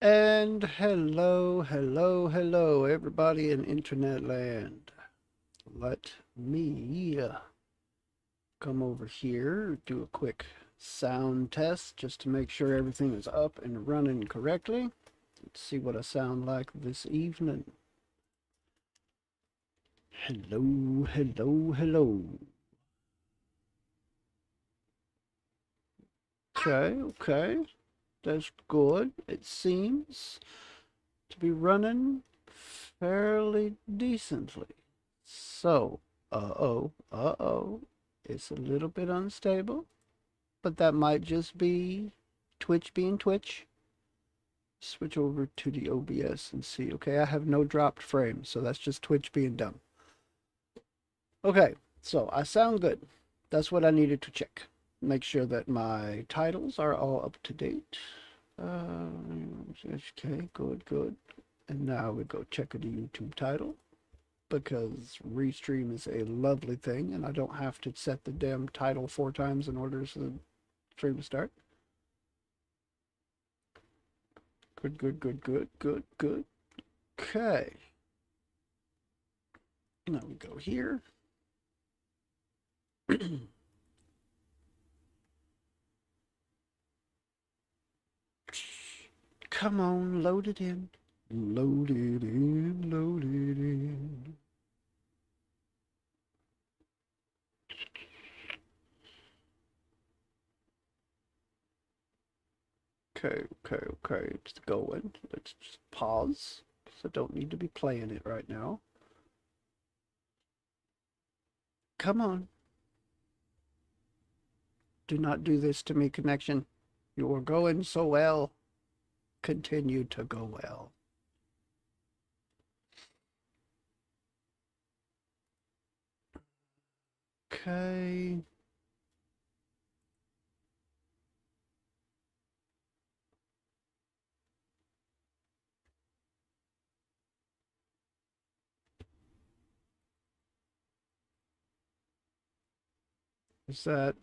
And hello, everybody in internet land. Let me come over here, do a quick sound test just to make sure everything is up and running correctly. Let's see what I sound like this evening. Hello. Okay. That's good. It seems to be running fairly decently. So, uh-oh. It's a little bit unstable, but that might just be Twitch being Twitch. Switch over to the OBS and see. Okay, I have no dropped frames, so that's just Twitch being dumb. Okay, so I sound good. That's what I needed to check. Make sure that my titles are all up to date. Okay, good. And now we go check the YouTube title, because restream is a lovely thing and I don't have to set the damn title 4 times in order for the stream to start. Good. Okay. Now we go here. Come on, load it in. Load it in. Okay. It's going. Let's just pause, because I don't need to be playing it right now. Come on. Do not do this to me, connection. You are going so well. Continue to go well. Okay. Is that...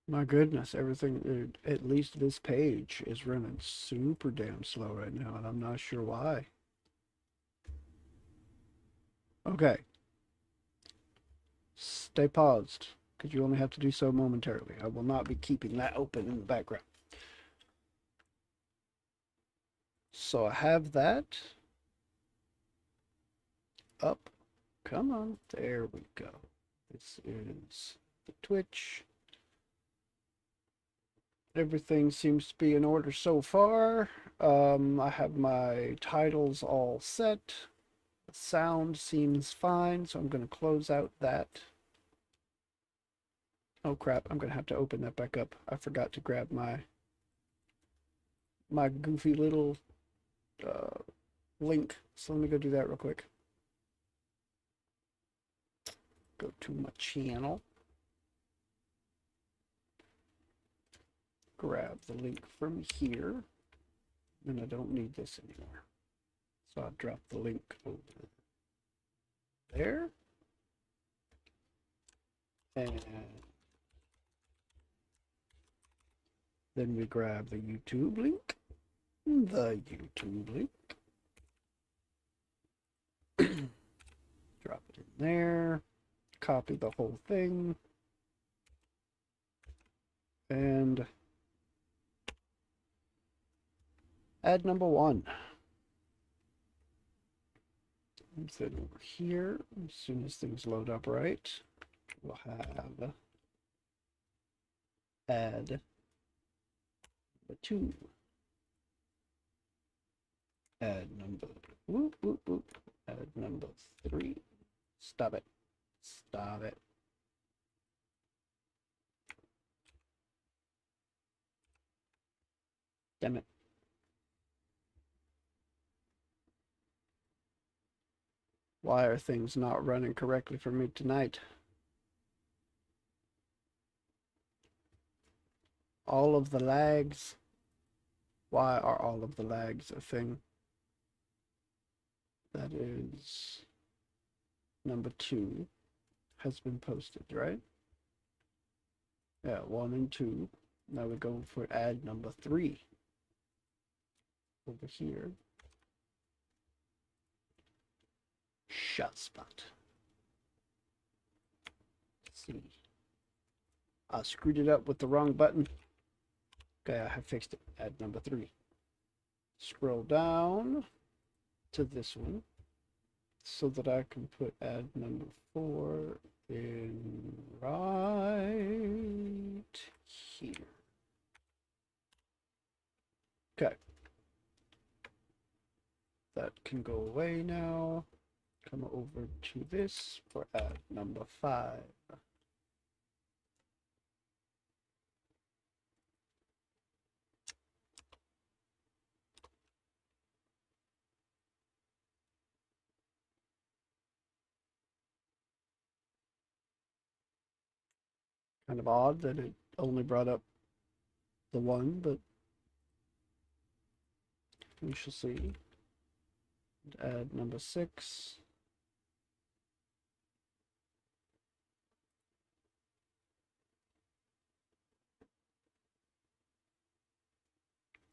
My goodness, everything, at least this page, is running super damn slow right now, and I'm not sure why. Okay. Stay paused, because you only have to do so momentarily. I will not be keeping that open in the background. So I have that up. Come on. There we go. This is the Twitch. Everything seems to be in order so far. I have my titles all set. The sound seems fine, so I'm going to close out that. Oh crap, I'm going to have to open that back up. I forgot to grab my goofy little link. So let me go do that real quick. Go to my channel. Grab the link from here. And I don't need this anymore. So I'll drop the link over there. And then we grab the YouTube link. Drop it in there. Copy the whole thing. And add number 1. And then over here, as soon as things load up right, we'll have add number 2. Add number add number 3. Stop it. Damn it. Why are things not running correctly for me tonight? All of the lags. Why are all of the lags a thing? That is number 2 has been posted, right? Yeah, 1 and 2. Now we go for ad number 3. Over here. Shot spot. Let's see. I screwed it up with the wrong button. Okay, I have fixed it. Ad number 3. Scroll down to this one so that I can put ad number 4 in right here. Okay. That can go away now. Come over to this for ad number 5. Kind of odd that it only brought up the one, but we shall see. Add number 6.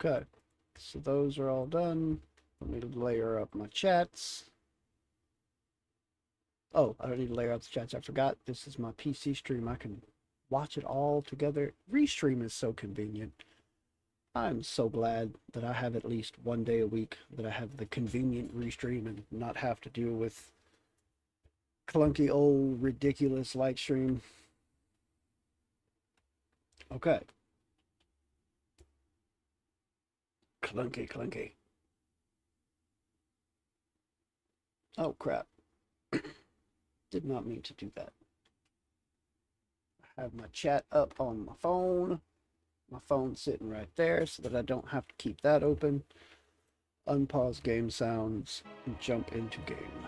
Okay, so those are all done. Let me layer up my chats. Oh, I don't need to layer up the chats. I forgot this is my PC stream. I can watch it all together. Restream is so convenient. I'm so glad that I have at least one day a week that I have the convenient restream and not have to deal with clunky old ridiculous light stream. Okay. Clunky. Oh crap. Did not mean to do that. I have my chat up on my phone. My phone's sitting right there so that I don't have to keep that open. Unpause game sounds and jump into game.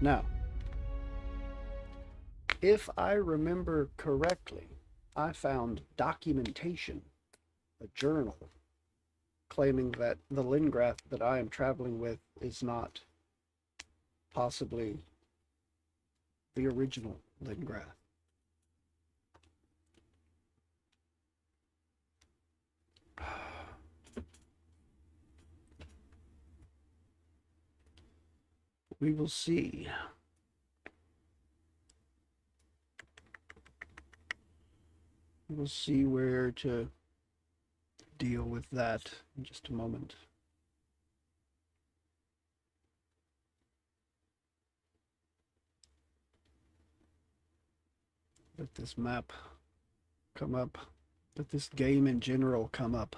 Now, if I remember correctly, I found documentation, a journal, claiming that the Llengrath that I am traveling with is not possibly the original Llengrath. We will see. We'll see where to deal with that in just a moment. Let this map come up. Let this game in general come up.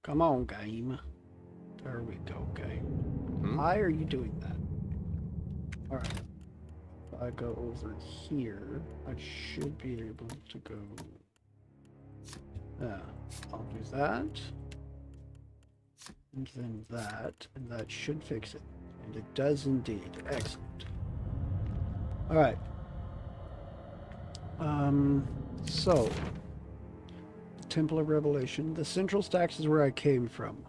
Come on, game. There we go, game. Why are you doing that? Alright. If I go over here, I should be able to go... Yeah, I'll do that. And then that, and that should fix it. And it does indeed. Excellent. Alright. So... Temple of Revelation. The central stacks is where I came from.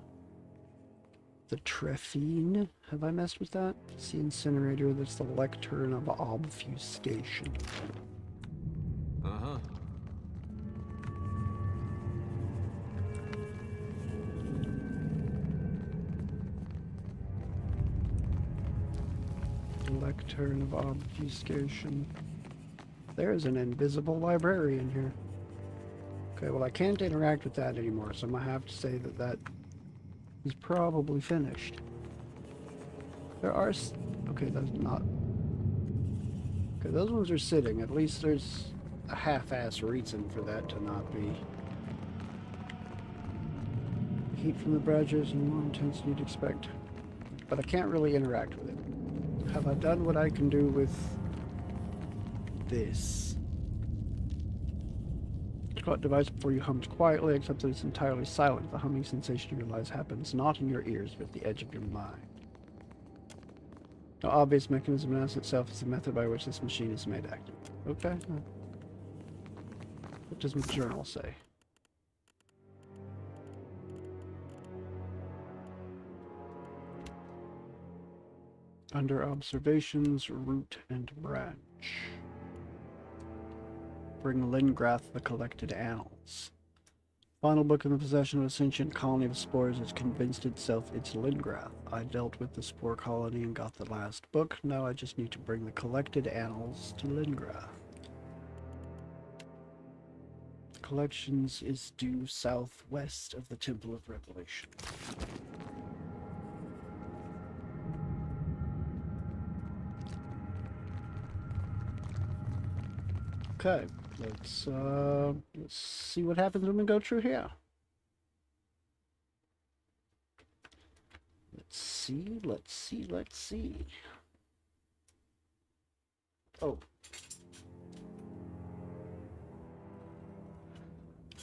The Trephine. Have I messed with that? It's the incinerator. That's the lectern of obfuscation. Uh-huh. Lectern of obfuscation. There's an invisible librarian here. Okay, well I can't interact with that anymore, so I'm gonna have to say that that is probably finished. There are... Okay, that's not... Okay, those ones are sitting. At least there's a half-ass reason for that to not be. Heat from the badgers and more intense than you'd expect. But I can't really interact with it. Have I done what I can do with this? Device before you hums quietly, except that it's entirely silent. The humming sensation you realize happens not in your ears, but at the edge of your mind. No obvious mechanism announced itself as the method by which this machine is made active. Okay. What does my journal say? Under observations, root and branch. Bring Llengrath the collected annals. Final book in the possession of a sentient colony of spores has convinced itself it's Llengrath. I dealt with the spore colony and got the last book. Now I just need to bring the collected annals to Llengrath. Collections is due southwest of the Temple of Revelation. Okay, let's see what happens when we go through here. Let's see. Oh.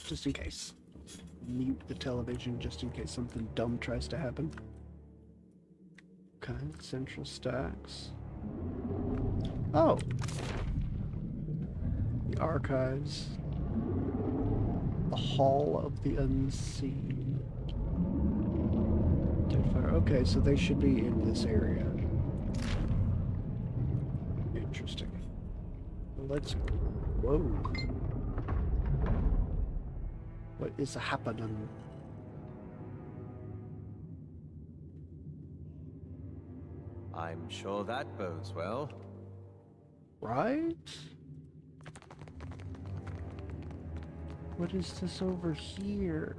Just in case. Mute the television just in case something dumb tries to happen. Okay, central stacks. Oh! The archives. The Hall of the Unseen. Deadfire. Okay, so they should be in this area. Interesting. Let's... Whoa. What is happening? I'm sure that bodes well. Right? What is this over here?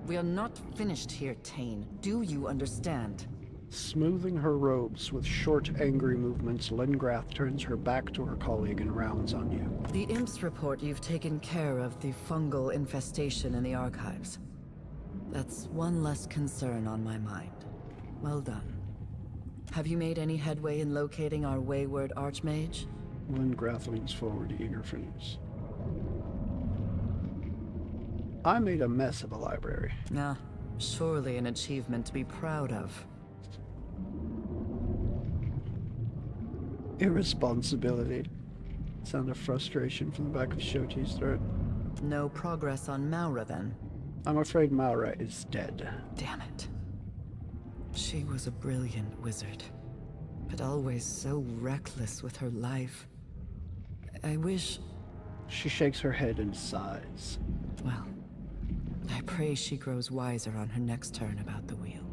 We are not finished here, Tane. Do you understand? Smoothing her robes with short, angry movements, Llengrath turns her back to her colleague and rounds on you. The imps report you've taken care of the fungal infestation in the archives. That's one less concern on my mind. Well done. Have you made any headway in locating our wayward Archmage? Llengrath leans forward, eager for news. I made a mess of a library. Ah, surely an achievement to be proud of. Irresponsibility. Sound of frustration from the back of Shoti's throat. No progress on Maura, then? I'm afraid Maura is dead. Damn it. She was a brilliant wizard, but always so reckless with her life. I wish... She shakes her head and sighs. Well, I pray she grows wiser on her next turn about the wheel.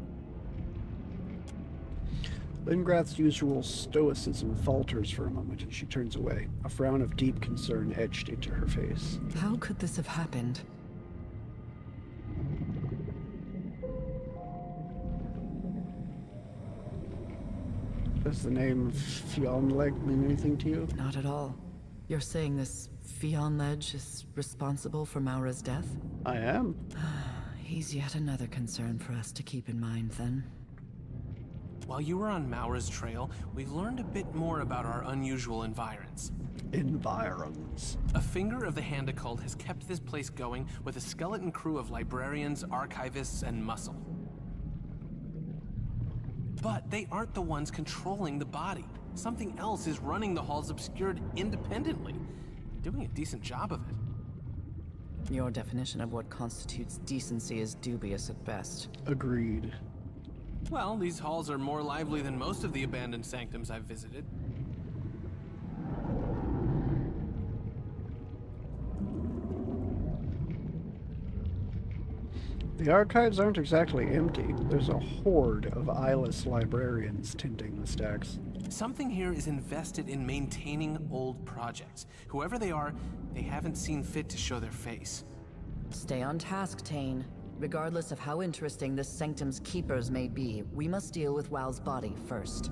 Llengrath's usual stoicism falters for a moment and she turns away, a frown of deep concern etched into her face. How could this have happened? Does the name Fionleg mean anything to you? Not at all. You're saying this Fionleg is responsible for Maura's death? I am. He's yet another concern for us to keep in mind, then. While you were on Maura's trail, we've learned a bit more about our unusual environs. Environs. A finger of the hand occult has kept this place going with a skeleton crew of librarians, archivists, and muscle. But they aren't the ones controlling the body. Something else is running the halls obscured independently, doing a decent job of it. Your definition of what constitutes decency is dubious at best. Agreed. Well, these halls are more lively than most of the abandoned sanctums I've visited. The archives aren't exactly empty. There's a horde of eyeless librarians tending the stacks. Something here is invested in maintaining old projects. Whoever they are, they haven't seen fit to show their face. Stay on task, Tane. Regardless of how interesting this sanctum's keepers may be, we must deal with Wal's body first.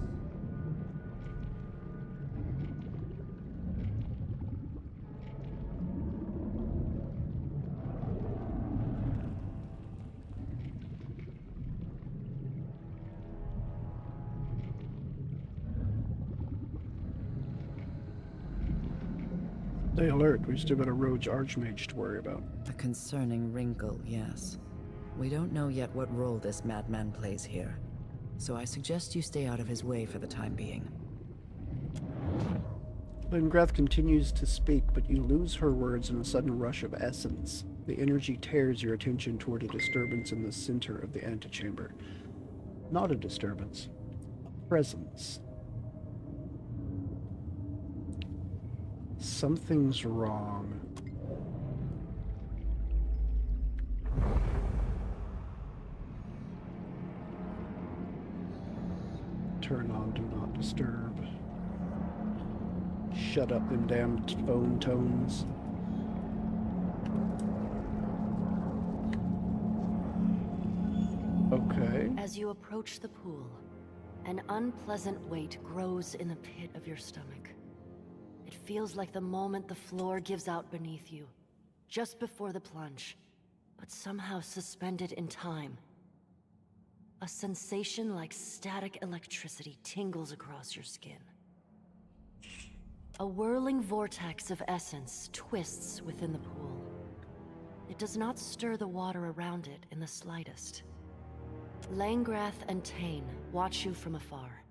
Stay alert. We've still got a rogue Archmage to worry about. A concerning wrinkle, yes. We don't know yet what role this madman plays here, so I suggest you stay out of his way for the time being. Llengrath continues to speak, but you lose her words in a sudden rush of essence. The energy tears your attention toward a disturbance in the center of the antechamber. Not a disturbance, a presence. Something's wrong. Turn on Do Not Disturb. Shut up them damn phone tones. Okay. As you approach the pool, an unpleasant weight grows in the pit of your stomach. It feels like the moment the floor gives out beneath you, just before the plunge, but somehow suspended in time. A sensation like static electricity tingles across your skin. A whirling vortex of essence twists within the pool. It does not stir the water around it in the slightest. Llengrath and Tane watch you from afar,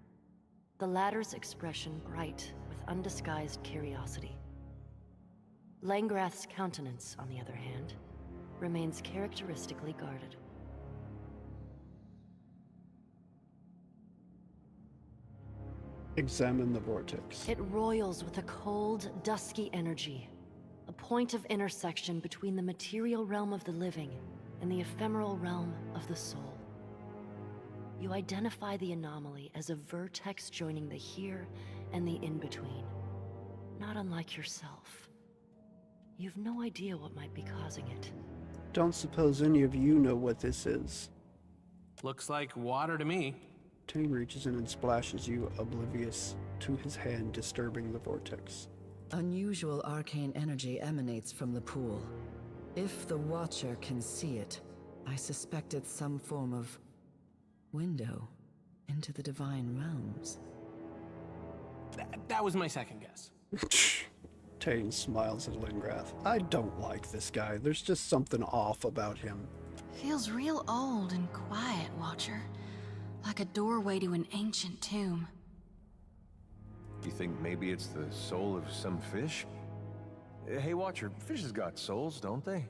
the latter's expression bright with undisguised curiosity. Llengrath's countenance, on the other hand, remains characteristically guarded. Examine the vortex. It roils with a cold, dusky energy, a point of intersection between the material realm of the living and the ephemeral realm of the soul. You identify the anomaly as a vertex joining the here and the in-between, not unlike yourself. You've no idea what might be causing it. Don't suppose any of you know what this is. Looks like water to me. Tane reaches in and splashes you, oblivious to his hand disturbing the vortex. Unusual arcane energy emanates from the pool. If the Watcher can see it, I suspect it's some form of window into the divine realms. That was my second guess. Tane smiles at Llengrath. I don't like this guy. There's just something off about him. Feels real old and quiet, Watcher. Like a doorway to an ancient tomb. You think maybe it's the soul of some fish? Hey, Watcher, fishes got souls, don't they?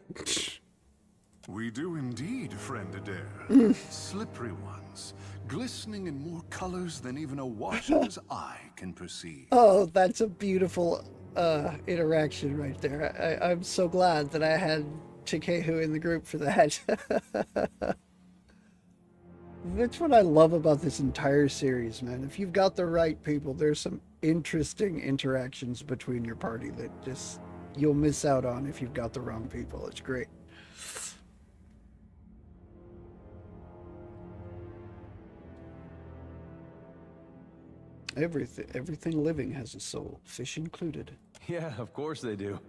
We do indeed, friend Adair. Slippery ones, glistening in more colors than even a watcher's eye can perceive. Oh, that's a beautiful interaction right there. I'm so glad that I had Chikehu in the group for that. That's what I love about this entire series, man. If you've got the right people, there's some interesting interactions between your party that just you'll miss out on if you've got the wrong people. It's great. Everything living has a soul, fish included. Yeah, of course they do.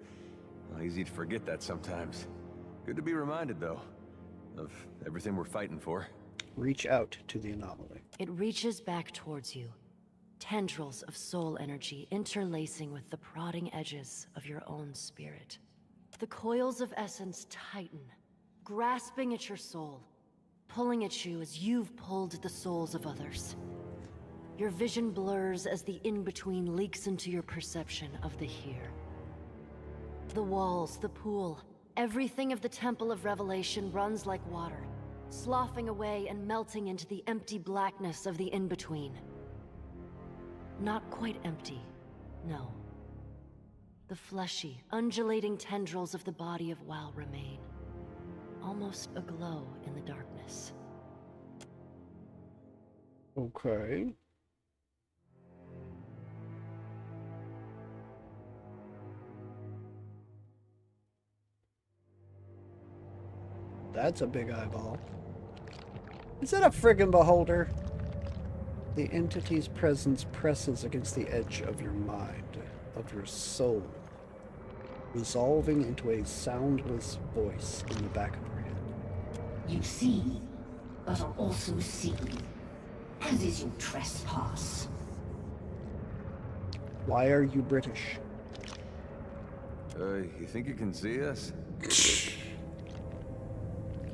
Well, easy to forget that sometimes. Good to be reminded, though, of everything we're fighting for. Reach out to the anomaly. It reaches back towards you, tendrils of soul energy interlacing with the prodding edges of your own spirit. The coils of essence tighten, grasping at your soul, pulling at you as you've pulled the souls of others. Your vision blurs as the in-between leaks into your perception of the here. The walls, the pool, everything of the Temple of Revelation runs like water, sloughing away and melting into the empty blackness of the in-between. Not quite empty, no. The fleshy, undulating tendrils of the body of WoW remain, almost aglow in the darkness. Okay. That's a big eyeball. Is that a friggin' beholder? The entity's presence presses against the edge of your mind, of your soul, resolving into a soundless voice in the back of your head. You see, but are also seen, as is your trespass. Why are you British? You think you can see us?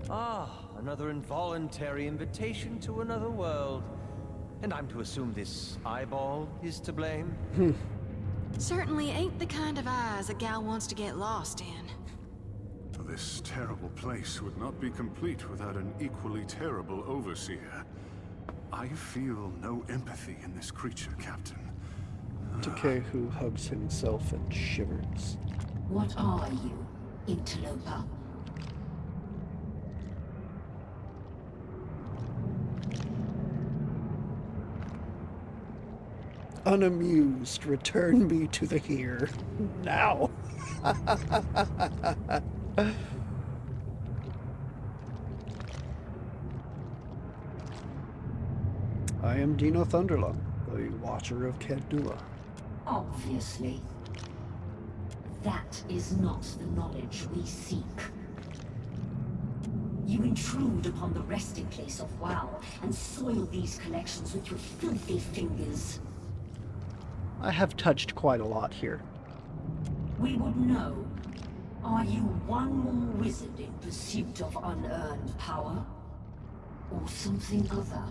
Ah, another involuntary invitation to another world. And I'm to assume this eyeball is to blame? Certainly ain't the kind of eyes a gal wants to get lost in. This terrible place would not be complete without an equally terrible overseer. I feel no empathy in this creature, Captain. Takehu hugs himself and shivers. What are you, interloper? Unamused, return me to the here. Now. I am Dino Thunderlung, the Watcher of Kedua. Obviously. That is not the knowledge we seek. You intrude upon the resting place of WoW and soil these collections with your filthy fingers. I have touched quite a lot here. We would know. Are you one more wizard in pursuit of unearned power? Or something other?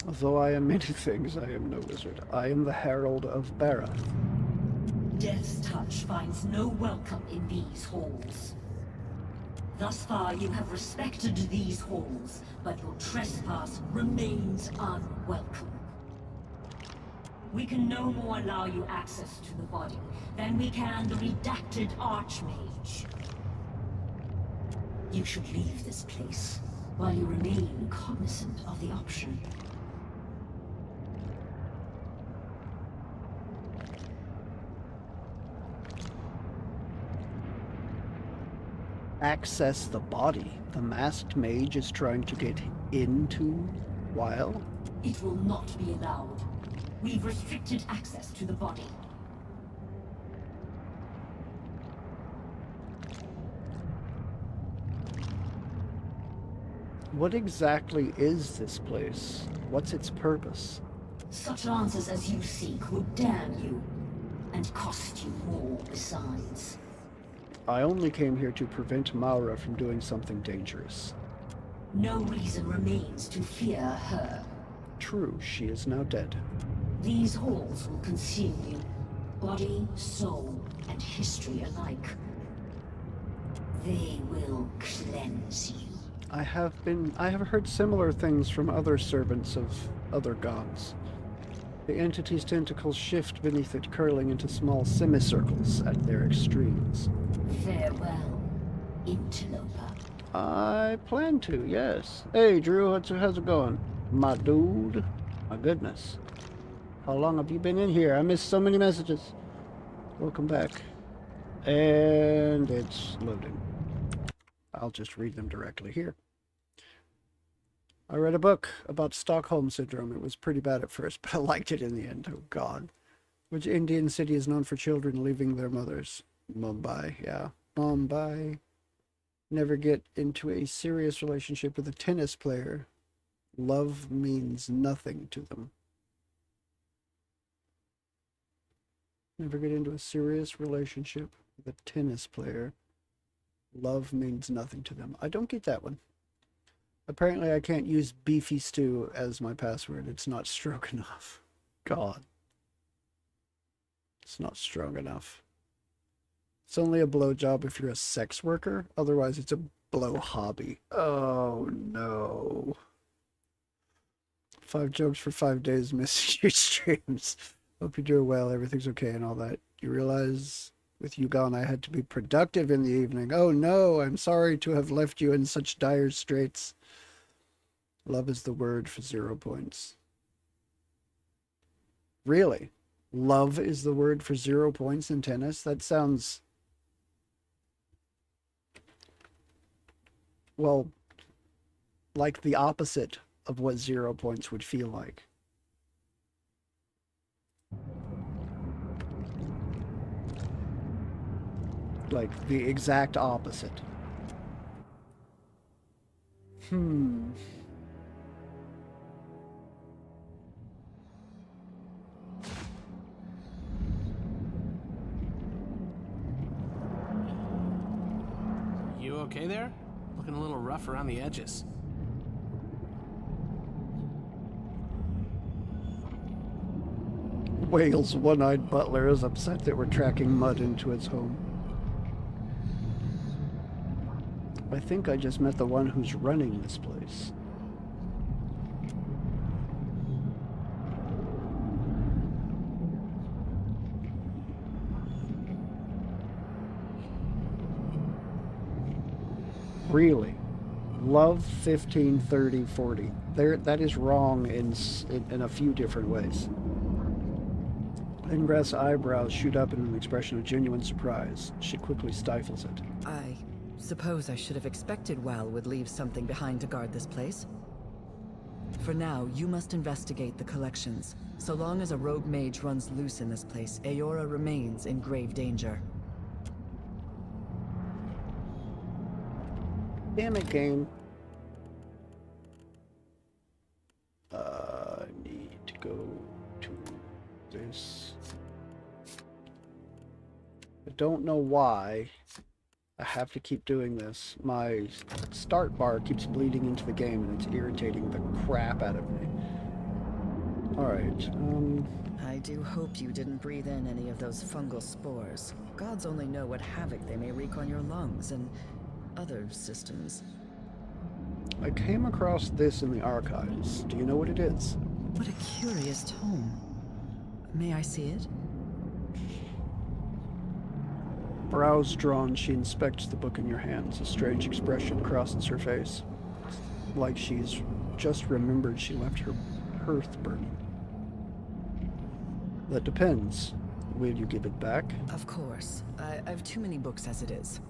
Although I am many things, I am no wizard. I am the Herald of Barath. Death's touch finds no welcome in these halls. Thus far you have respected these halls, but your trespass remains unwelcome. We can no more allow you access to the body than we can the redacted Archmage. You should leave this place, while you remain cognizant of the option. Access the body. The masked mage is trying to get into while? It will not be allowed. We've restricted access to the body. What exactly is this place? What's its purpose? Such answers as you seek would damn you, and cost you more besides. I only came here to prevent Maura from doing something dangerous. No reason remains to fear her. True, she is now dead. These halls will consume you, body, soul, and history alike. They will cleanse you. I have heard similar things from other servants of other gods. The entity's tentacles shift beneath it, curling into small semicircles at their extremes. Farewell, interloper. I plan to, yes. Hey, Drew, how's it going? My dude. My goodness. How long have you been in here? I missed so many messages. Welcome back. And it's loading. I'll just read them directly here. I read a book about Stockholm Syndrome. It was pretty bad at first, but I liked it in the end. Oh, God. Which Indian city is known for children leaving their mothers? Mumbai, yeah. Mumbai. Never get into a serious relationship with a tennis player. Love means nothing to them. Never get into a serious relationship with a tennis player. Love means nothing to them. I don't get that one. Apparently I can't use beefy stew as my password. It's not strong enough. God. It's not strong enough. It's only a blowjob if you're a sex worker. Otherwise it's a blow hobby. Oh no. 5 jokes for 5 days missing your streams. Hope you're doing well, everything's okay and all that. You realize with you gone I had to be productive in the evening. Oh no, I'm sorry to have left you in such dire straits. Love is the word for 0 points. Really? Love is the word for 0 points in tennis? That sounds... well, like the opposite of what 0 points would feel like. Like the exact opposite. You okay there? Looking a little rough around the edges. Whale's one-eyed butler is upset that we're tracking mud into his home. I think I just met the one who's running this place. Really? Love 15, 30, 40. There, that is wrong in a few different ways. Llengrath's eyebrows shoot up in an expression of genuine surprise. She quickly stifles it. I suppose I should have expected Wal would leave something behind to guard this place. For now, you must investigate the collections. So long as a rogue mage runs loose in this place, Eora remains in grave danger. Damn it, game. I need to go to this. I don't know why I have to keep doing this. My start bar keeps bleeding into the game and it's irritating the crap out of me. Alright, I do hope you didn't breathe in any of those fungal spores. Gods only know what havoc they may wreak on your lungs and other systems. I came across this in the archives. Do you know what it is? What a curious tome. May I see it? Brows drawn, she inspects the book in your hands. A strange expression crosses her face. It's like she's just remembered she left her hearth burning. That depends. Will you give it back? Of course. I've too many books as it is.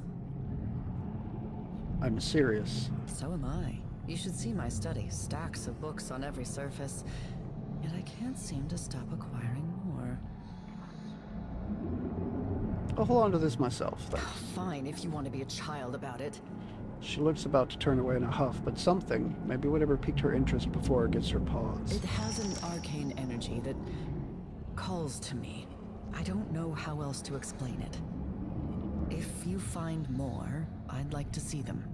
I'm serious. So am I. You should see my study. Stacks of books on every surface. Yet I can't seem to stop acquiring more. I'll hold on to this myself, then. Fine, if you want to be a child about it. She looks about to turn away in a huff, but something, maybe whatever piqued her interest before, gets her pause. It has an arcane energy that calls to me. I don't know how else to explain it. If you find more, I'd like to see them.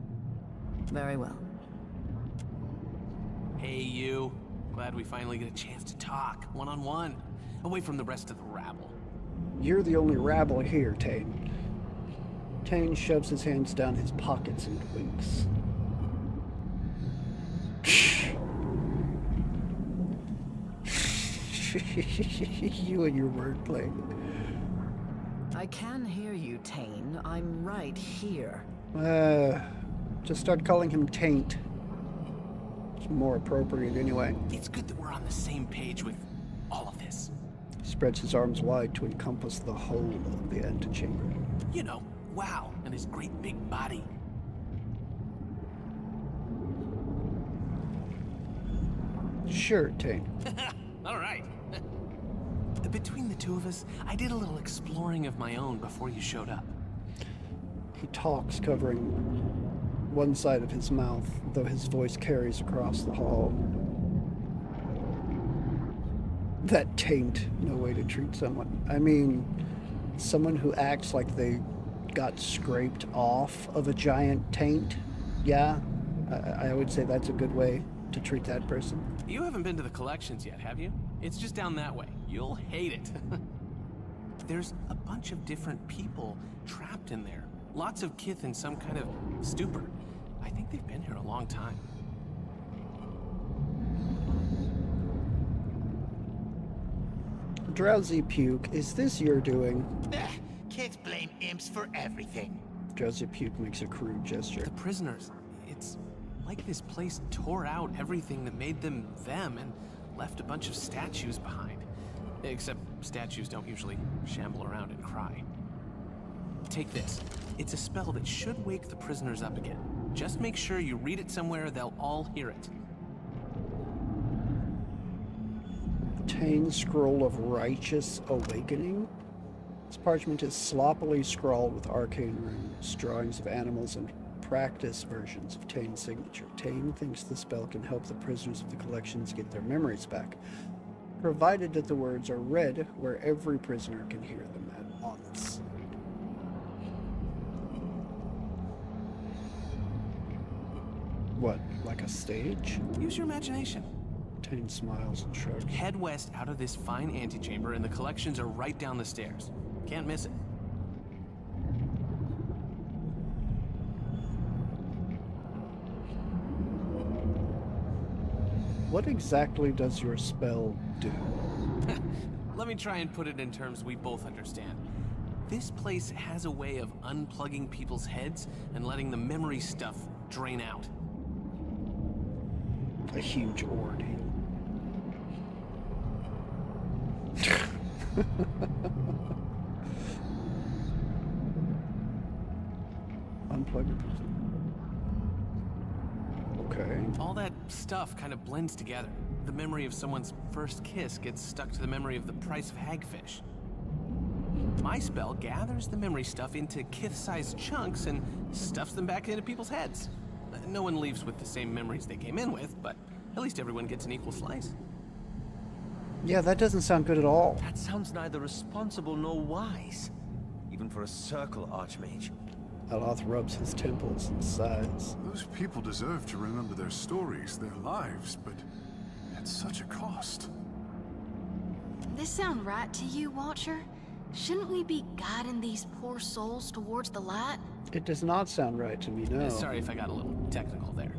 Very well. Hey, you. Glad we finally get a chance to talk, one-on-one, away from the rest of the rabble. You're the only rabble here, Tane. Tane shoves his hands down his pockets and winks. You and your wordplay. I can hear you, Tane. I'm right here. Just start calling him Taint. It's more appropriate anyway. It's good that we're on the same page with all of this. He spreads his arms wide to encompass the whole of the antechamber. You know, wow, and his great big body. Sure, Tane. All right. Between the two of us, I did a little exploring of my own before you showed up. He talks, covering one side of his mouth, though his voice carries across the hall. That taint, no way to treat someone. I mean, someone who acts like they got scraped off of a giant taint. Yeah, I would say that's a good way to treat that person. You haven't been to the collections yet, have you? It's just down that way. You'll hate it. There's a bunch of different people trapped in there. Lots of kith in some kind of stupor. I think they've been here a long time. Drowsy Puke, is this your doing? Kids blame imps for everything. Drowsy Puke makes a crude gesture. The prisoners. It's like this place tore out everything that made them them and left a bunch of statues behind. Except statues don't usually shamble around and cry. Take this. It's a spell that should wake the prisoners up again. Just make sure you read it somewhere they'll all hear it. Tane's Scroll of Righteous Awakening? This parchment is sloppily scrawled with arcane runes, drawings of animals, and practice versions of Tane's signature. Tane thinks the spell can help the prisoners of the collections get their memories back, provided that the words are read where every prisoner can hear them at once. What, like a stage? Use your imagination. Tane smiles and shrugs. Head west out of this fine antechamber, and the collections are right down the stairs. Can't miss it. What exactly does your spell do? Let me try and put it in terms we both understand. This place has a way of unplugging people's heads and letting the memory stuff drain out. A huge ordeal. Unplug it. Okay. All that stuff kind of blends together. The memory of someone's first kiss gets stuck to the memory of the price of hagfish. My spell gathers the memory stuff into kith-sized chunks and stuffs them back into people's heads. No one leaves with the same memories they came in with, but at least everyone gets an equal slice. Yeah, that doesn't sound good at all. That sounds neither responsible nor wise. Even for a circle archmage. Aloth rubs his temples and sighs. Those people deserve to remember their stories, their lives, but at such a cost. This sound right to you, Watcher? Shouldn't we be guiding these poor souls towards the light? It does not sound right to me, no. Sorry if I got a little technical there.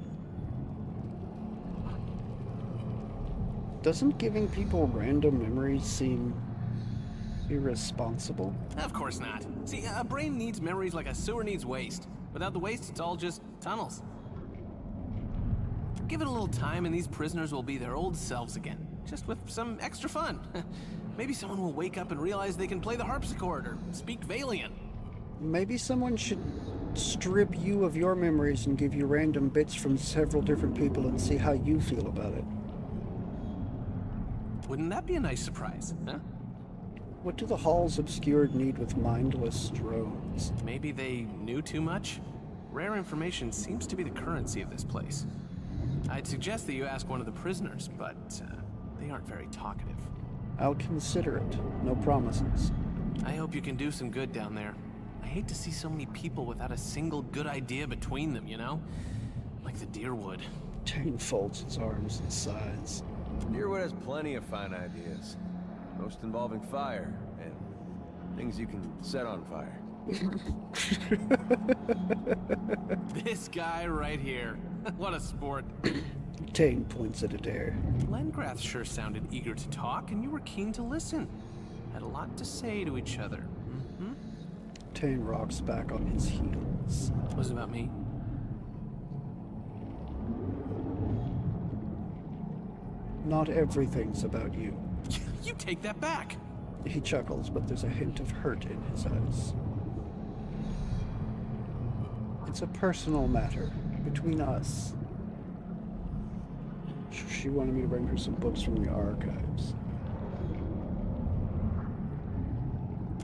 Doesn't giving people random memories seem irresponsible? Of course not. See, a brain needs memories like a sewer needs waste. Without the waste, it's all just tunnels. Give it a little time and these prisoners will be their old selves again, just with some extra fun. Maybe someone will wake up and realize they can play the harpsichord or speak Valiant. Maybe someone should strip you of your memories and give you random bits from several different people and see how you feel about it. Wouldn't that be a nice surprise, huh? What do the halls obscured need with mindless drones? Maybe they knew too much? Rare information seems to be the currency of this place. I'd suggest that you ask one of the prisoners, but they aren't very talkative. I'll consider it. No promises. I hope you can do some good down there. I hate to see so many people without a single good idea between them, you know? Like the Deerwood. Tane folds his arms and sighs. Deerwood has plenty of fine ideas. Most involving fire, and things you can set on fire. This guy right here. What a sport. Tane points at Adair. Llengrath sure sounded eager to talk, and you were keen to listen. Had a lot to say to each other. Mm-hmm. Tane rocks back on his heels. Was it about me? Not everything's about you. You take that back. He chuckles, but there's a hint of hurt in his eyes. It's a personal matter between us. She wanted me to bring her some books from the archives.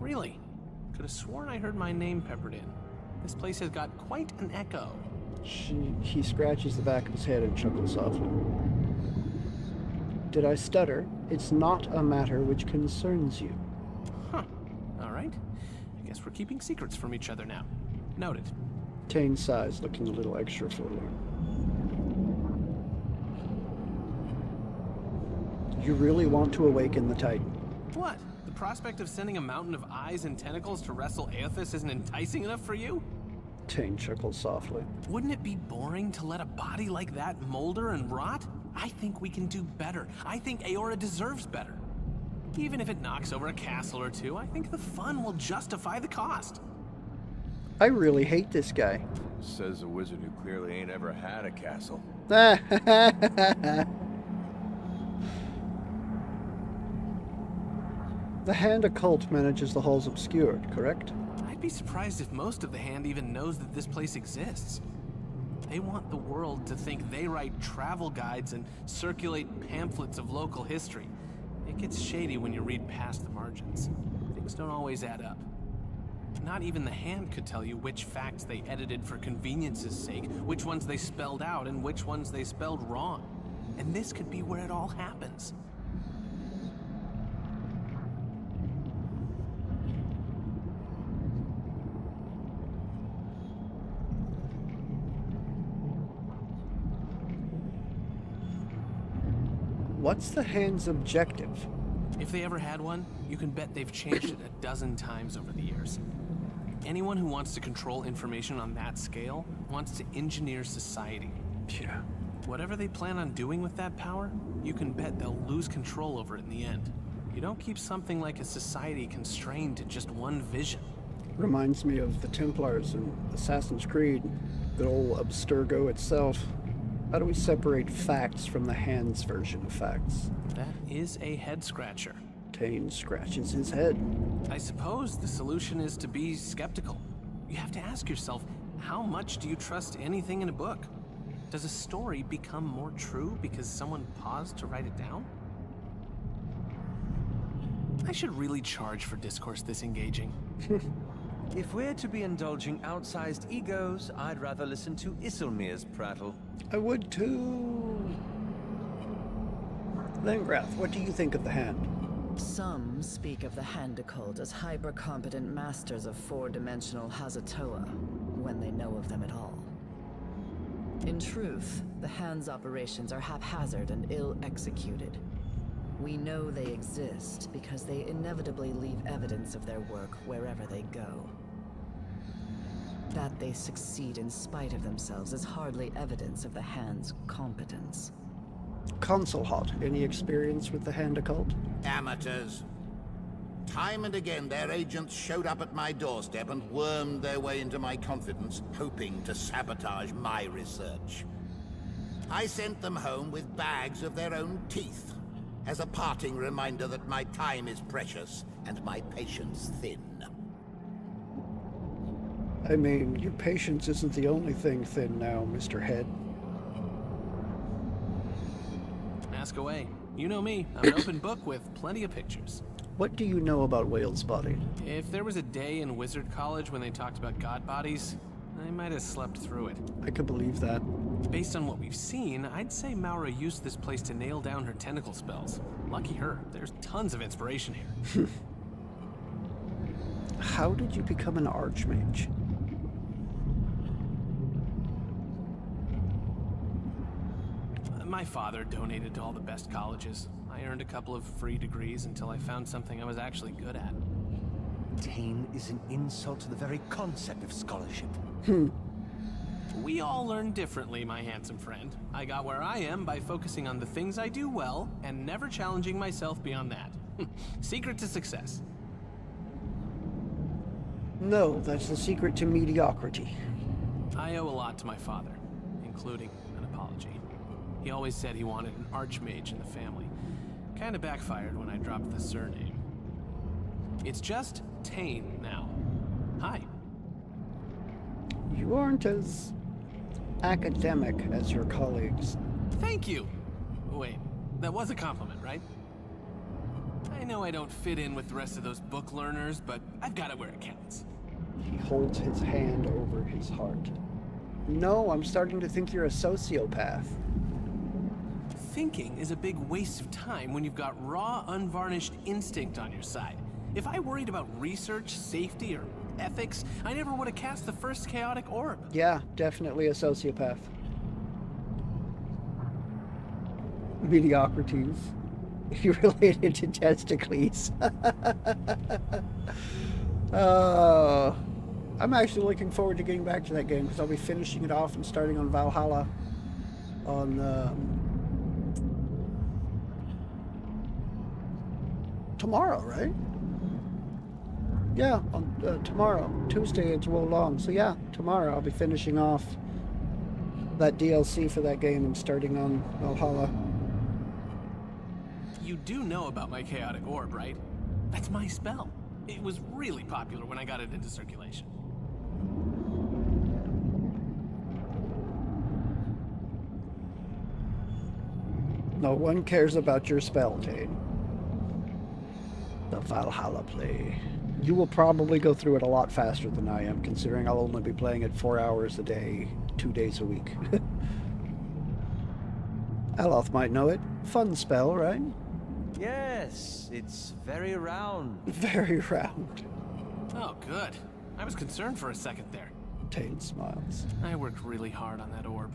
Really? Could have sworn I heard my name peppered in. This place has got quite an echo. He scratches the back of his head and chuckles softly. Did I stutter? It's not a matter which concerns you. Huh. All right. I guess we're keeping secrets from each other now. Noted. Tane sighs, looking a little extra forlorn. You really want to awaken the Titan? What? The prospect of sending a mountain of eyes and tentacles to wrestle Aethys isn't enticing enough for you? Tane chuckles softly. Wouldn't it be boring to let a body like that molder and rot? I think we can do better. I think Aora deserves better. Even if it knocks over a castle or two, I think the fun will justify the cost. I really hate this guy. Says a wizard who clearly ain't ever had a castle. The Hand Occult manages the halls obscured, correct? I'd be surprised if most of the Hand even knows that this place exists. They want the world to think they write travel guides and circulate pamphlets of local history. It gets shady when you read past the margins. Things don't always add up. Not even the Hand could tell you which facts they edited for convenience's sake, which ones they spelled out, and which ones they spelled wrong. And this could be where it all happens. What's the hand's objective? If they ever had one, you can bet they've changed it a dozen times over the years. Anyone who wants to control information on that scale wants to engineer society. Yeah. Whatever they plan on doing with that power, you can bet they'll lose control over it in the end. You don't keep something like a society constrained to just one vision. Reminds me of the Templars in Assassin's Creed, the old Abstergo itself. How do we separate facts from the hand's version of facts? That is a head-scratcher. Tane scratches his head. I suppose the solution is to be skeptical. You have to ask yourself, how much do you trust anything in a book? Does a story become more true because someone paused to write it down? I should really charge for discourse this engaging. If we're to be indulging outsized egos, I'd rather listen to Isilmir's prattle. I would too. Llengrath, what do you think of the hand? Some speak of the Hand Occult as hyper-competent masters of four-dimensional Hazatoa, when they know of them at all. In truth, the Hand's operations are haphazard and ill-executed. We know they exist because they inevitably leave evidence of their work wherever they go. That they succeed in spite of themselves is hardly evidence of the Hand's competence. Consul Hot, any experience with the Hand Occult? Amateurs. Time and again, their agents showed up at my doorstep and wormed their way into my confidence, hoping to sabotage my research. I sent them home with bags of their own teeth, as a parting reminder that my time is precious and my patience thin. I mean, your patience isn't the only thing thin now, Mr. Head. Ask away. You know me, I'm an open book with plenty of pictures. What do you know about Whale's body? If there was a day in Wizard College when they talked about god bodies, I might have slept through it. I could believe that. Based on what we've seen, I'd say Maura used this place to nail down her tentacle spells. Lucky her, there's tons of inspiration here. How did you become an Archmage? My father donated to all the best colleges. I earned a couple of free degrees until I found something I was actually good at. Tane is an insult to the very concept of scholarship. We all learn differently, my handsome friend. I got where I am by focusing on the things I do well and never challenging myself beyond that. Secret to success. No, that's the secret to mediocrity. I owe a lot to my father, including an apology. He always said he wanted an Archmage in the family. Kinda backfired when I dropped the surname. It's just Tane now. Hi. You aren't as academic as your colleagues. Thank you. Wait, that was a compliment, right? I know I don't fit in with the rest of those book learners, but I've got it where it counts. He holds his hand over his heart. No, I'm starting to think you're a sociopath. Thinking is a big waste of time when you've got raw, unvarnished instinct on your side. If I worried about research, safety, or ethics, I never would have cast the first chaotic orb. Yeah, definitely a sociopath. Mediocrities. You related to testicles. I'm actually looking forward to getting back to that game because I'll be finishing it off and starting on Valhalla on tomorrow, right? Yeah, on tomorrow. Tuesday it's roll long. So yeah, tomorrow I'll be finishing off that DLC for that game and starting on Valhalla. You do know about my chaotic orb, right? That's my spell. It was really popular when I got it into circulation. No one cares about your spell, Tane. The Valhalla play. You will probably go through it a lot faster than I am, considering I'll only be playing it 4 hours a day, 2 days a week. Aloth might know it. Fun spell, right? Yes, it's very round. Very round. Oh, good. I was concerned for a second there. Tane smiles. I worked really hard on that orb.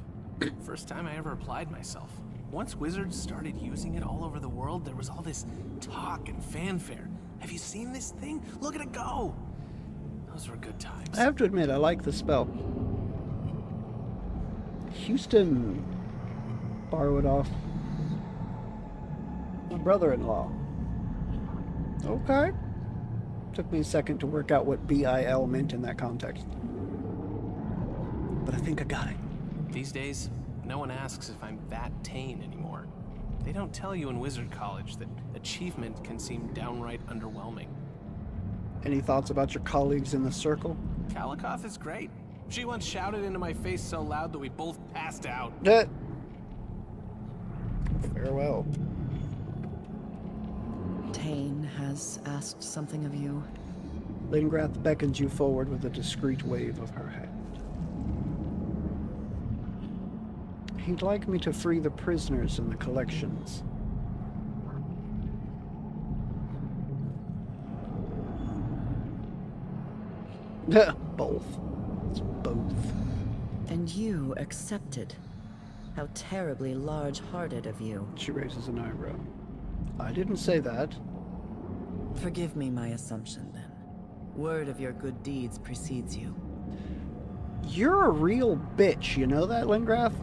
First time I ever applied myself. once wizards started using it all over the world, there was all this talk and fanfare. Have you seen this thing? Look at it go! Those were good times. I have to admit, I like the spell. Houston. Borrow it off my brother-in-law. Okay. Took me a second to work out what BIL meant in that context. But I think I got it. These days, no one asks if I'm that tame anymore. They don't tell you in Wizard College that achievement can seem downright underwhelming. Any thoughts about your colleagues in the circle? Kalikoth is great. She once shouted into my face so loud that we both passed out. Farewell. Tane has asked something of you. Llengrath beckons you forward with a discreet wave of her hand. He'd like me to free the prisoners in the collections. Both. It's both. And you accepted. How terribly large-hearted of you. She raises an eyebrow. I didn't say that. Forgive me my assumption, then. Word of your good deeds precedes you. You're a real bitch, you know that, Llengrath?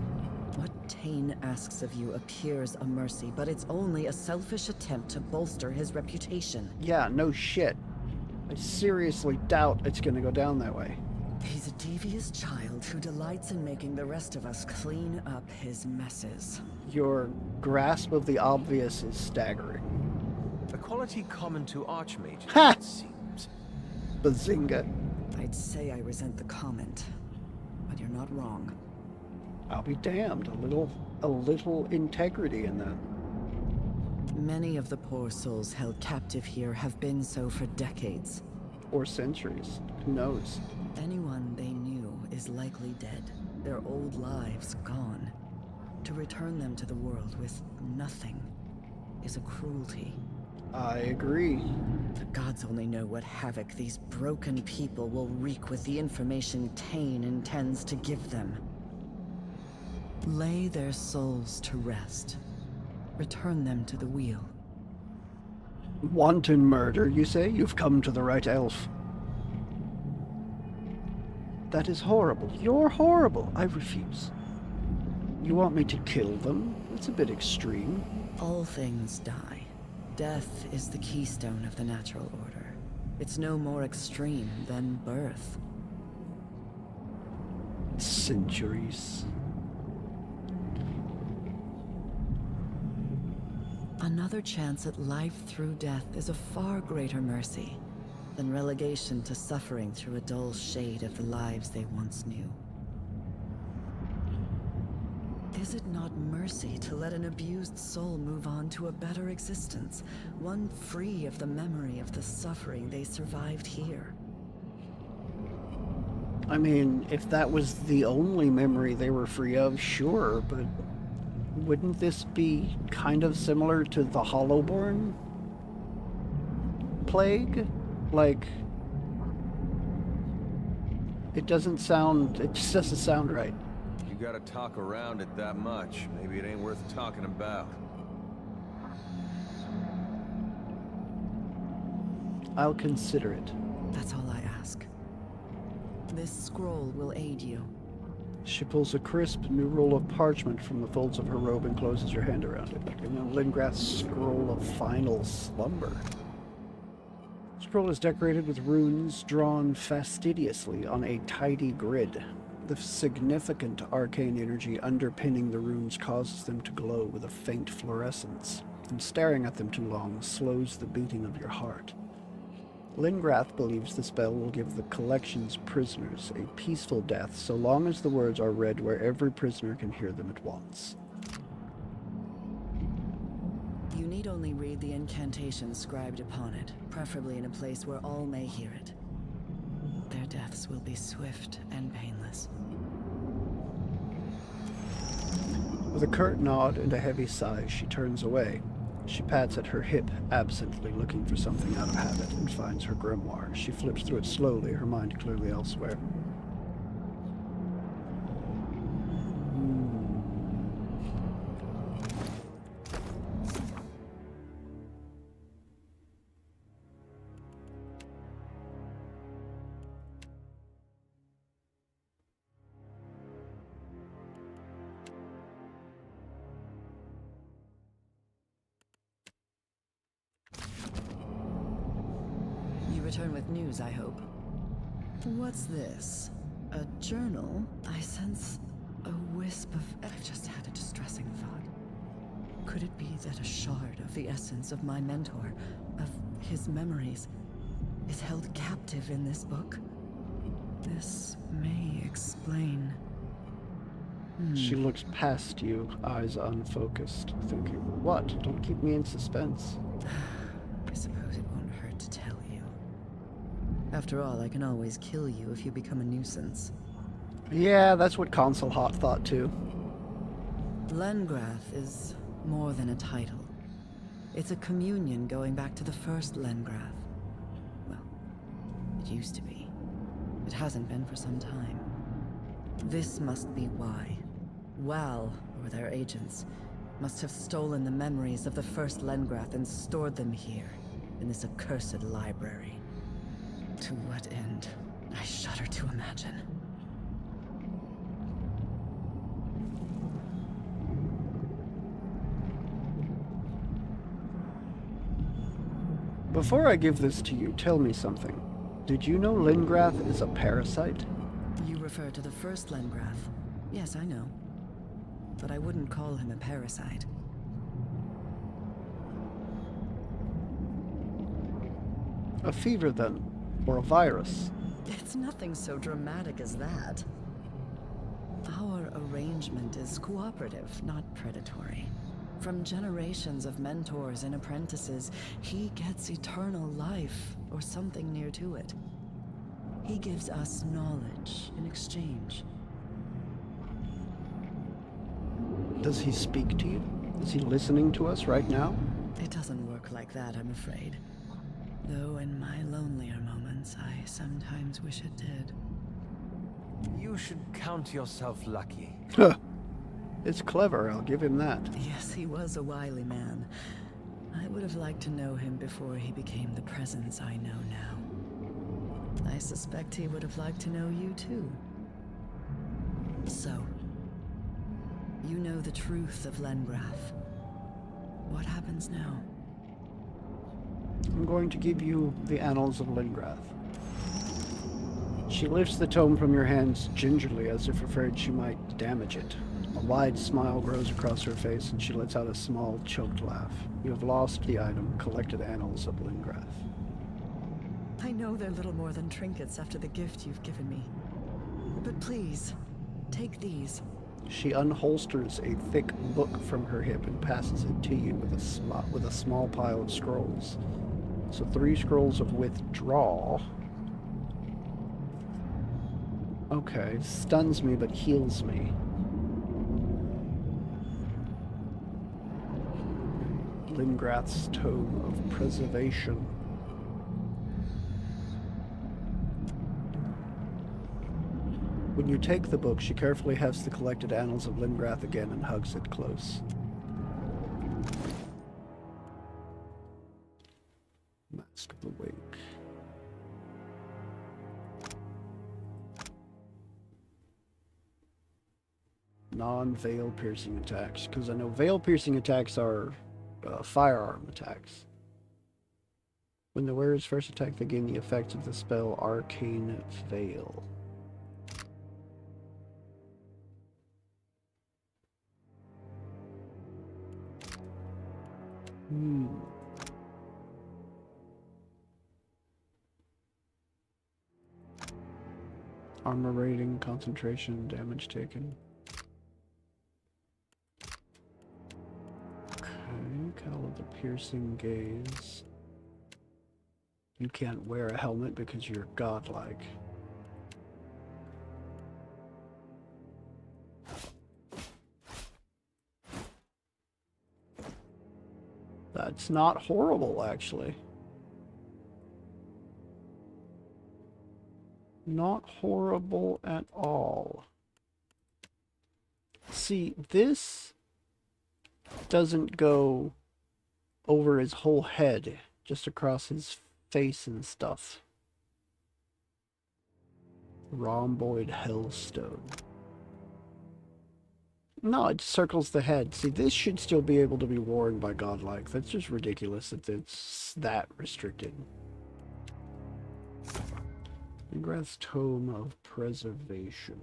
What Tane asks of you appears a mercy, but it's only a selfish attempt to bolster his reputation. Yeah, no shit. I seriously doubt it's gonna go down that way. He's a devious child who delights in making the rest of us clean up his messes. Your grasp of the obvious is staggering. A quality common to archmages, Ha! it seems. Bazinga. I'd say I resent the comment, but you're not wrong. I'll be damned. A little integrity in that. Many of the poor souls held captive here have been so for decades. Or centuries. Who knows? Anyone they knew is likely dead, their old lives gone. To return them to the world with nothing is a cruelty. I agree. The gods only know what havoc these broken people will wreak with the information Tane intends to give them. Lay their souls to rest. Return them to the wheel. Wanton murder, you say? You've come to the right elf. That is horrible. You're horrible. I refuse. You want me to kill them? That's a bit extreme. All things die. Death is the keystone of the natural order. It's no more extreme than birth. Centuries. Another chance at life through death is a far greater mercy than relegation to suffering through a dull shade of the lives they once knew. Is it not mercy to let an abused soul move on to a better existence, one free of the memory of the suffering they survived here? I mean, if that was the only memory they were free of, sure, but wouldn't this be kind of similar to the Hollowborn plague? Like, it just doesn't sound right. You gotta talk around it that much. Maybe it ain't worth talking about. I'll consider it. That's all I ask. This scroll will aid you. She pulls a crisp new roll of parchment from the folds of her robe and closes her hand around it. You know, Llengrath's scroll of final slumber. The scroll is decorated with runes drawn fastidiously on a tidy grid. The significant arcane energy underpinning the runes causes them to glow with a faint fluorescence, and staring at them too long slows the beating of your heart. Llengrath believes the spell will give the collection's prisoners a peaceful death so long as the words are read where every prisoner can hear them at once. You need only read the incantation scribed upon it, preferably in a place where all may hear it. Their deaths will be swift and painless. With a curt nod and a heavy sigh, she turns away. She pats at her hip, absently looking for something out of habit, and finds her grimoire. She flips through it slowly, her mind clearly elsewhere. return with news, I hope. What's this? A journal? I sense a wisp of... I've just had a distressing thought. Could it be that a shard of the essence of my mentor, of his memories, is held captive in this book? This may explain... She looks past you, eyes unfocused, thinking, what? Don't keep me in suspense. I suppose it won't hurt to tell you. After all, I can always kill you if you become a nuisance. Yeah, that's what Consul Hot thought too. Llengrath is more than a title. It's a communion going back to the first Llengrath. Well, it used to be. It hasn't been for some time. This must be why. Wal, or their agents, must have stolen the memories of the first Llengrath and stored them here, in this accursed library. To what end? I shudder to imagine. Before I give this to you, tell me something. Did you know Llengrath is a parasite? You refer to the first Llengrath. Yes, I know. But I wouldn't call him a parasite. A fever, then? Or a virus? It's nothing so dramatic as that. Our arrangement is cooperative, not predatory. From generations of mentors and apprentices, he gets eternal life, or something near to it. He gives us knowledge in exchange. Does he speak to you? Is he listening to us right now? It doesn't work like that, I'm afraid. Though in my lonelier moments, I sometimes wish it did. You should count yourself lucky. Huh. It's clever, I'll give him that. Yes, he was a wily man. I would have liked to know him before he became the presence I know now. I suspect he would have liked to know you too. So, you know the truth of Llengrath. What happens now? I'm going to give you the Annals of Llengrath. She lifts the tome from your hands gingerly, as if afraid she might damage it. A wide smile grows across her face, and she lets out a small, choked laugh. You have lost the item, Collected Annals of Llengrath. I know they're little more than trinkets after the gift you've given me. But please, take these. She unholsters a thick book from her hip and passes it to you with a small pile of scrolls. So 3 scrolls of withdraw. Okay, stuns me but heals me. Llengrath's Tome of Preservation. When you take the book, she carefully hefts the Collected Annals of Llengrath again and hugs it close. Mask of the Wake. Non-veil piercing attacks, because I know veil piercing attacks are firearm attacks. When the wearers first attack, they gain the effects of the spell Arcane Veil. Armor rating, concentration, damage taken. Okay, Call of the Piercing Gaze. You can't wear a helmet because you're godlike. That's not horrible, actually. Not horrible at all. See, this doesn't go over his whole head, just across his face and stuff. Rhomboid Hellstone. No, it circles the head. See, this should still be able to be worn by godlike. That's just ridiculous that it's that restricted. Llengrath's Tome of Preservation.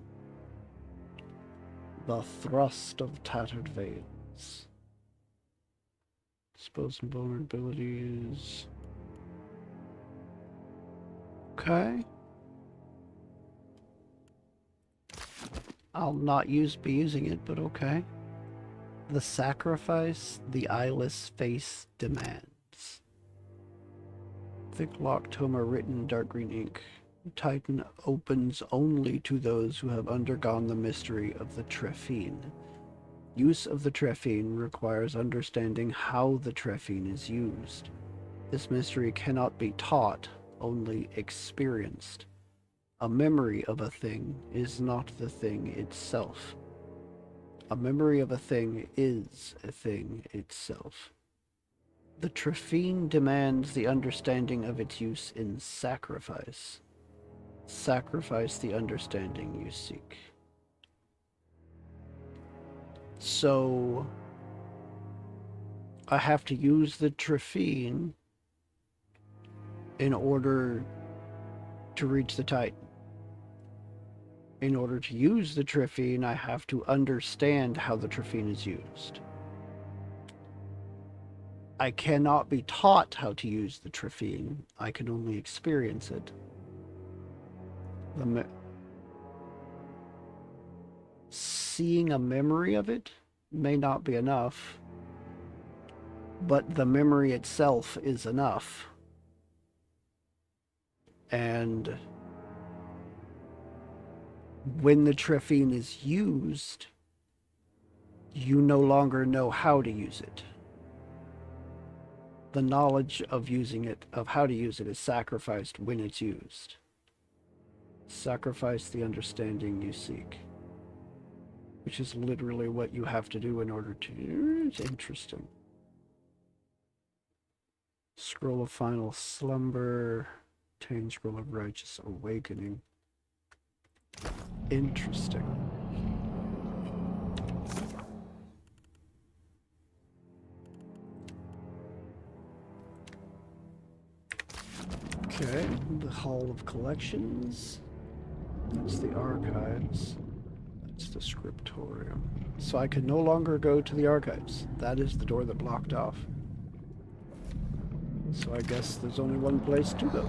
The Thrust of Tattered Veins. Spells and vulnerabilities. Okay. I'll not be using it, but okay. The sacrifice the eyeless face demands. Thick lock toma written in dark green ink. Titan opens only to those who have undergone the mystery of the Trephine. Use of the Trephine requires understanding how the Trephine is used. This mystery cannot be taught, only experienced. A memory of a thing is not the thing itself. A memory of a thing is a thing itself. The Trephine demands the understanding of its use in sacrifice. Sacrifice the understanding you seek. So, I have to use the Trephine in order to reach the Titan. In order to use the Trephine, I have to understand how the Trephine is used. I cannot be taught how to use the Trephine. I can only experience it. Seeing a memory of it may not be enough, but the memory itself is enough. And when the Trephine is used, you no longer know how to use it. The knowledge of using it, of how to use it, is sacrificed when it's used. Sacrifice the understanding you seek. Which is literally what you have to do in order to... It's interesting. Scroll of Final Slumber. Obtain Scroll of Righteous Awakening. Interesting. Okay, the Hall of Collections. That's the Archives. That's the Scriptorium. So I can no longer go to the Archives. That is the door that blocked off. So I guess there's only one place to go.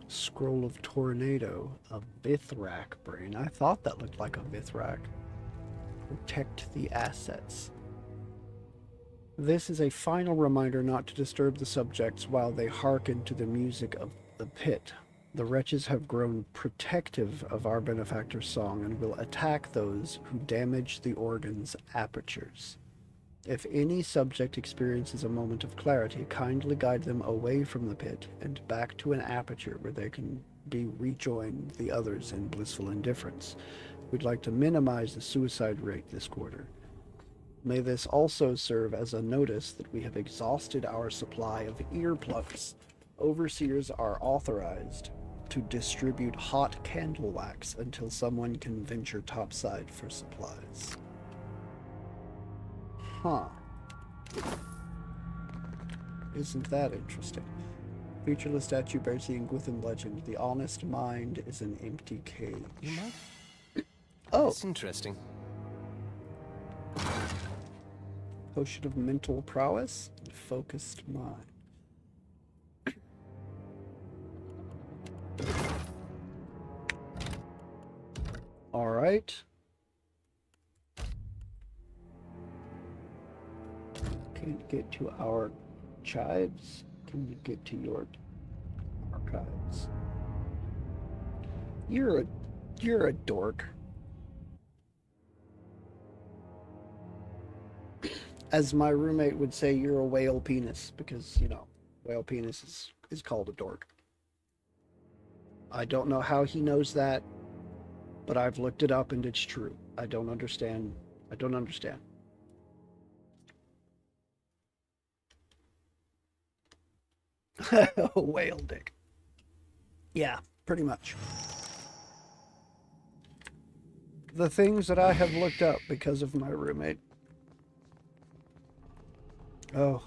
Scroll of Tornado. A Vithrak brain. I thought that looked like a Vithrak. Protect the assets. This is a final reminder not to disturb the subjects while they hearken to the music of the pit. The wretches have grown protective of our benefactor's song and will attack those who damage the organ's apertures. If any subject experiences a moment of clarity, kindly guide them away from the pit and back to an aperture where they can be rejoin the others in blissful indifference. We'd like to minimize the suicide rate this quarter. May this also serve as a notice that we have exhausted our supply of earplugs. Overseers are authorized to distribute hot candle wax until someone can venture topside for supplies. Huh. Isn't that interesting? Featureless statue bears the Ingwithan legend. The honest mind is an empty cage. You might? Oh. That's interesting. Potion of mental prowess and focused mind. All right. Can't get to our chives. Can you get to your archives? You're a dork. As my roommate would say, you're a whale penis, because, you know, whale penis is called a dork. I don't know how he knows that, but I've looked it up and it's true. I don't understand. I don't understand. Whale dick. Yeah, pretty much. The things that I have looked up because of my roommate. Oh.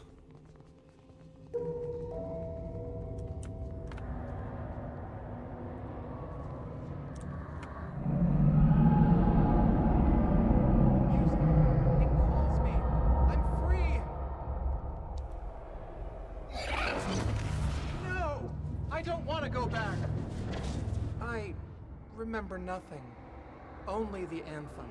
It calls me. I'm free. No, I don't want to go back. I remember nothing. Only the anthem.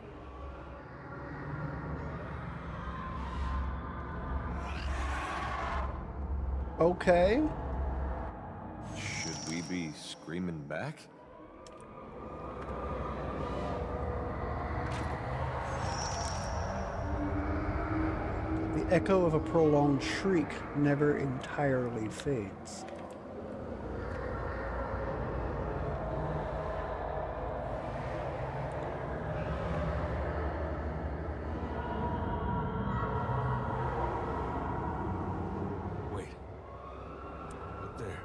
Okay. Should we be screaming back? The echo of a prolonged shriek never entirely fades. Wait. Up there.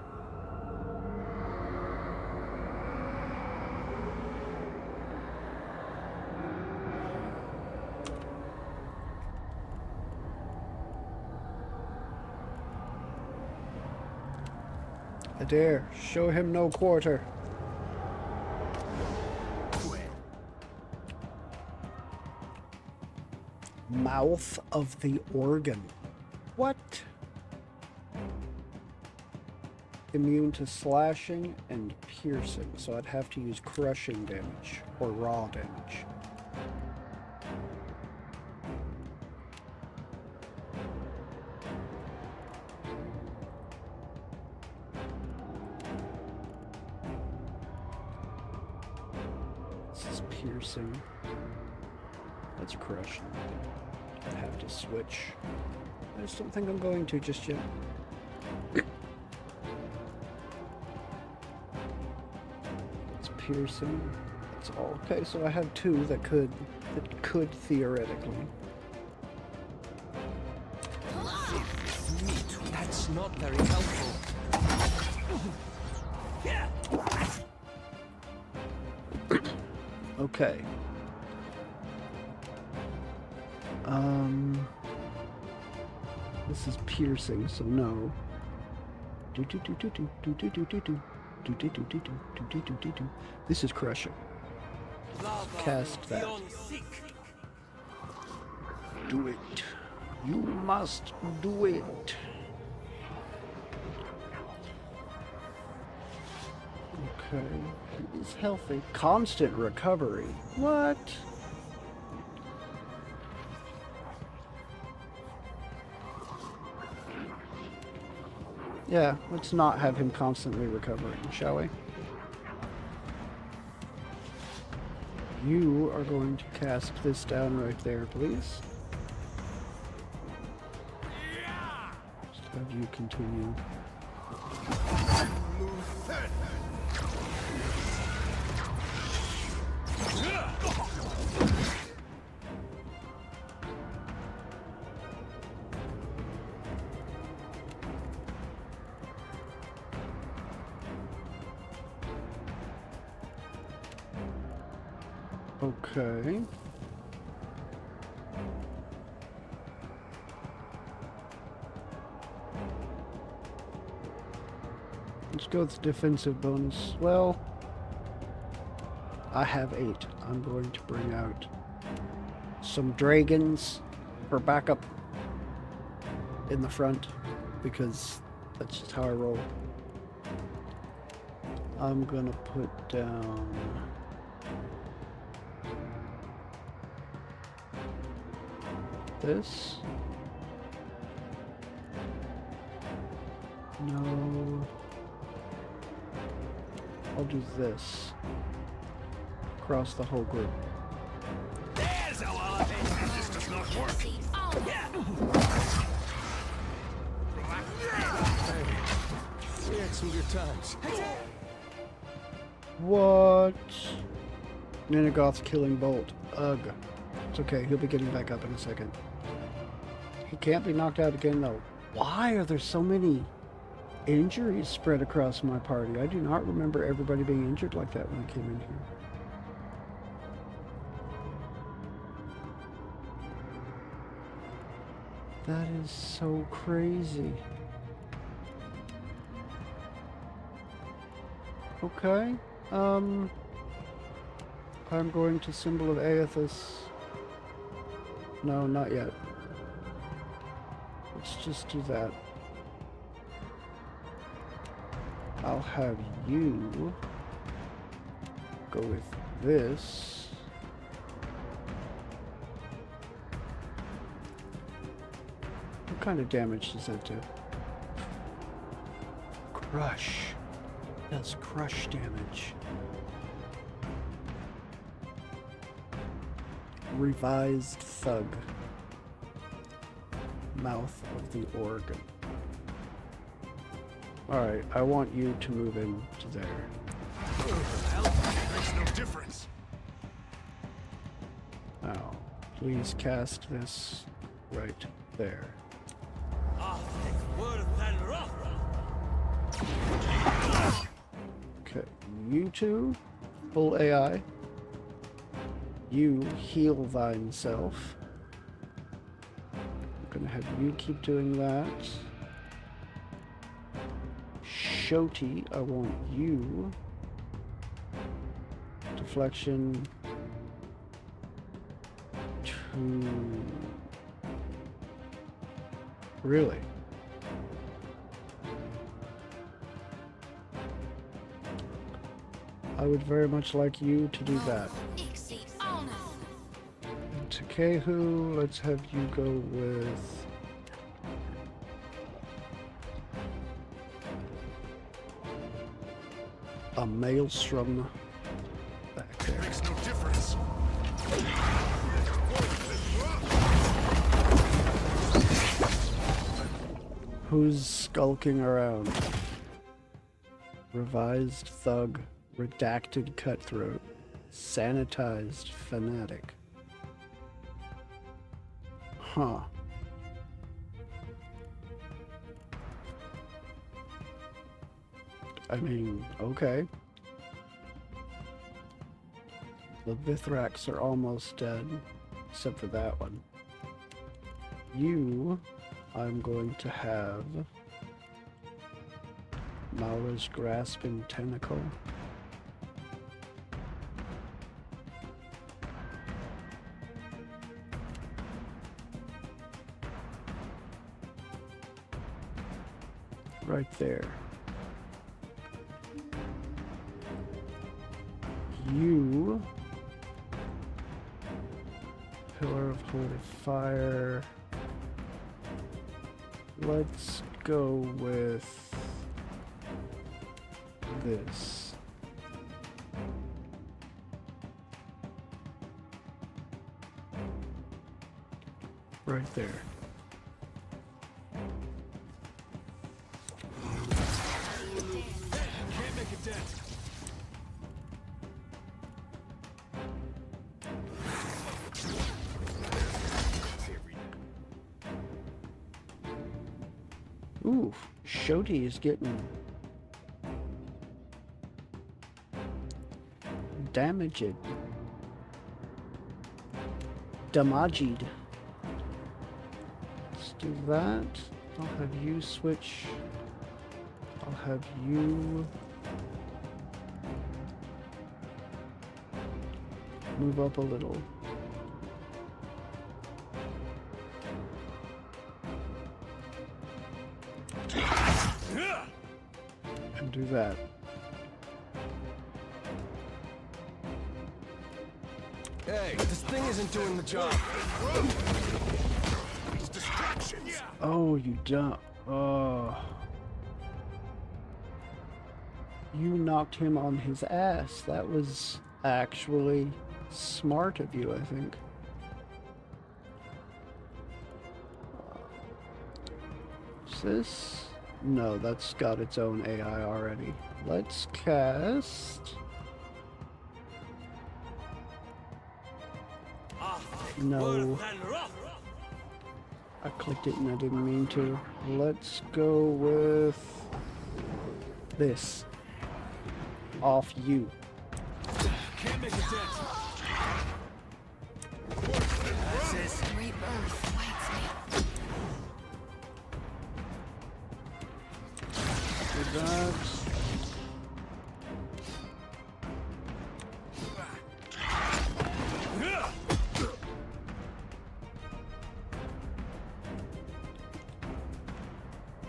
Adair, show him no quarter. Mouth of the organ. What? Immune to slashing and piercing, so I'd have to use crushing damage or raw damage. This is piercing. That's crushing. I have to switch. I just don't think I'm going to just yet. It's piercing. That's all. Okay, so I have two that could theoretically. That's not very helpful. Okay. This is piercing, so no. This is crushing. Cast that. Do it. You must do it. Okay. He's healthy. Constant recovery. What? Yeah, let's not have him constantly recovering, shall we? You are going to cast this down right there, please. Just have you continue. Okay. Let's go with defensive bonus. Well, I have 8. I'm going to bring out some dragons for backup in the front because that's just how I roll. I'm gonna put down this. No. I'll do this. Across the whole group. There's a lot. This does not work. We had some good times. What? Llengrath's killing bolt. Ugh. It's okay, he'll be getting back up in a second. He can't be knocked out again though. Why are there so many injuries spread across my party? I do not remember everybody being injured like that when I came in here. That is so crazy. Okay. I'm going to Symbol of Aethys. No, not yet. Let's just do that. I'll have you go with this. What kind of damage does that do? Crush. Does crush damage. Revised Thug. Mouth of the Organ. Alright, I want you to move into there. Makes no difference. Now, please cast this right there. Okay, you two, full AI. You heal thine self. I'm gonna have you keep doing that. Shoti, I want you. Deflection to... Really? I would very much like you to do that. Takehu, let's have you go with... a Maelstrom back there. Makes no difference. Who's skulking around? Revised Thug, Redacted Cutthroat, Sanitized Fanatic. Huh. I mean, okay. The Vithraks are almost dead, except for that one. You, I'm going to have Maura's Grasping Tentacle. Right there. You, Pillar of Holy Fire. Let's go with this. Right there. Can't make a dent. Ooh, Shoti is getting damaged. Damaged. Let's do that. I'll have you switch. I'll have you move up a little. And do that. Hey, this thing isn't doing the job. These distractions. Oh, you dumb. Oh. You knocked him on his ass. That was actually smart of you, I think. Is this? No, that's got its own AI already. Let's cast... No. I clicked it and I didn't mean to. Let's go with this. Off you. Can't make a dent. Rebirth waits me. that.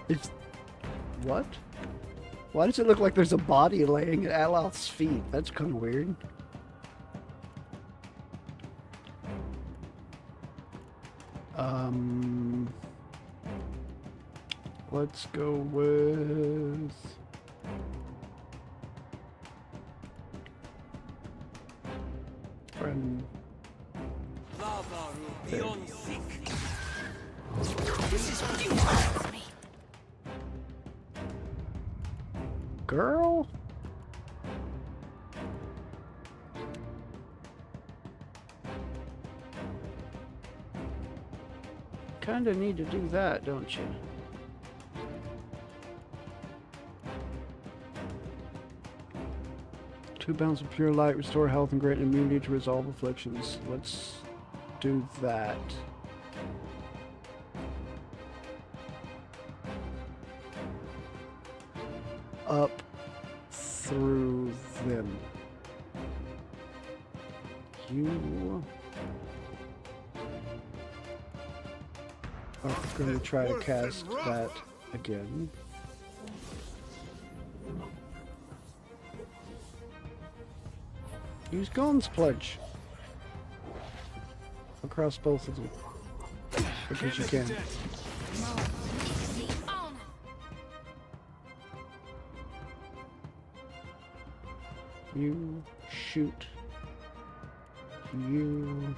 It's... what? Why does it look like there's a body laying at Aloth's feet? That's kind of weird. Let's go with... friend. Girl? Kinda need to do that, don't you? Two bounds of pure light, restore health and grant immunity to resolve afflictions. Let's do that. Up through them. You are going to try to cast that again. Use Gon's Pledge across both of them because you can. You shoot. You.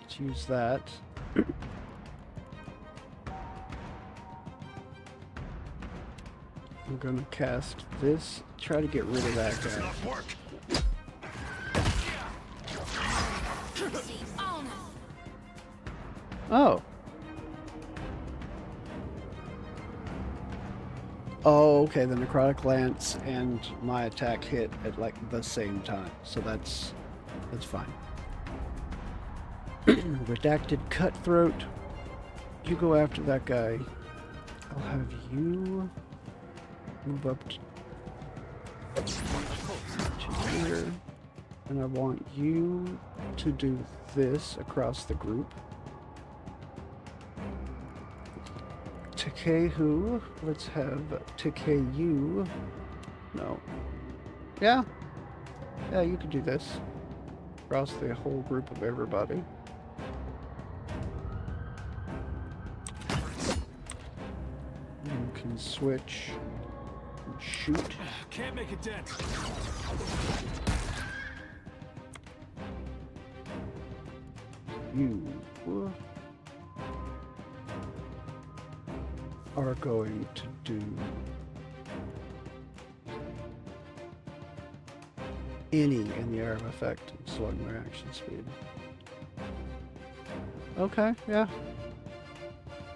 Let's use that. I'm gonna cast this. Try to get rid of that guy. Oh. Oh, okay, the Necrotic Lance and my attack hit at like the same time, so that's fine. Redacted Cutthroat. You go after that guy. I'll have you move up to here, and I want you to do this across the group. Takehu, let's have Takeyu. No. Yeah, you could do this across the whole group of everybody. You can switch and shoot. Can't make a dent. You are going to do any in the area of effect and slowing their action speed. Okay, yeah.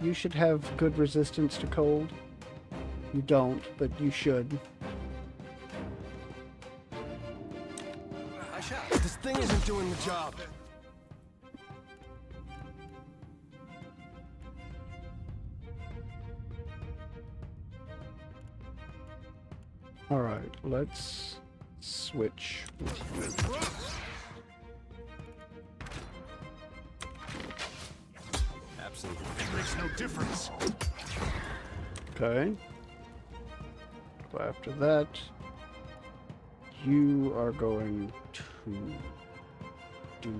You should have good resistance to cold. You don't, but you should. This thing isn't doing the job. Alright, let's switch with you. Absolutely. It makes no difference. Okay. Go after that. You are going to do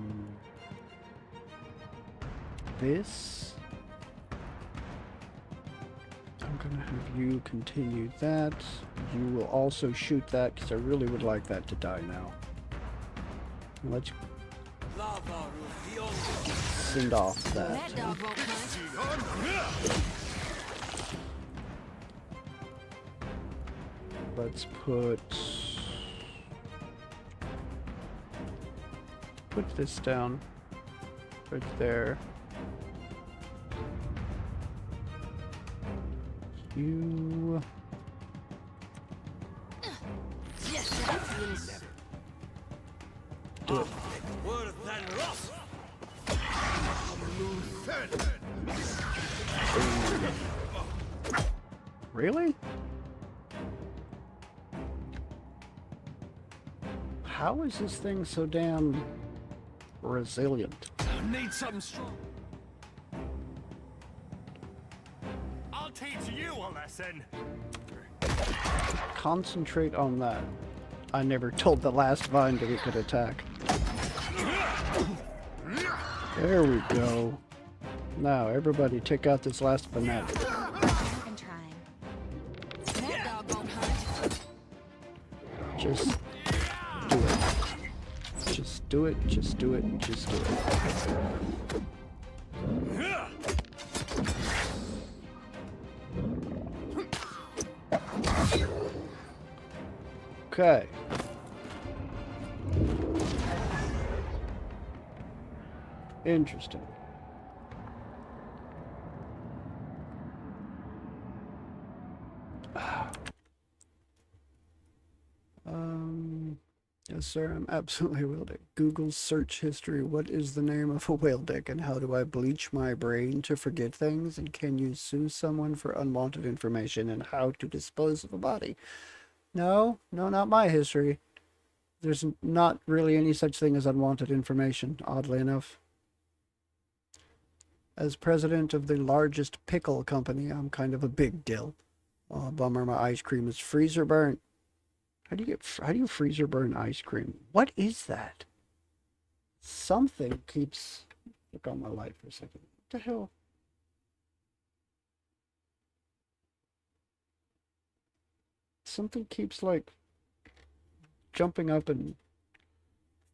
this. I'm gonna have you continue that. You will also shoot that because I really would like that to die now. Let's send off that. Let's put this down right there. You do it. Really? How is this thing so damn resilient? Need something strong. I'll teach you a lesson. Concentrate on that. I never told the last vine that it could attack. There we go. Now, everybody take out this last fanatic. I'm trying. Just do it. Just do it, just do it, just do it. Okay. Interesting. Yes, sir, I'm absolutely a whale dick. Google search history. What is the name of a whale dick, and how do I bleach my brain to forget things? And can you sue someone for unwanted information, and how to dispose of a body? No, not my history. There's not really any such thing as unwanted information, oddly enough. As president of the largest pickle company, I'm kind of a big deal. Oh, bummer, my ice cream is freezer burnt. How do you freezer burn ice cream? What is that? Something keeps... Look on my light for a second. What the hell? Something keeps, like, jumping up and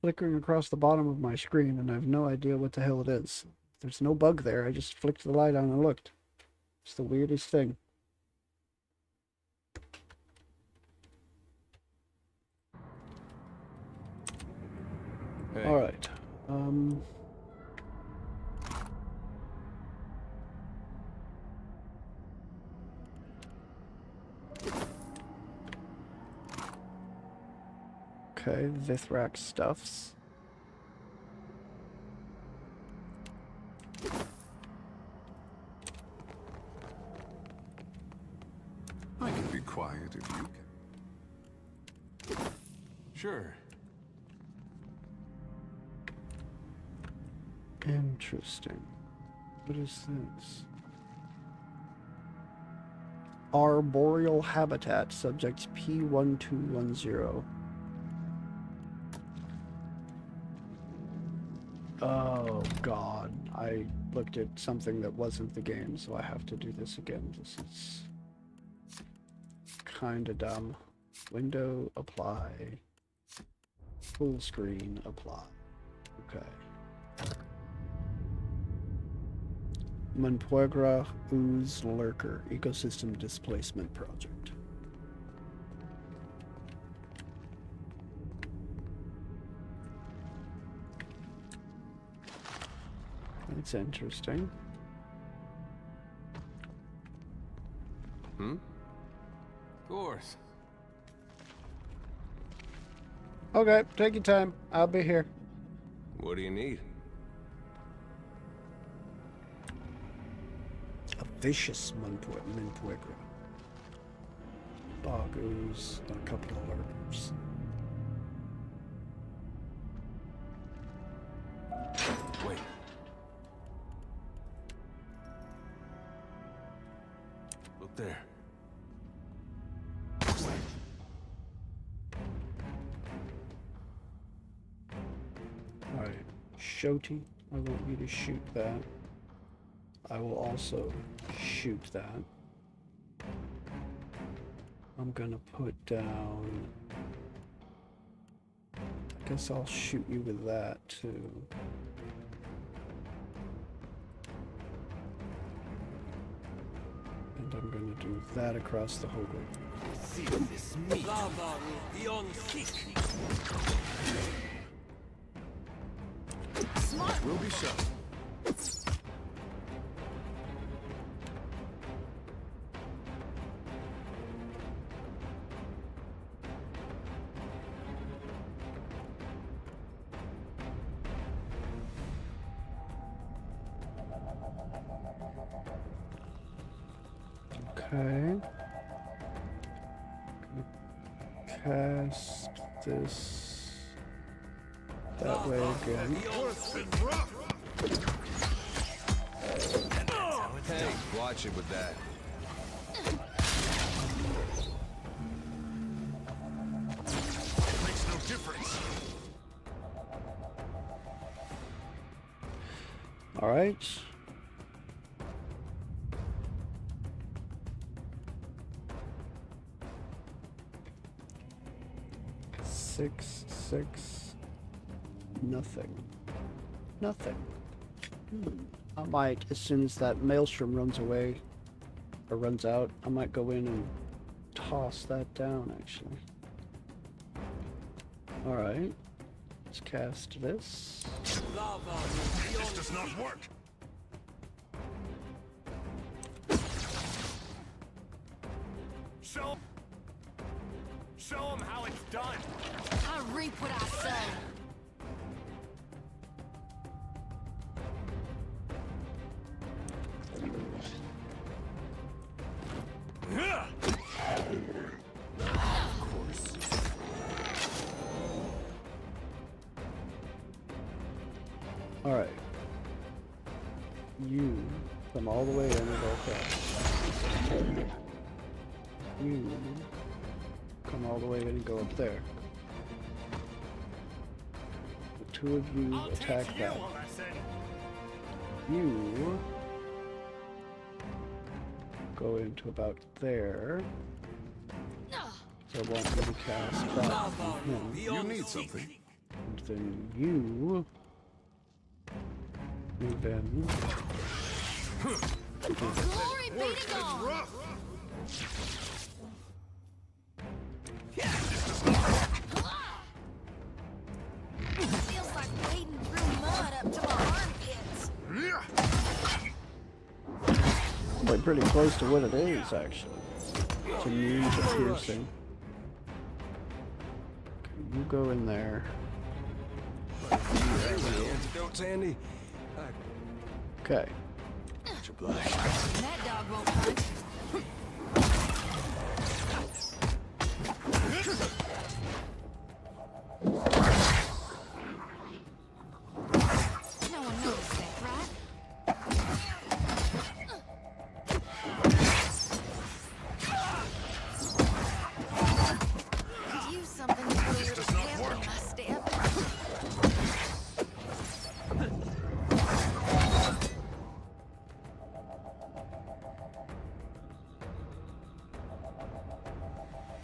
flickering across the bottom of my screen, and I have no idea what the hell it is. There's no bug there. I just flicked the light on and looked. It's the weirdest thing. Hey. All right. Okay, Vithrak stuffs. I can be quiet if you can. Sure. Interesting. What is this? Arboreal habitat, subject P1210. Oh god, I looked at something that wasn't the game, so I have to do this again. This is kinda dumb. Window, apply. Full screen, apply. Okay. Llengrath Ooze Lurker Ecosystem Displacement Project. That's interesting. Of course. Okay, take your time. I'll be here. What do you need? A vicious Llengrath. Bog ooze, and a couple of lurkers. Wait. Look there. Alright, Shoti, I want you to shoot that. I will also shoot that. I'm gonna put down... I guess I'll shoot you with that too. And I'm gonna do that across the whole group. See this meat. Lava will be on thick. We'll be shot. Okay. Cast this that way again. Hey, watch it with that. Makes no difference. All right. Six. Nothing. Nothing. I might, as soon as that maelstrom runs away, or runs out, I might go in and toss that down, actually. Alright. Let's cast this. This does not work. Show them how it's done. I reap what I sow. Alright. You come all the way in and go across. You come all the way in and go up there. The two of you attack that. You go into about there. So I want you to cast that on him. You need something. And then you move in. Glory be to God! Feels like wading through mud up to my armpits. Like pretty close to what it is, actually. It's immune to piercing. Okay, you go in there. Antidotes, Andy. Okay. Much obliged. That dog won't punch. No one noticed that, right? Could use something to put a little pep in my step.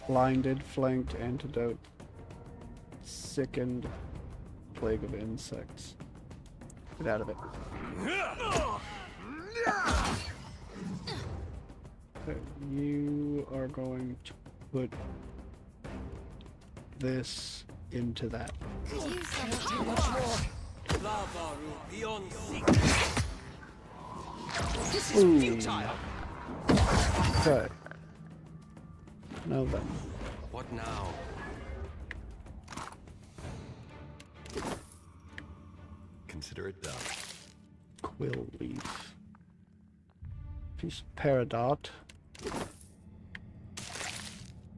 Blinded, flanked, antidote, sickened, plague of insects. Get out of it. Okay, you are going to put this into that. Could use something to This is futile. Okay. Now then. What now? Consider it done. Quill leaf. Piece of peridot.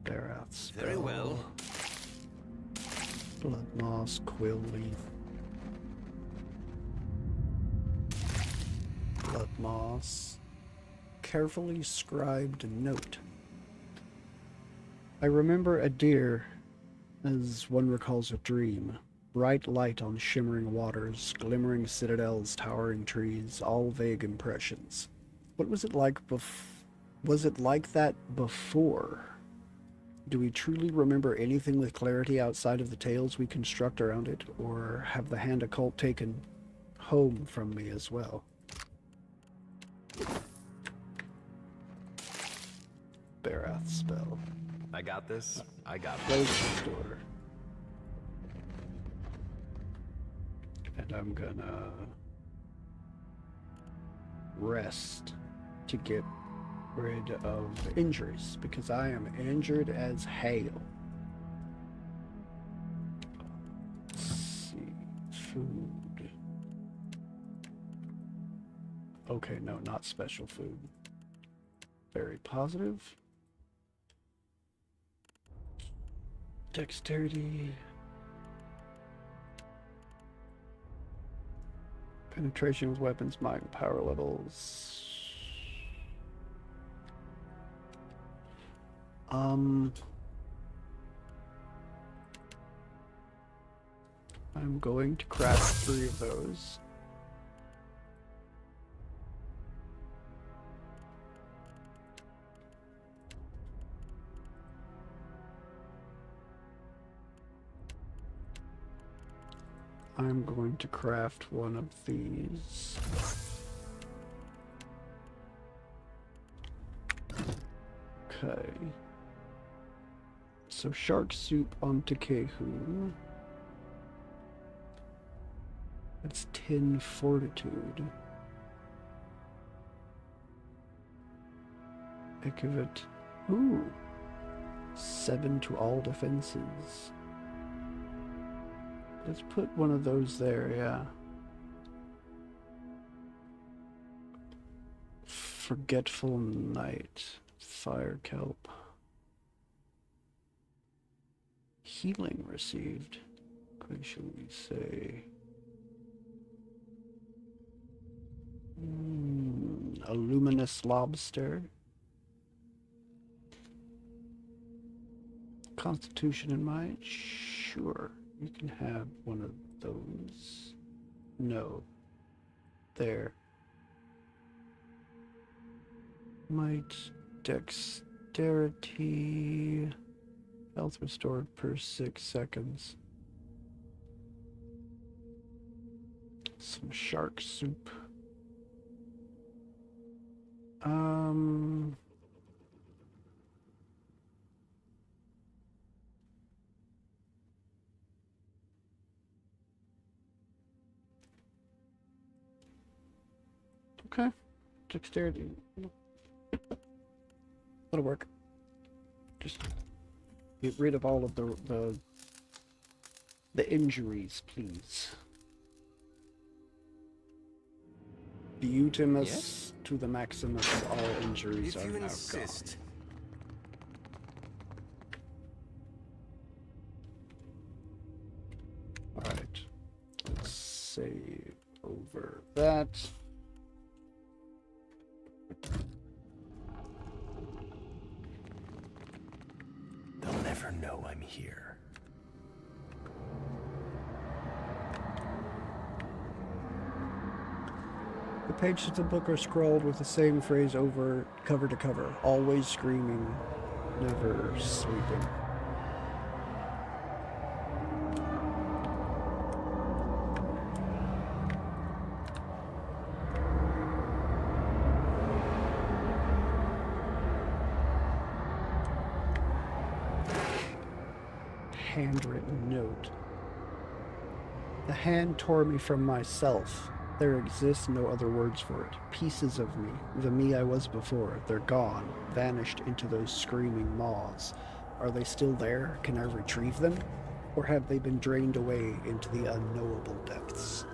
Llengrath spell. Very well. Blood moss, quill leaf. Blood moss. Carefully scribed note. I remember a deer, as one recalls a dream. Bright light on shimmering waters, glimmering citadels, towering trees, all vague impressions. What was it like was it like that before? Do we truly remember anything with clarity outside of the tales we construct around it, or have the hand occult taken home from me as well? Llengrath spell. I got this. I got Close this. the door. And I'm gonna rest to get rid of injuries, because I am injured as hail. Let's see. Food. Okay, no, not special food. Very positive. Dexterity. Penetration with weapons, might, and power levels. I'm going to craft 3 of those. I'm going to craft one of these. Okay. So shark soup onto Kehu. That's 10 fortitude. Equivalent. Ooh. 7 to all defenses. Let's put one of those there, yeah. Forgetful Night. Fire kelp. Healing received. What should we say? A luminous lobster. Constitution in mind? Sure. You can have one of those. No. There. Might, dexterity, health restored per 6 seconds. Some shark soup. Okay. Dexterity. That'll work. Just get rid of all of the injuries, please. Beautimus to the Maximus, all injuries are now gone. Alright. Let's save over that. They'll never know I'm here. The pages of the book are scrawled with the same phrase over cover to cover, always screaming, never sleeping. Handwritten note. The hand tore me from myself. There exists no other words for it. Pieces of me, the me I was before, they're gone, vanished into those screaming maws. Are they still there? Can I retrieve them? Or have they been drained away into the unknowable depths?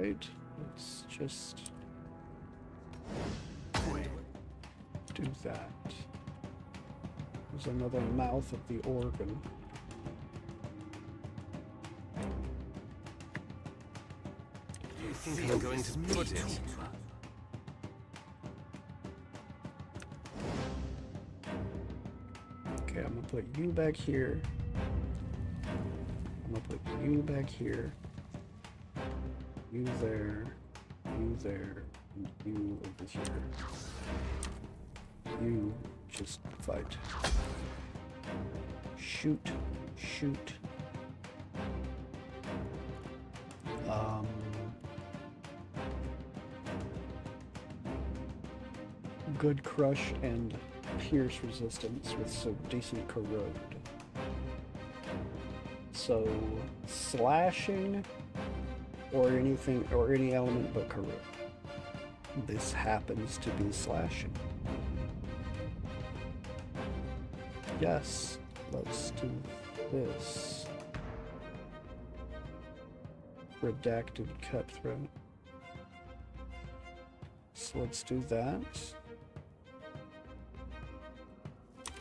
Right, let's just do that. There's another mouth of the organ. Do you think I'm going to put it? Okay, I'm gonna put you back here. I'm gonna put you back here. You there, and you over here. You just fight. Shoot, shoot. Good crush and pierce resistance with some decent corrode. So slashing or anything or any element but corrode. This happens to be slashing. Yes, let's do this. Redacted cutthroat. So let's do that.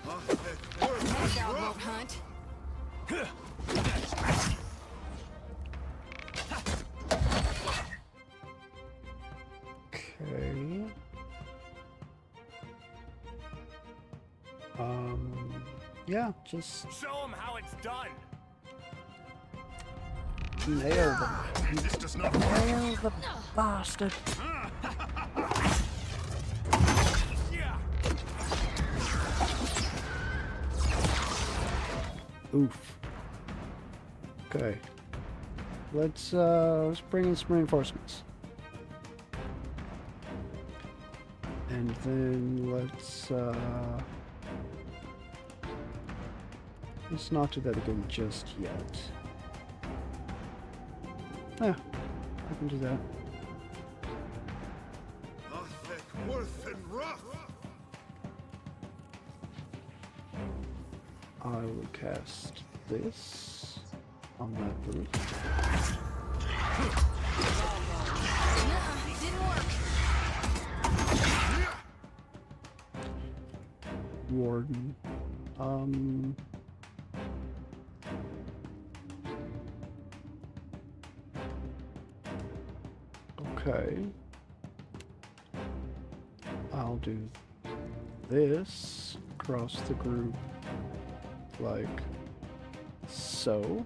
Dog won't hunt. Okay. Yeah, just Show them how it's done. nail them. This does not work. Nail the bastard. Yeah. Oof. Okay. Let's bring in some reinforcements. And then let's not do that again just yet. Yeah, I can do that. Worth and rough. I will cast this on that brute. Didn't work. Warden. Okay. I'll do this across the group like so.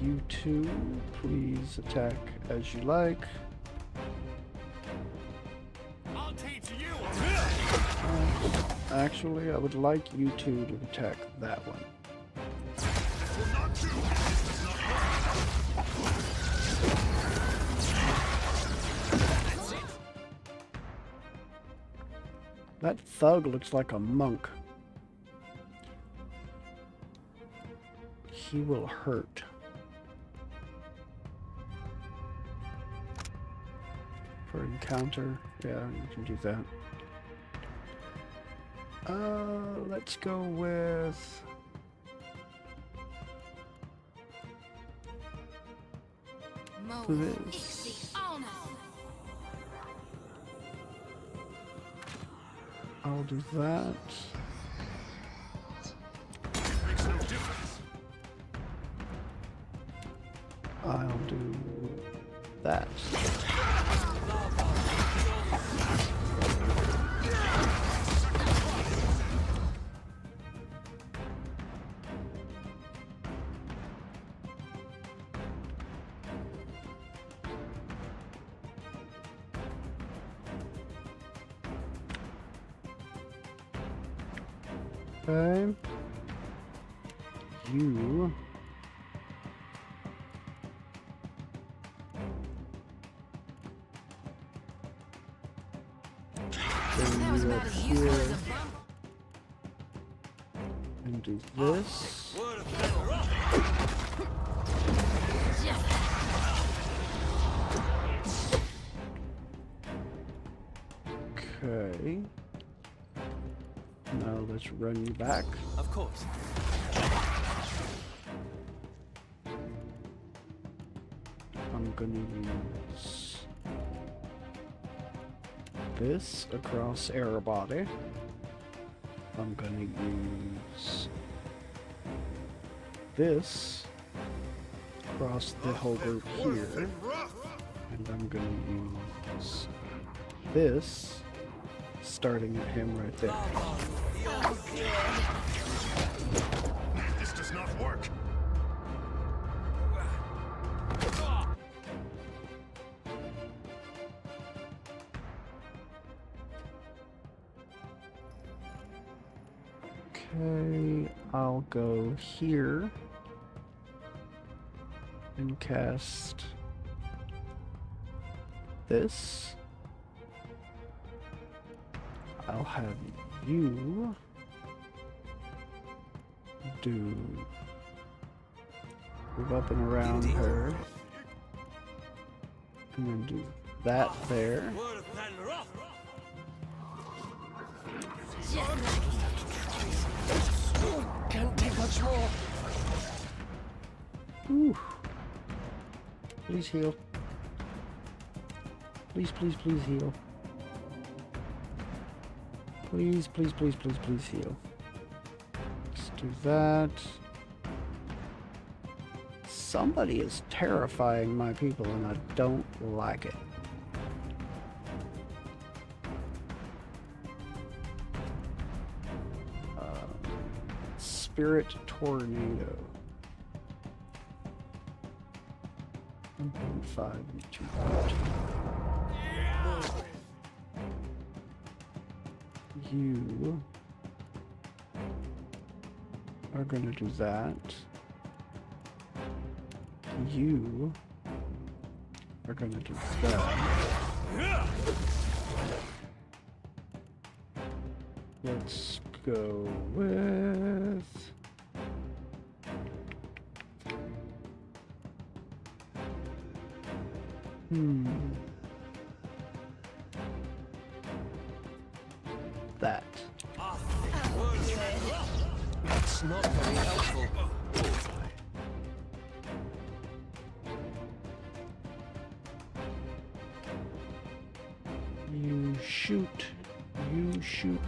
You two, please attack as you like. I'll teach you. Actually, I would like you two to attack that one. That thug looks like a monk. He will hurt. For encounter, yeah, you can do that. Let's go with this. I'll do that. Makes no difference. I'll do that. Okay. You. Bring you up here. And do this. Okay. Now let's run you back. Of course. I'm gonna use this across air body. I'm gonna use this across the whole group here. And I'm gonna use this starting at him right there. This does not work. Okay, I'll go here and cast this. I'll have you do move up and around her, and then do that there. Can't take much more. Ooh. Please heal. Please, please, please heal. Please, please, please, please, please heal. Let's do that. Somebody is terrifying my people and I don't like it. Spirit Tornado. 1.5 and 2.2. You are going to do that. You are going to do that. Let's go with that. That's not very helpful. You shoot. You shoot.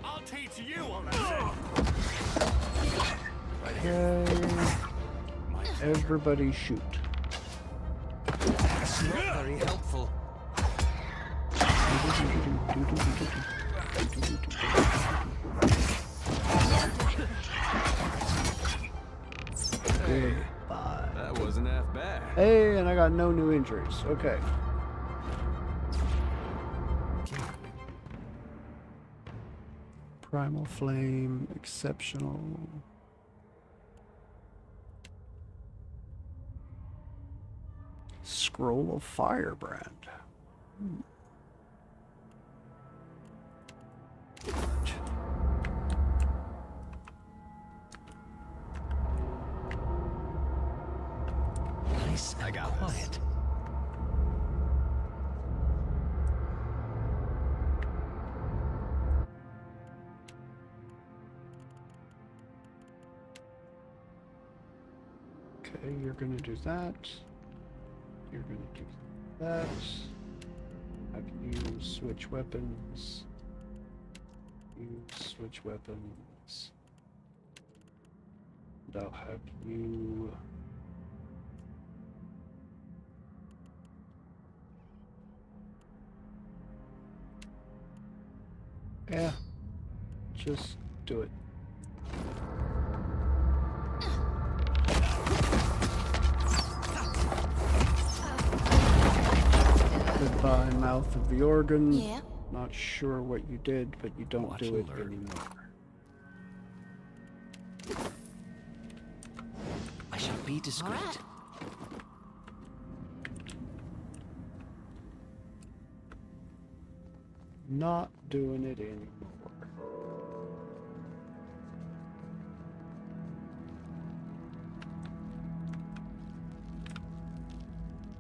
I'll teach you on that. Okay. Everybody shoot. That's not very helpful. Goodbye. That wasn't half bad. Hey, and I got no new injuries. Okay. Primal Flame, exceptional. Scroll of Firebrand. Nice and quiet. Okay, you're gonna do that. You're gonna do that. Have you switch weapons? You switch weapons. And I'll have you. Yeah, just do it. Goodbye, Mouth of the Organ. Yeah. Not sure what you did, but you don't do it anymore. I shall be discreet. All right. Not doing it anymore.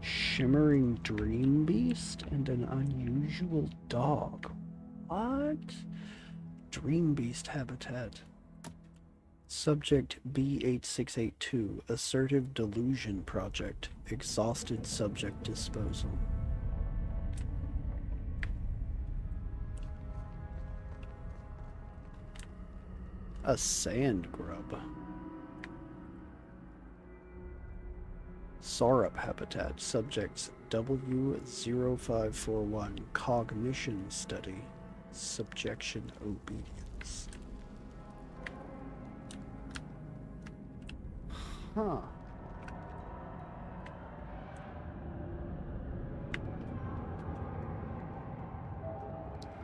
Shimmering Dream Beast and an unusual dog. What? Dream Beast habitat. Subject B8682, Assertive Delusion Project. Exhausted subject disposal. A sand grub. Saurup habitat. Subjects W0541. Cognition study. Subjection obedience. Huh.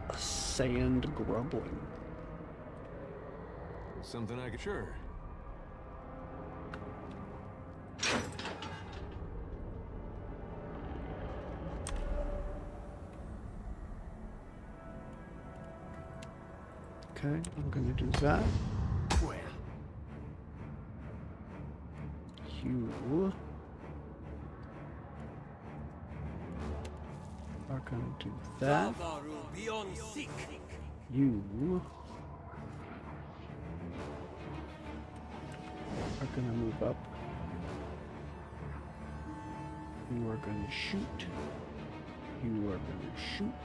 A sand grubbling. Something I could sure. Okay, I'm gonna do that. You are gonna do that. You are gonna move up. You are gonna shoot. You are gonna shoot.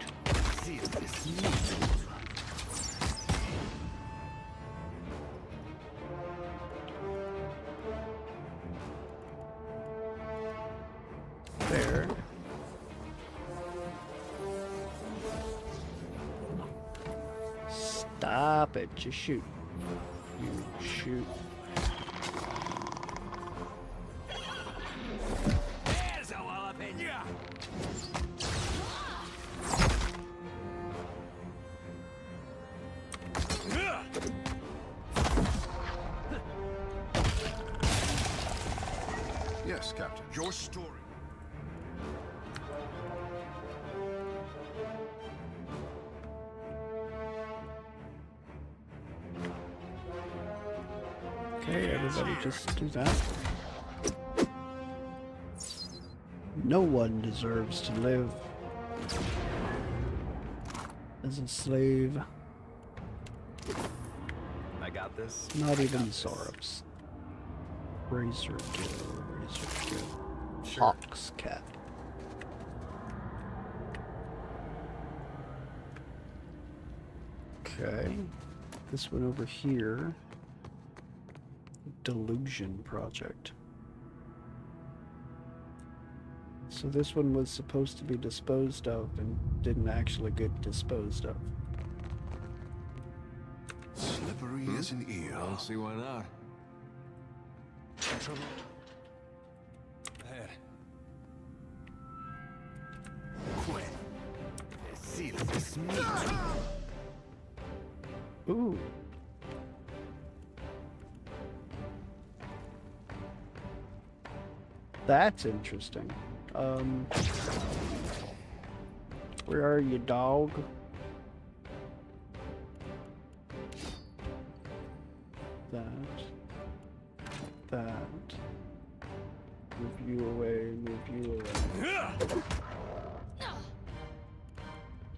There. Stop it. Just shoot. You shoot. Yes, Captain. Your story. Okay, everybody just do that. No one deserves to live as a slave. I got this. Not even Soros. Razor Gill, Razor Gill. Sure. Hawk's Cap. Okay. This one over here. Delusion Project. So this one was supposed to be disposed of and didn't actually get disposed of. Slippery as an eel. I don't see why not. Ahead. Ooh. That's interesting. Where are you, dog? That. Move you away, move you away.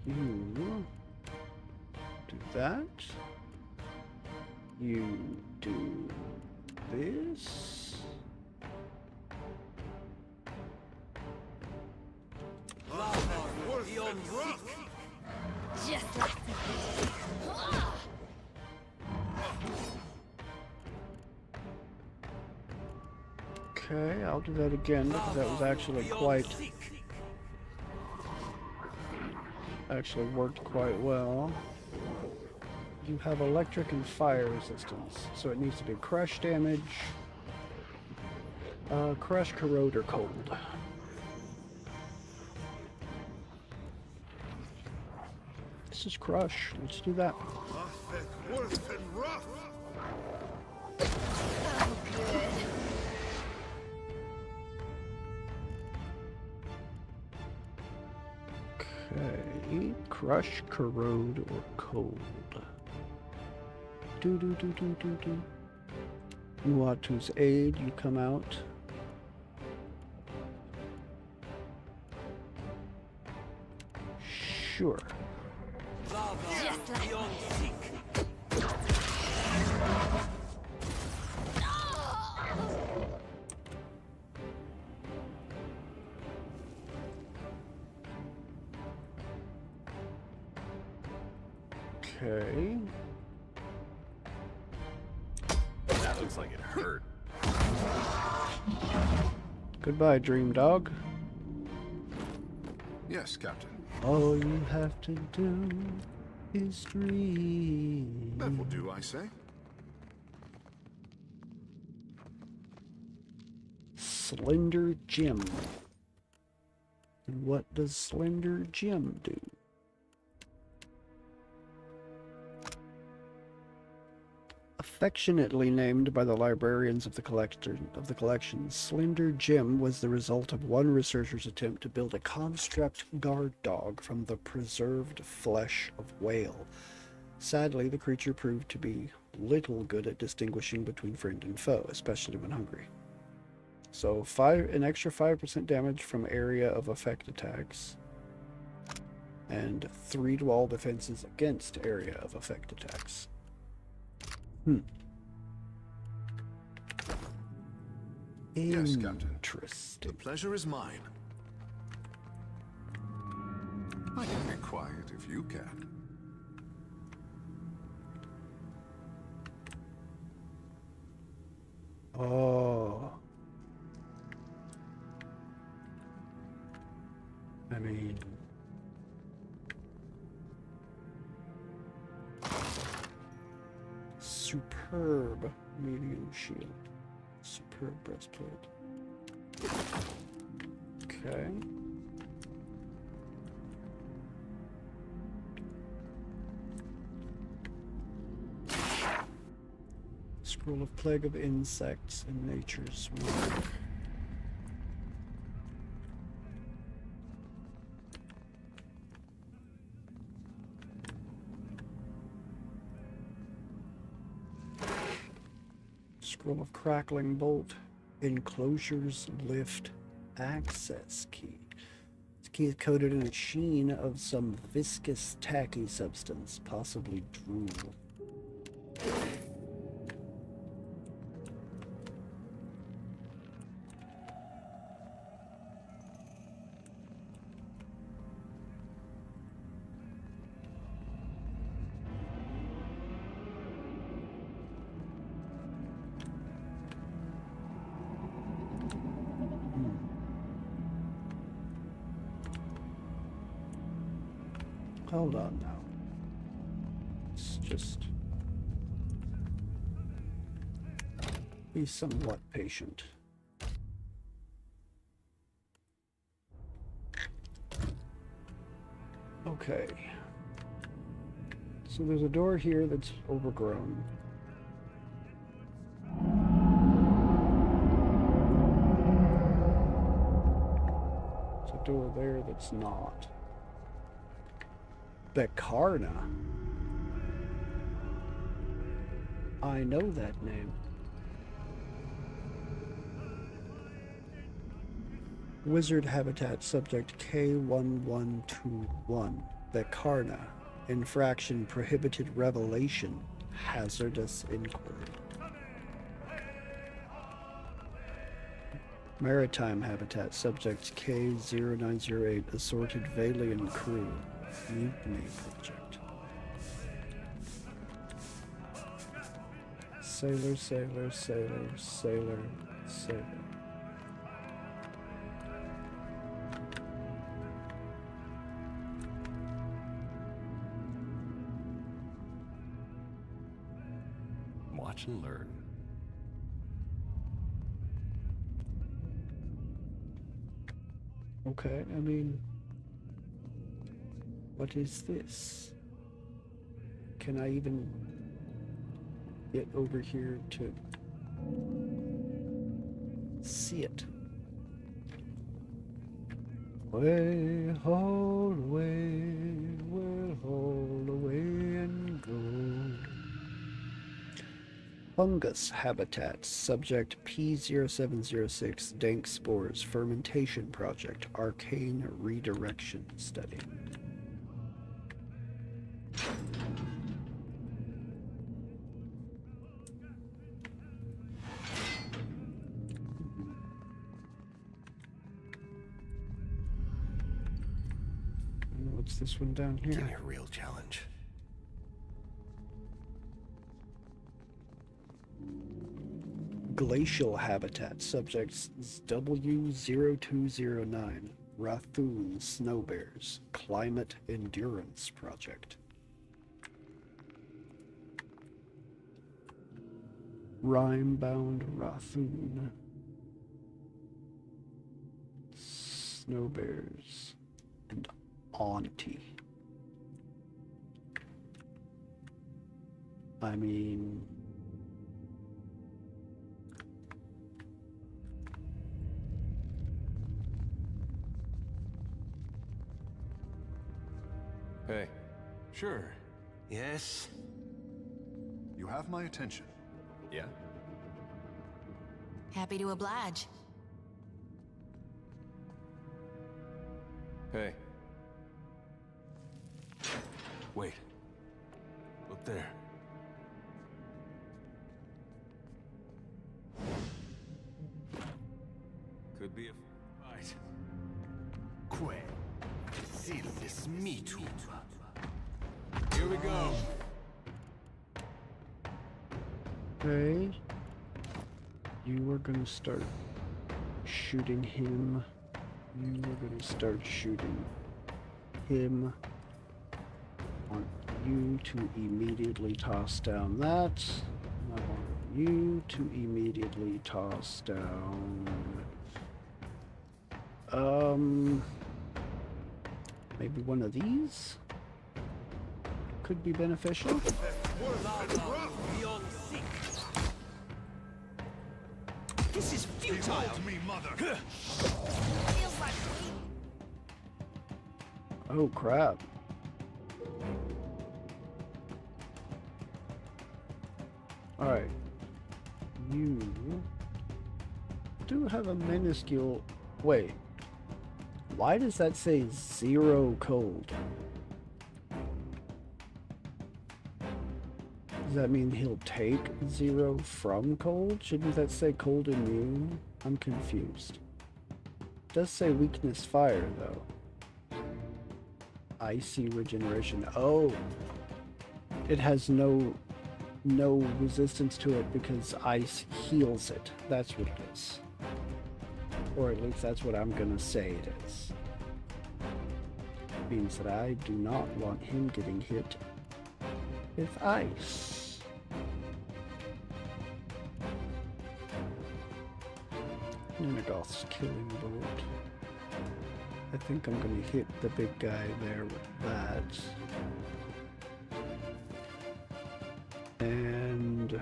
You do that. You do this. Just like Okay, I'll do that again because that was actually worked quite well. You have electric and fire resistance, so it needs to be crush damage, crush, corrode, or cold. This is crush. Let's do that. Okay, crush, corrode, or cold. Do. Muatu's aid, you come out. Sure. just like Okay. That looks like it hurt. Goodbye, Dream Dog. Yes, Captain. All you have to do is dream. That will do, I say. Slender Jim. And what does Slender Jim do? Affectionately named by the librarians of the collection, Slender Jim was the result of one researcher's attempt to build a construct guard dog from the preserved flesh of whale. Sadly, the creature proved to be little good at distinguishing between friend and foe, especially when hungry. So an extra 5% damage from area of effect attacks, and 3 to all defenses against area of effect attacks. Yes, Captain. Interesting. The pleasure is mine. I can be quiet if you can. Oh. I mean... Superb medium shield. Superb breastplate. Okay. Scroll of Plague of Insects and Nature's Work. Scroll of Crackling Bolt. Enclosures Lift Access Key. This key is coated in a sheen of some viscous, tacky substance, possibly drool. Hold on now. Let's just be somewhat patient. Okay. So there's a door here that's overgrown. There's a door there that's not. Bekarna. I know that name. Wizard Habitat Subject K1121. Bekarna. Infraction Prohibited Revelation. Hazardous Inquiry. Maritime Habitat Subject K0908. Assorted Valian Crew. Mutiny Project. Sailor, sailor, sailor, sailor, sailor. Watch and learn. Okay, I mean... What is this? Can I even get over here to see it? Way, haul away, we'll haul away and go. Fungus Habitat, Subject P0706, Dank Spores, Fermentation Project, Arcane Redirection Study. What's this one down here? Give me a real challenge. Glacial Habitat, Subjects W0209, Rathoon Snow Bears, Climate Endurance Project. Rime-bound Rathoon. Snow Bears. And Auntie. I mean... Hey. Sure. Yes? You have my attention. Yeah? Happy to oblige. Hey. Wait. Look there. Could be a fight. Que silvis mitu. Here we go. Okay. You are gonna start shooting him. You are gonna start shooting him. I want you to immediately toss down that. I want you to immediately toss down. Maybe one of these could be beneficial. This is futile. Behold me, mother. Feels like Oh crap. Alright. You do have a minuscule... Wait. Why does that say 0 cold? Does that mean he'll take 0 from cold? Shouldn't that say cold immune? I'm confused. It does say weakness fire though. Icy regeneration. Oh! It has no resistance to it because ice heals it. That's what it is. Or at least that's what I'm gonna say it is. It means that I do not want him getting hit with ice. Llengrath's killing bolt. I think I'm gonna hit the big guy there with that. And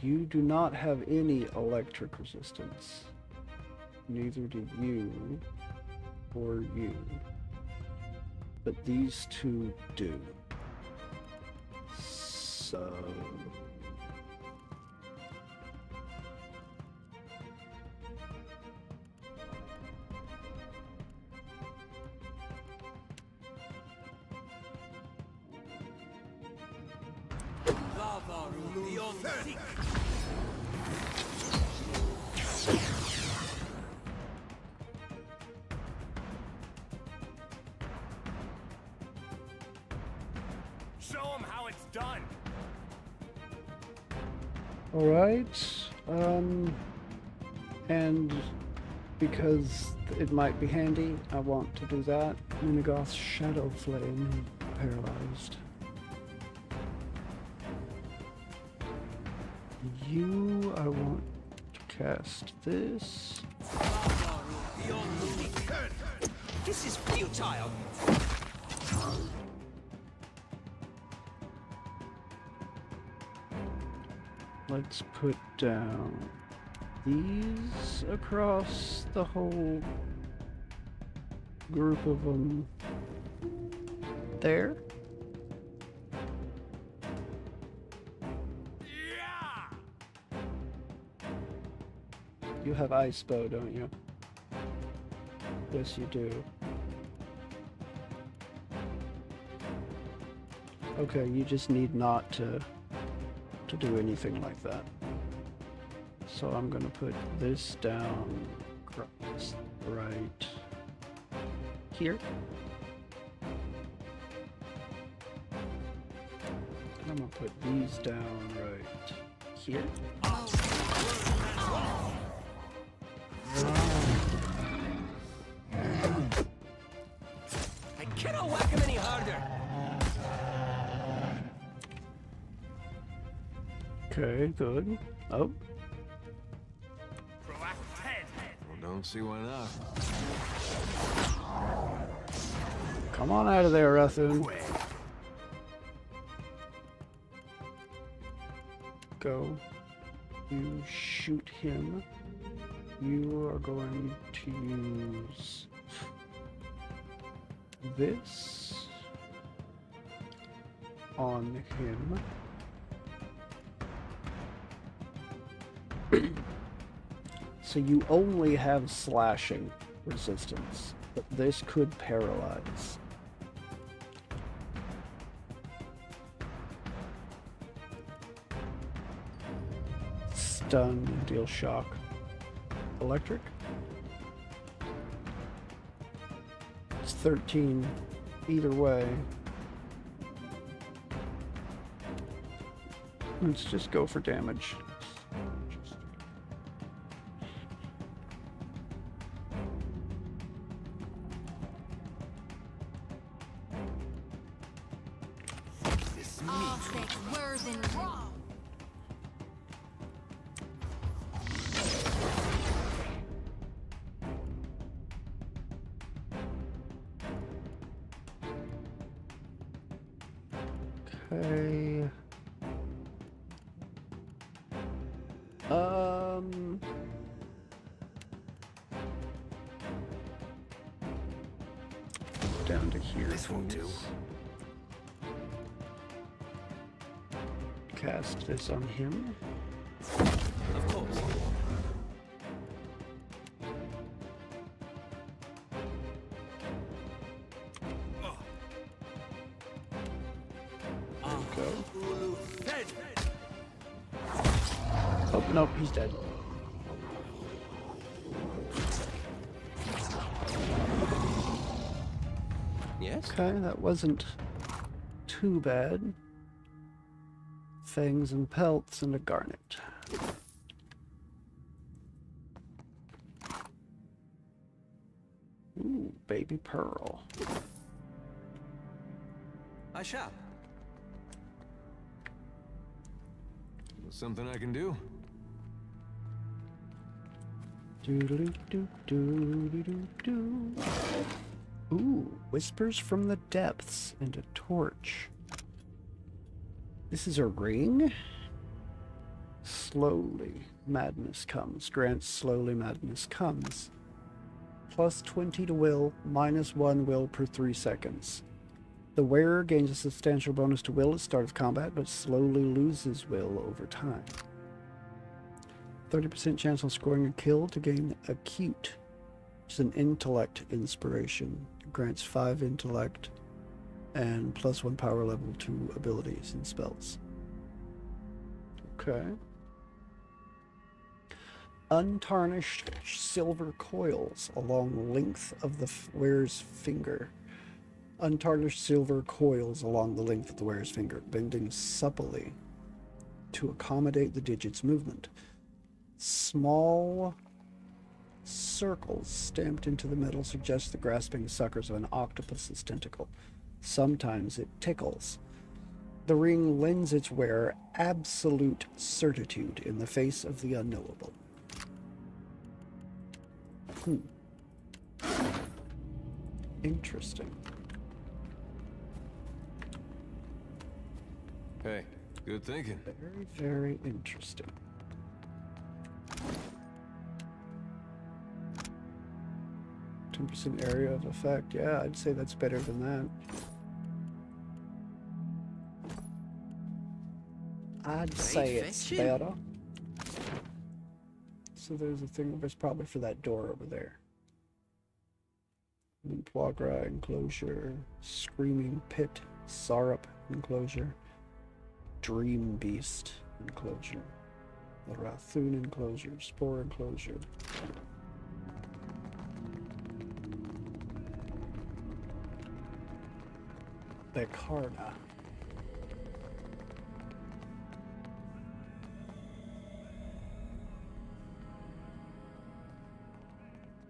you do not have any electric resistance. Neither do you or you. But these two do. So Show them how it's done. alright, and because it might be handy, I want to do that. Llengrath's Shadow Flame, paralyzed. You, I want to cast this. This is futile. Let's put down these across the whole group of them there. Yeah. You have ice bow, don't you? Yes, you do. Okay, you just need not to do anything like that. So I'm gonna put this down right here. And I'm gonna put these down right here. I cannot whack him any harder. Okay, good. Oh, Well, don't see why not. come on out of there, Rathun. Go. You shoot him. You are going to use this on him. So you only have slashing resistance, but this could paralyze. Stun and deal shock. Electric? It's 13 either way. Let's just go for damage. Okay. Down to here. This won't do. Cast this on him. Of course. Oh, nope, he's dead. Yes? Okay, that wasn't too bad. Fangs and pelts and a garnet. Ooh, baby pearl. I shall. Something I can do? Do-do-do-do-do-do-do. Ooh, whispers from the depths and a torch. This is a ring? Slowly, madness comes. Grants slowly, madness comes. Plus 20 to will, minus 1 will per 3 seconds. The wearer gains a substantial bonus to will at the start of combat, but slowly loses will over time. 30% chance on scoring a kill to gain acute, which is an intellect inspiration. It grants 5 intellect and plus 1 power level to abilities and spells. Okay. Untarnished silver coils along length of the wearer's finger. Untarnished silver coils along the length of the wearer's finger, bending supplely to accommodate the digit's movement. Small circles stamped into the metal suggest the grasping suckers of an octopus's tentacle. Sometimes it tickles. The ring lends its wearer absolute certitude in the face of the unknowable. Interesting. Hey, good thinking. Very, very interesting. % area of effect. Yeah, I'd say that's better than that. I'd say it's better. So there's a thing that's probably for that door over there. Poigra enclosure, Screaming Pit, Sarup enclosure, Dream Beast enclosure, the Rathoon enclosure, Spore enclosure. Bekarna.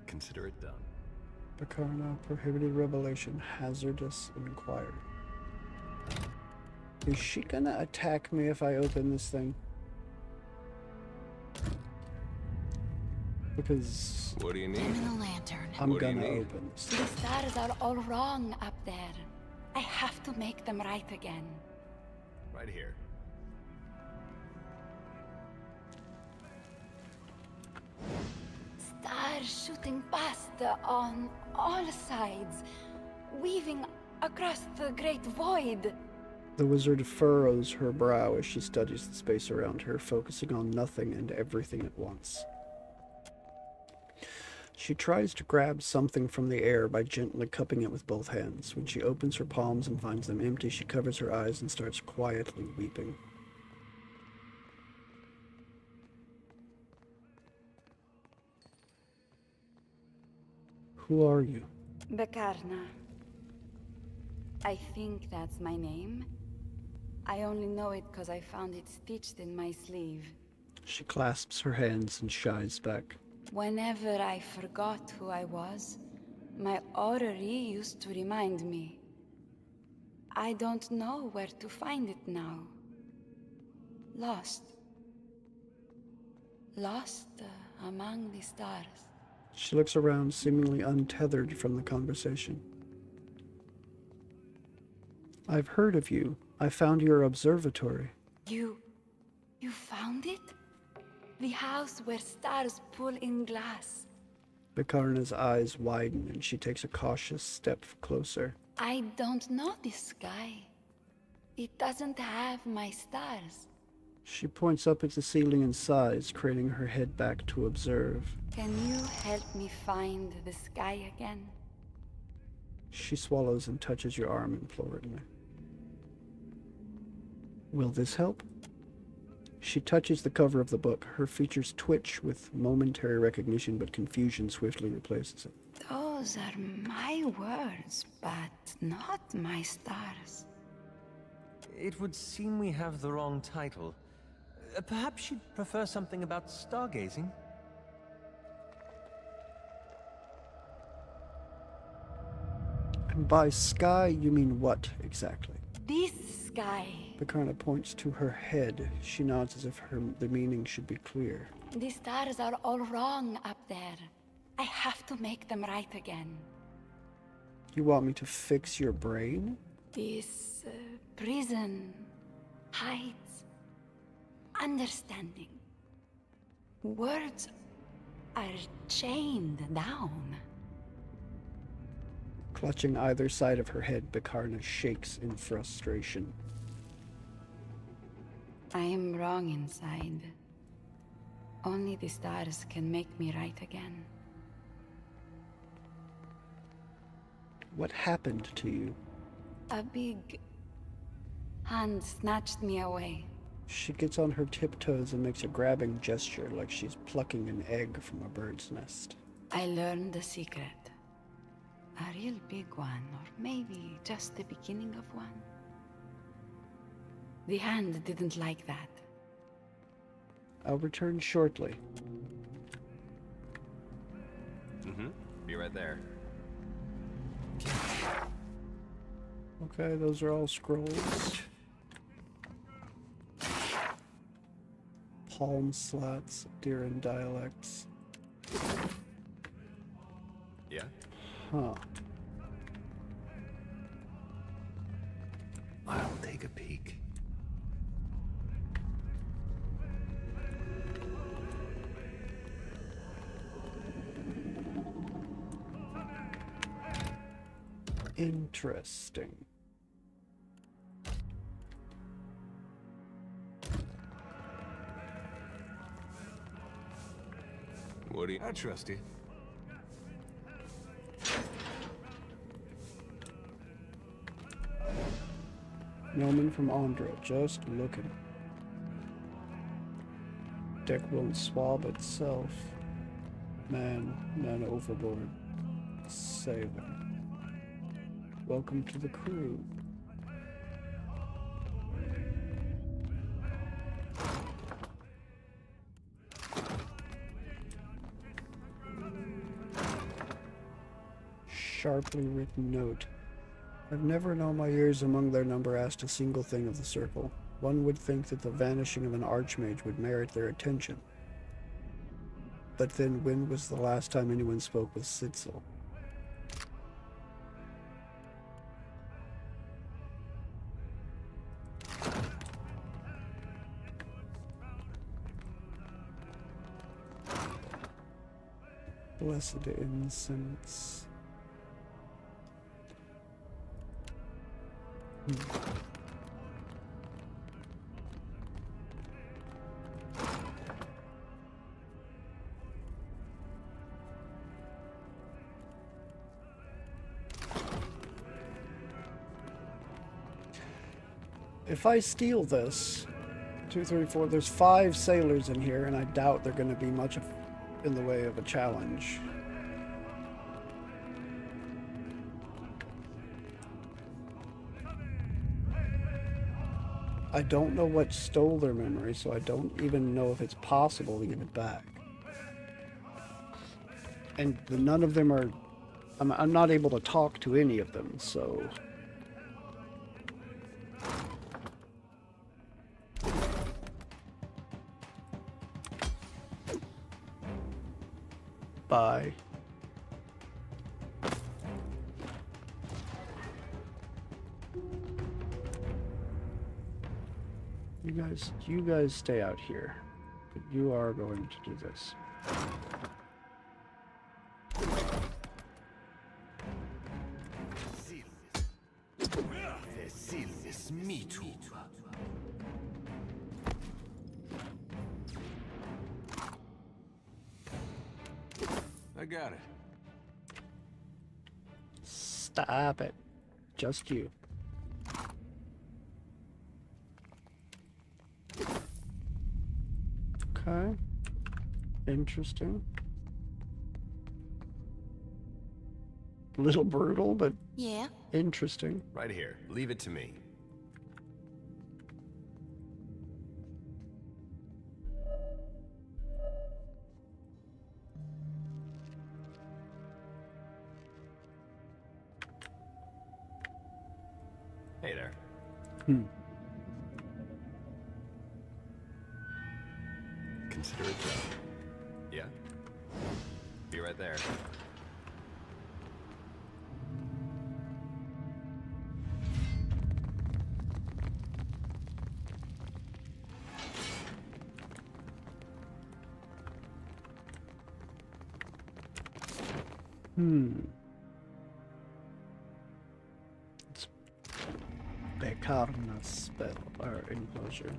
Consider it done. Bekarna, prohibited revelation, hazardous inquiry. Is she gonna attack me if I open this thing? Because What do you need? Give me the lantern. I'm What do you gonna need? open this. The stars are all wrong up there. I have to make them right again. Right here. Stars shooting past on all sides. weaving across the great void. The wizard furrows her brow as she studies the space around her, focusing on nothing and everything at once. She tries to grab something from the air by gently cupping it with both hands. When she opens her palms and finds them empty, she covers her eyes and starts quietly weeping. Who are you? Bekarna. I think that's my name. I only know it because I found it stitched in my sleeve. She clasps her hands and shies back. Whenever I forgot who I was, my orrery used to remind me. I don't know where to find it now. Lost. Lost among the stars. She looks around, seemingly untethered from the conversation. I've heard of you. I found your observatory. You found it? The house where stars pull in glass. Bekarna's eyes widen and she takes a cautious step closer. I don't know this sky. It doesn't have my stars. She points up at the ceiling and sighs, craning her head back to observe. Can you help me find the sky again? She swallows and touches your arm imploringly. Will this help? She touches the cover of the book. Her features twitch with momentary recognition, but confusion swiftly replaces it. Those are my words, but not my stars. It would seem we have the wrong title. Perhaps you'd prefer something about stargazing? And by sky, you mean what exactly? This sky. Bekarna points to her head. She nods as if the meaning should be clear. The stars are all wrong up there. I have to make them right again. You want me to fix your brain? This prison hides understanding. Words are chained down. Clutching either side of her head, Bekarna shakes in frustration. I am wrong inside. Only the stars can make me right again. What happened to you? A big hand snatched me away. She gets on her tiptoes and makes a grabbing gesture like she's plucking an egg from a bird's nest. I learned a secret. A real big one, or maybe just the beginning of one. The hand didn't like that. I'll return shortly. Be right there. Okay, those are all scrolls. Palm slats, Diran dialects. Yeah? Huh. I'll take a peek. Interesting. What do you... I trust you. Yeoman from Andra, just looking. Deck won't swab itself. Man overboard. Sailing. Welcome to the crew. Sharply written note. I've never in all my years among their number asked a single thing of the circle. One would think that the vanishing of an archmage would merit their attention. But then when was the last time anyone spoke with Sitzel? Blessed incense. If I steal this, 2, 3, 4, there's 5 sailors in here, and I doubt they're going to be much in the way of a challenge. I don't know what stole their memory, so I don't even know if it's possible to give it back. And none of them are... I'm not able to talk to any of them, so... Bye. You guys stay out here. But you are going to do this. I got it. Stop it. Just you. Okay. Interesting. A little brutal, but Yeah. interesting. Right here. Leave it to me. Hey there. Consider it done. Yeah? Be right there. It's Bekarna spell, or enclosure.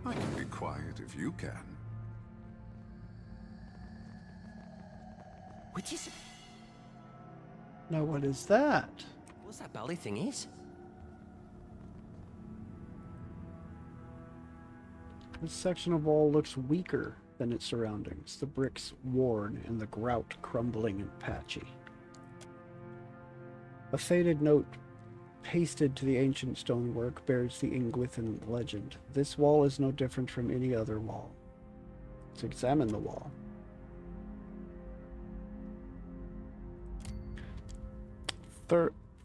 I can be quiet if you can. What is it? Now what is that? What's that belly thing is? This section of wall looks weaker than its surroundings, the bricks worn and the grout crumbling and patchy. A faded note pasted to the ancient stonework bears the Ingwithan legend. This wall is no different from any other wall. Let's examine the wall.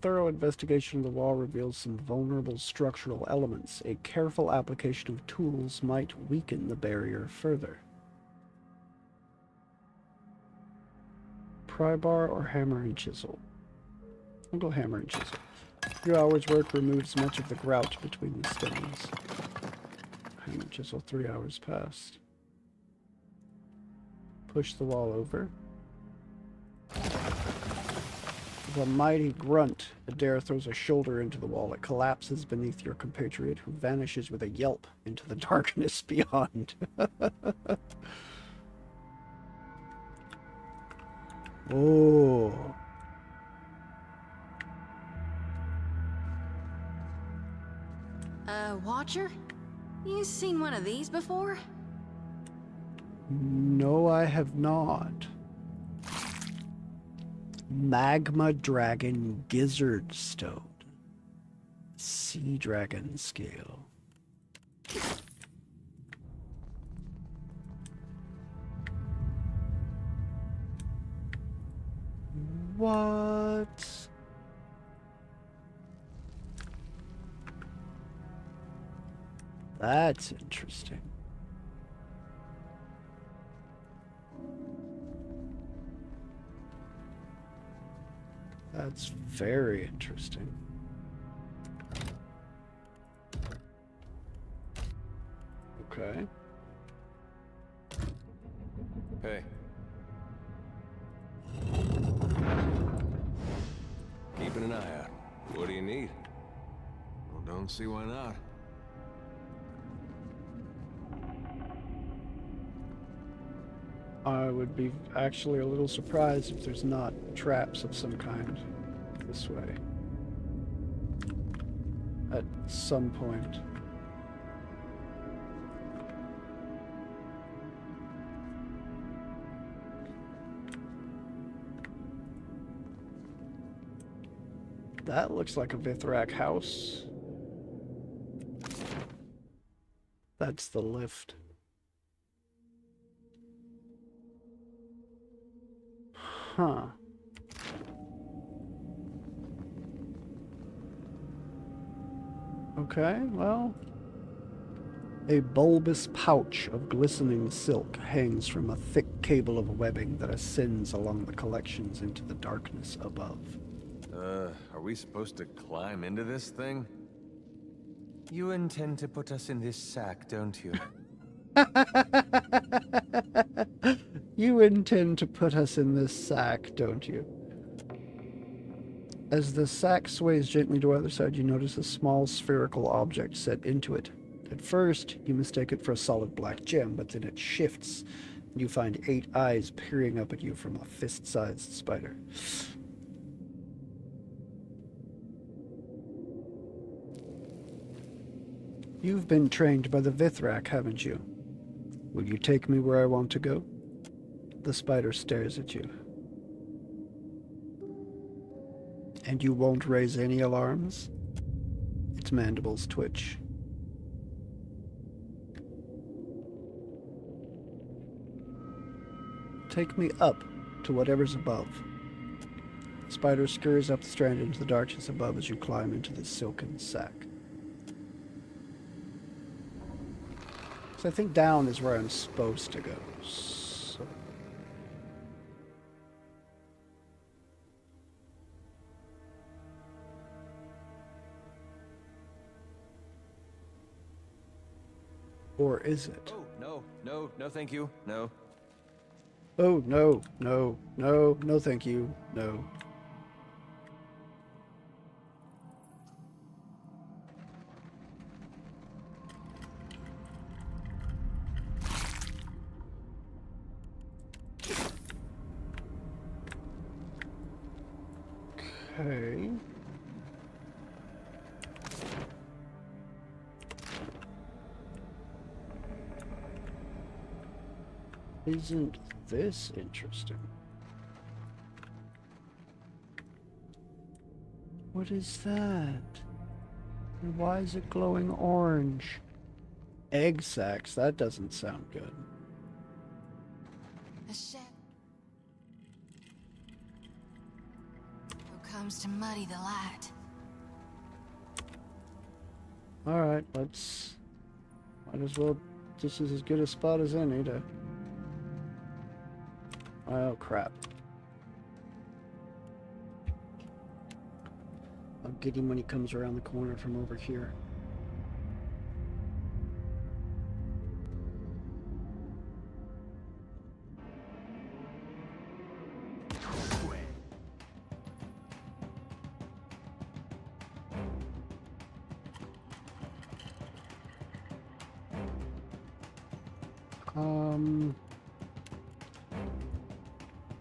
Thorough investigation of the wall reveals some vulnerable structural elements. A careful application of tools might weaken the barrier further. Pry bar or hammer and chisel? I'll go hammer and chisel. A few hours work removes much of the grout between the stones. Hammer and chisel, 3 hours passed. Push the wall over. With a mighty grunt, Adair throws a shoulder into the wall. It collapses beneath your compatriot, who vanishes with a yelp into the darkness beyond. Oh. Watcher? You seen one of these before? No, I have not. Magma Dragon Gizzard Stone. Sea Dragon Scale. What? That's interesting. That's very interesting. Okay. Hey. Keeping an eye out. What do you need? Well, don't see why not. I would be actually a little surprised if there's not traps of some kind this way. At some point. That looks like a Vithrak house. That's the lift. Huh. Okay, well... A bulbous pouch of glistening silk hangs from a thick cable of webbing that ascends along the collections into the darkness above. Are we supposed to climb into this thing? You intend to put us in this sack, don't you? You intend to put us in this sack, don't you? As the sack sways gently to either side, you notice a small spherical object set into it. At first, you mistake it for a solid black gem, but then it shifts, and you find 8 eyes peering up at you from a fist-sized spider. You've been trained by the Vithrak, haven't you? Will you take me where I want to go? The spider stares at you. And you won't raise any alarms? Its mandibles twitch. Take me up to whatever's above. The spider scurries up the strand into the darkness above as you climb into the silken sack. So I think down is where I'm supposed to go. So. Or is it? Oh, no, thank you. No. Oh, no, no, thank you, no. Okay. Isn't this interesting? What is that? And why is it glowing orange? Egg sacs, that doesn't sound good. A ship. Who comes to muddy the light? Alright, let's... Might as well... This is as good a spot as any to... Oh, crap. I'll get him when he comes around the corner from over here.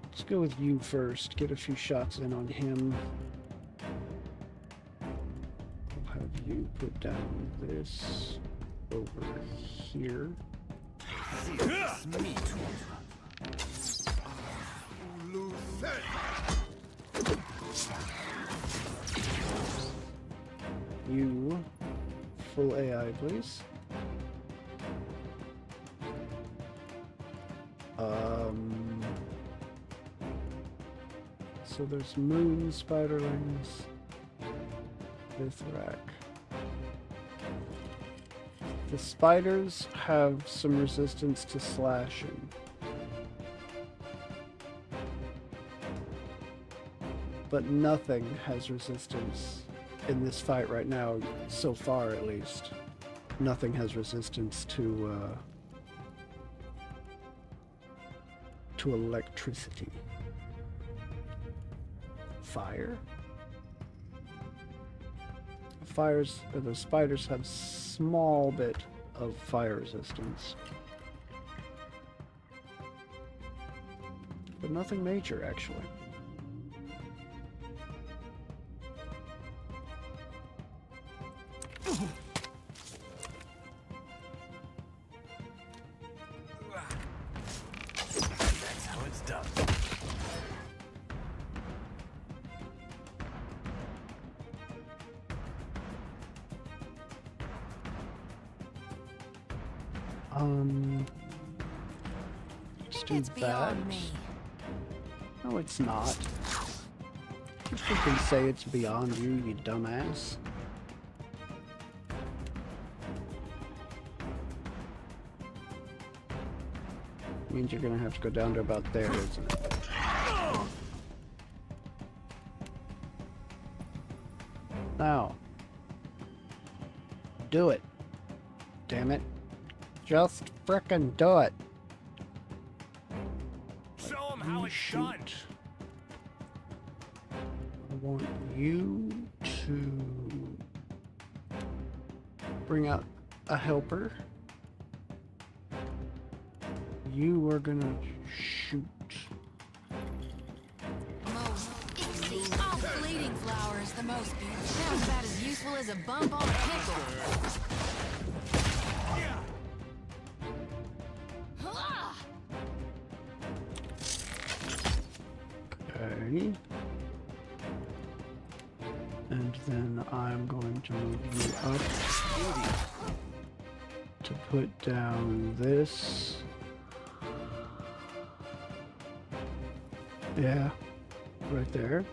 Let's go with you first. Get a few shots in on him. I'll have you put down this over here. You, full AI, please. So there's moon spiderlings, Vithrak. The spiders have some resistance to slashing. But nothing has resistance in this fight right now, so far at least. nothing has resistance to electricity. Fire? The spiders have small bit of fire resistance. But nothing major, actually. That's how it's done. Let's do It's that. beyond me. No, it's not. You freaking say it's beyond you, you dumbass. Means you're gonna have to go down to about there, isn't it? Now. Do it. Damn it. Just frickin' do it. Show them how it's done. I want you to bring out a helper. You are gonna shoot. Most ixy. Oh, fleeting flower is the most beautiful. Sounds about as useful as a bump on a pickle. Ah! Okay. And then I'm going to move you up to put down this. Yeah, right there.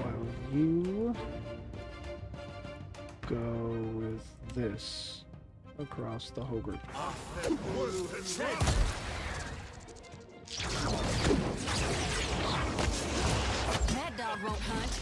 While you go with this across the whole group. That dog won't hunt.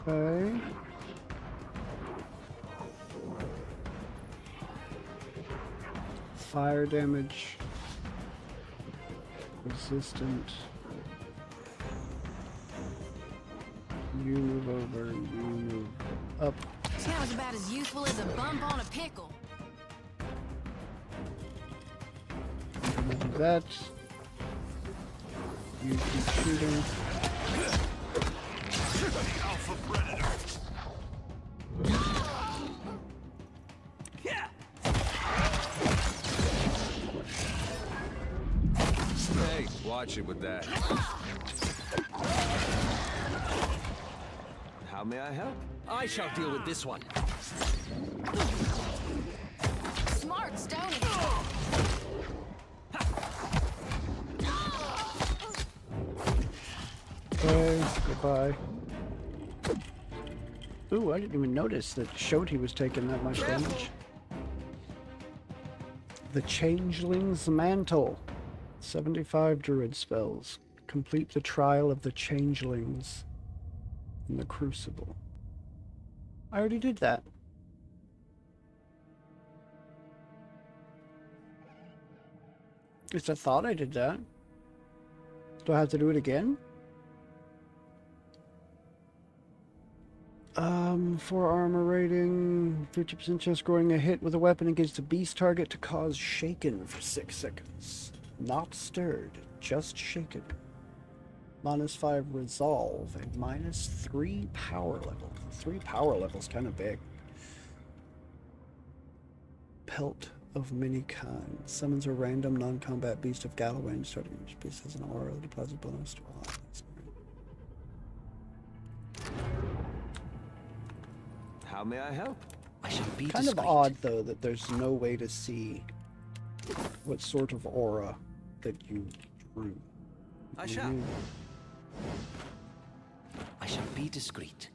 Okay. Fire damage. Resistant. You move over, you move up. Sounds about as useful as a bump on a pickle. You do that. You keep shooting. Alpha Predator. Hey, watch it with that. How may I help? I shall deal with this one. Smart, Stony. Okay, goodbye. Ooh, I didn't even notice that it showed he was taking that much damage. The Changeling's Mantle. 75 druid spells. Complete the trial of the changelings in the Crucible. I already did that. At least I thought I did that. Do I have to do it again? For armor rating, 50% chance scoring a hit with a weapon against a beast target to cause shaken for 6 seconds. Not stirred, just shaken. -5 resolve and -3 power level. 3 power levels, kind of big. Pelt of many kinds. Summons a random non-combat beast of Galloway starting each beast has an aura that applies a bonus to all items. How may I help? I shall be Kind of discreet. odd, though, that there's no way to see what sort of aura that you drew. I shall. I shall be discreet.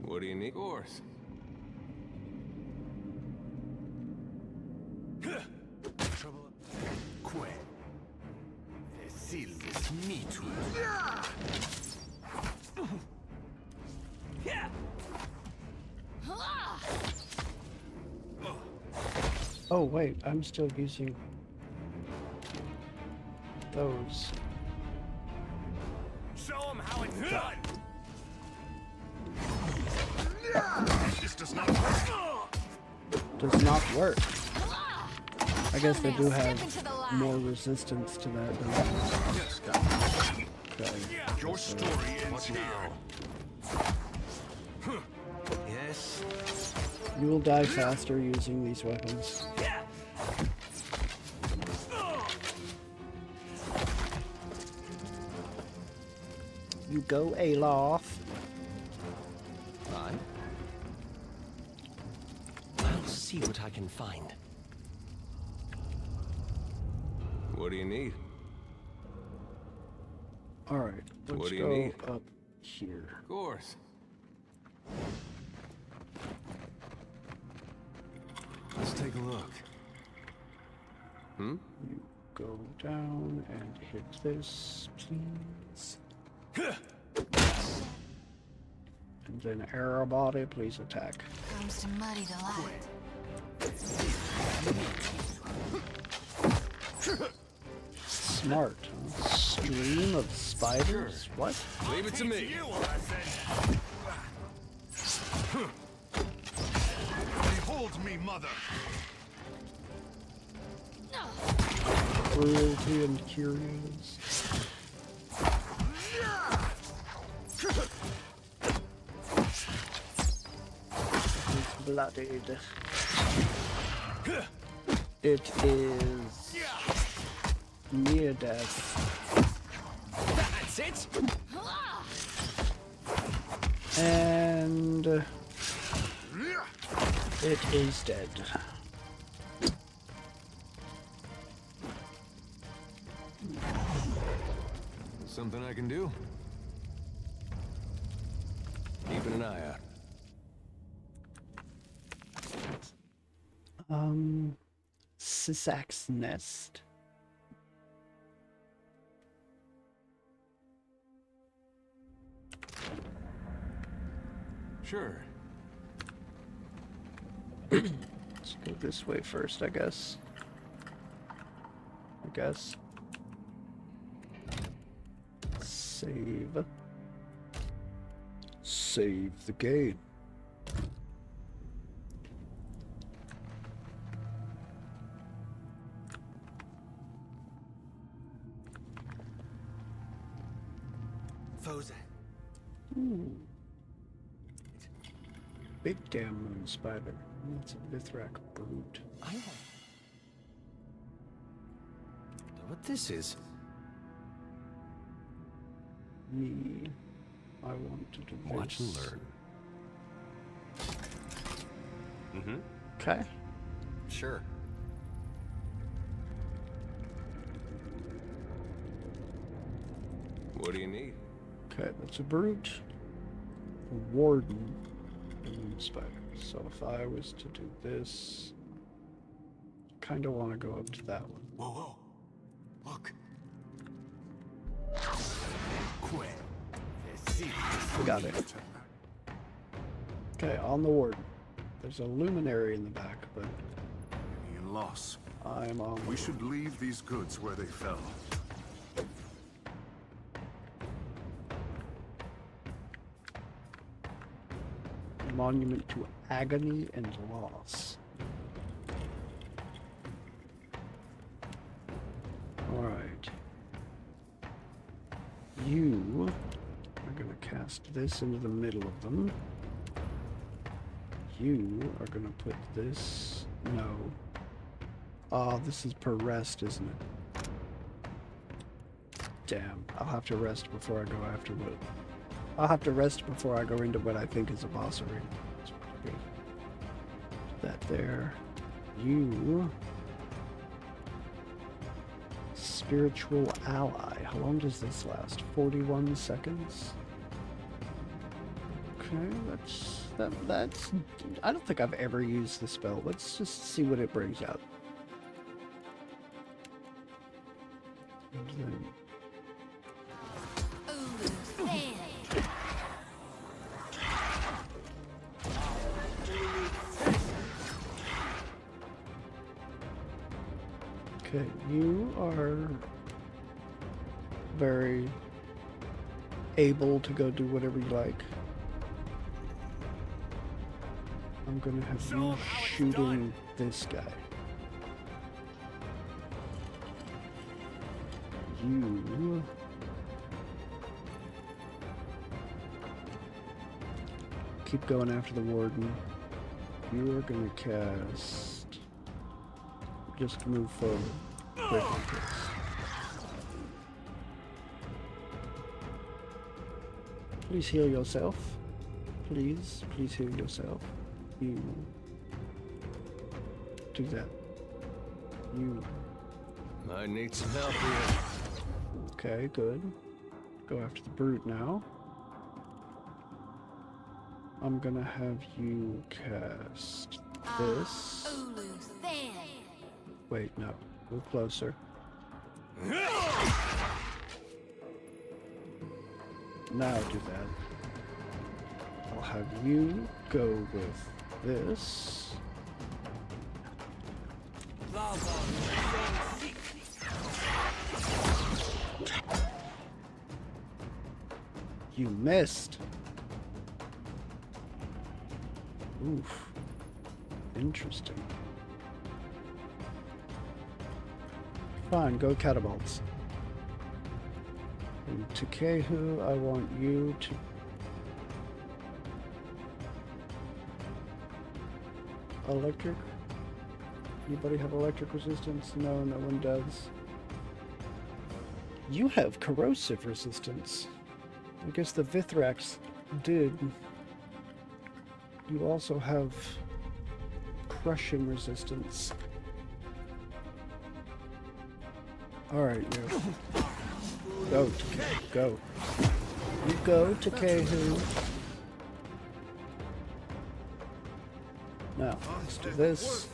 What do you need? Of course. Trouble. Que. Silvis mitu. Oh wait, I'm still using those. Show them how it's done. This does not work. Does not work. I guess they do have more resistance to that than Yes, Captain. okay. Your story ends here. Yes. You will die faster using these weapons. You go, Aloth. Fine. I'll see what I can find. What do you need? Alright, let's What do you go need? up here. Of course. Let's take a look. Hmm? You go down and hit this, please. And then arrow body, please attack. Comes to muddy the light. Smart, huh? Stream of spiders? What? Leave it to me. Behold me, mother. Cruelty and curious. It's bloodied. It is near death. That's it. And it is dead. Something I can do? Keeping an eye out. Sisak's nest. Sure. Let's go this way first, I guess. Save. Save the game. Foze. Big damn moon spider. That's a Vithrak brute. I know what this is. Me. I want to do Watch and this. learn. Mm-hmm. Okay. Sure. What do you need? Okay, that's a brute. A warden. A moon spider. So if I was to do this, kind of want to go up to that one. Whoa, whoa. Look. We got it. Okay, on the warden. There's a luminary in the back, but In loss. I'm on. We should leave these goods where they fell. monument to agony and loss. Alright. You are going to cast this into the middle of them. You are going to put this... No. Oh, this is per rest, isn't it? Damn. I'll have to rest before I go after what... I'll have to rest before I go into what I think is a boss arena. That there. You... Spiritual ally. How long does this last? 41 seconds? Okay, that's... I don't think I've ever used the spell. Let's just see what it brings out. And then... Okay, you are very able to go do whatever you like. I'm gonna have you shooting this guy. You... keep going after the warden. You are gonna cast... Just move forward. Quickly, please. Please heal yourself. Please heal yourself. You do that. You. I need some help here. Okay, good. Go after the brute now. I'm gonna have you cast this. Wait, no. Move closer. Now do that. I'll have you go with this. You missed. Oof. Interesting. Fine, go catapults. And Takehu, I want you to... Electric? Anybody have electric resistance? No, no one does. You have corrosive resistance. I guess the Vithrax did. You also have crushing resistance. Alright, you. Go, Takehu, go. You go, Takehu. Now, let's do this.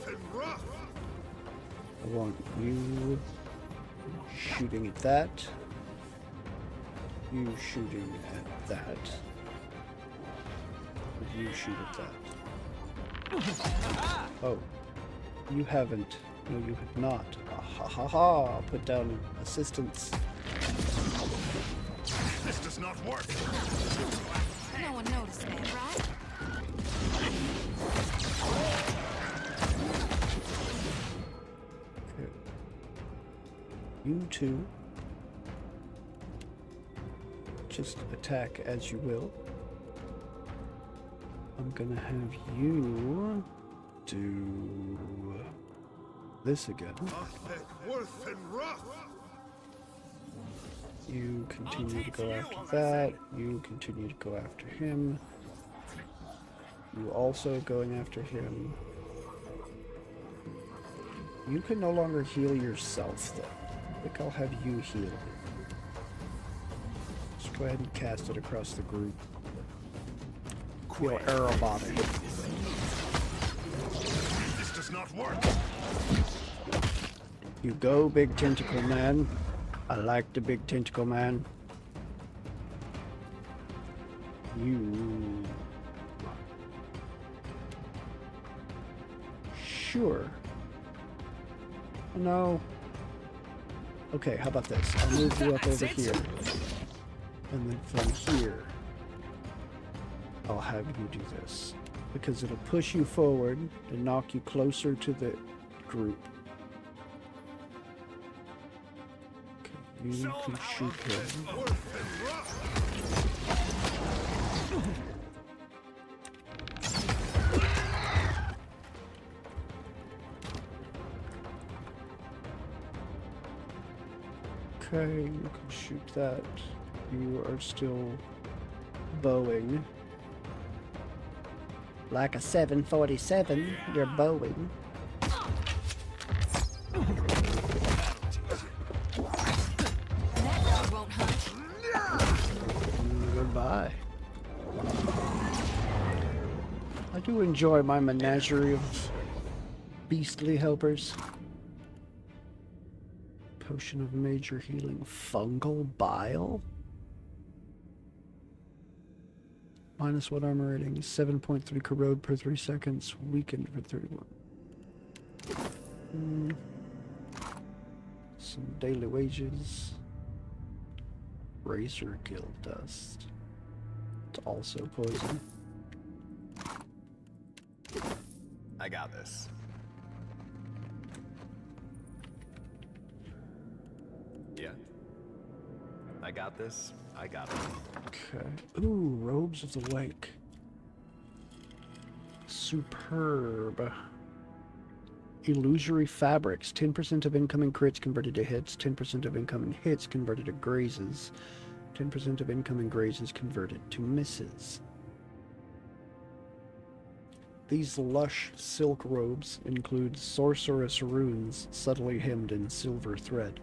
I want you shooting at that. You shooting at that. You shoot at that. Oh. You haven't. No, you have not. Ha ha ha! Put down assistance. This does not work. No one noticed me, right? Okay. You two just attack as you will. I'm gonna have you do this again. You continue to go after that. You continue to go after him. You also going after him. You can no longer heal yourself, though. I think I'll have you heal. Just go ahead and cast it across the group. Your aerobody. This does not work. You go, big tentacle man. I like the big tentacle man. You... Sure. No. Okay, how about this? I'll move you up over here. And then from here, I'll have you do this. because it'll push you forward and knock you closer to the group. Okay, you can shoot him. Okay, you can shoot that. You are still bowing. Like a 747, you're bowing. That dog won't hunt. Goodbye. I do enjoy my menagerie of beastly helpers. Potion of major healing. Fungal bile? -1 armor rating. 7.3 corrode per 3 seconds. Weakened for 31. Some daily wages. Razor guild dust. It's also poison. I got this. Yeah. I got this. I got it. Okay. Ooh, robes of the lake. Superb. Illusory fabrics. 10% of incoming crits converted to hits. 10% of incoming hits converted to grazes. 10% of incoming grazes converted to misses. These lush silk robes include sorceress runes subtly hemmed in silver thread,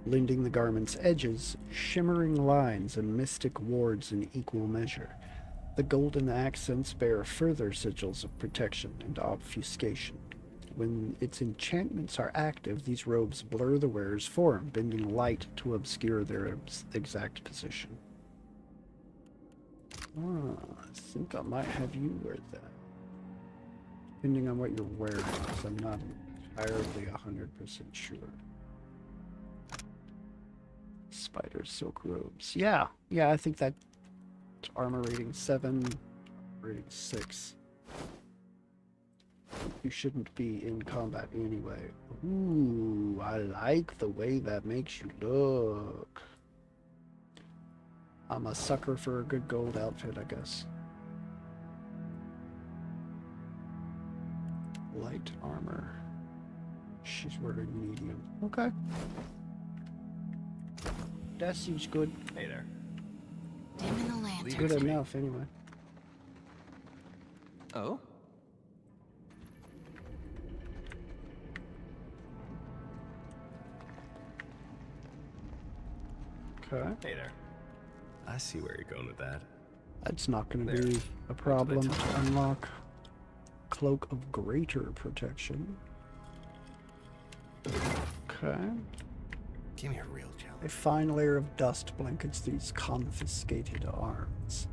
lending the garment's edges shimmering lines and mystic wards in equal measure. The golden accents bear further sigils of protection and obfuscation. When its enchantments are active, these robes blur the wearer's form, bending light to obscure their exact position. I think I might have you wear that. Depending on what you're wearing, because I'm not entirely 100% sure. Spider silk robes. Yeah, I think that armor rating 7, rating 6. You shouldn't be in combat anyway. Ooh, I like the way that makes you look. I'm a sucker for a good gold outfit, I guess. Light armor. She's wearing medium. Okay. That seems good. Hey there. Dimming the lantern. Good enough, anyway. Oh? Okay. Hey there. I see where you're going with that. That's not going to be a problem to unlock. Cloak of greater protection. Okay. Give me a real challenge. A fine layer of dust blankets these confiscated arms.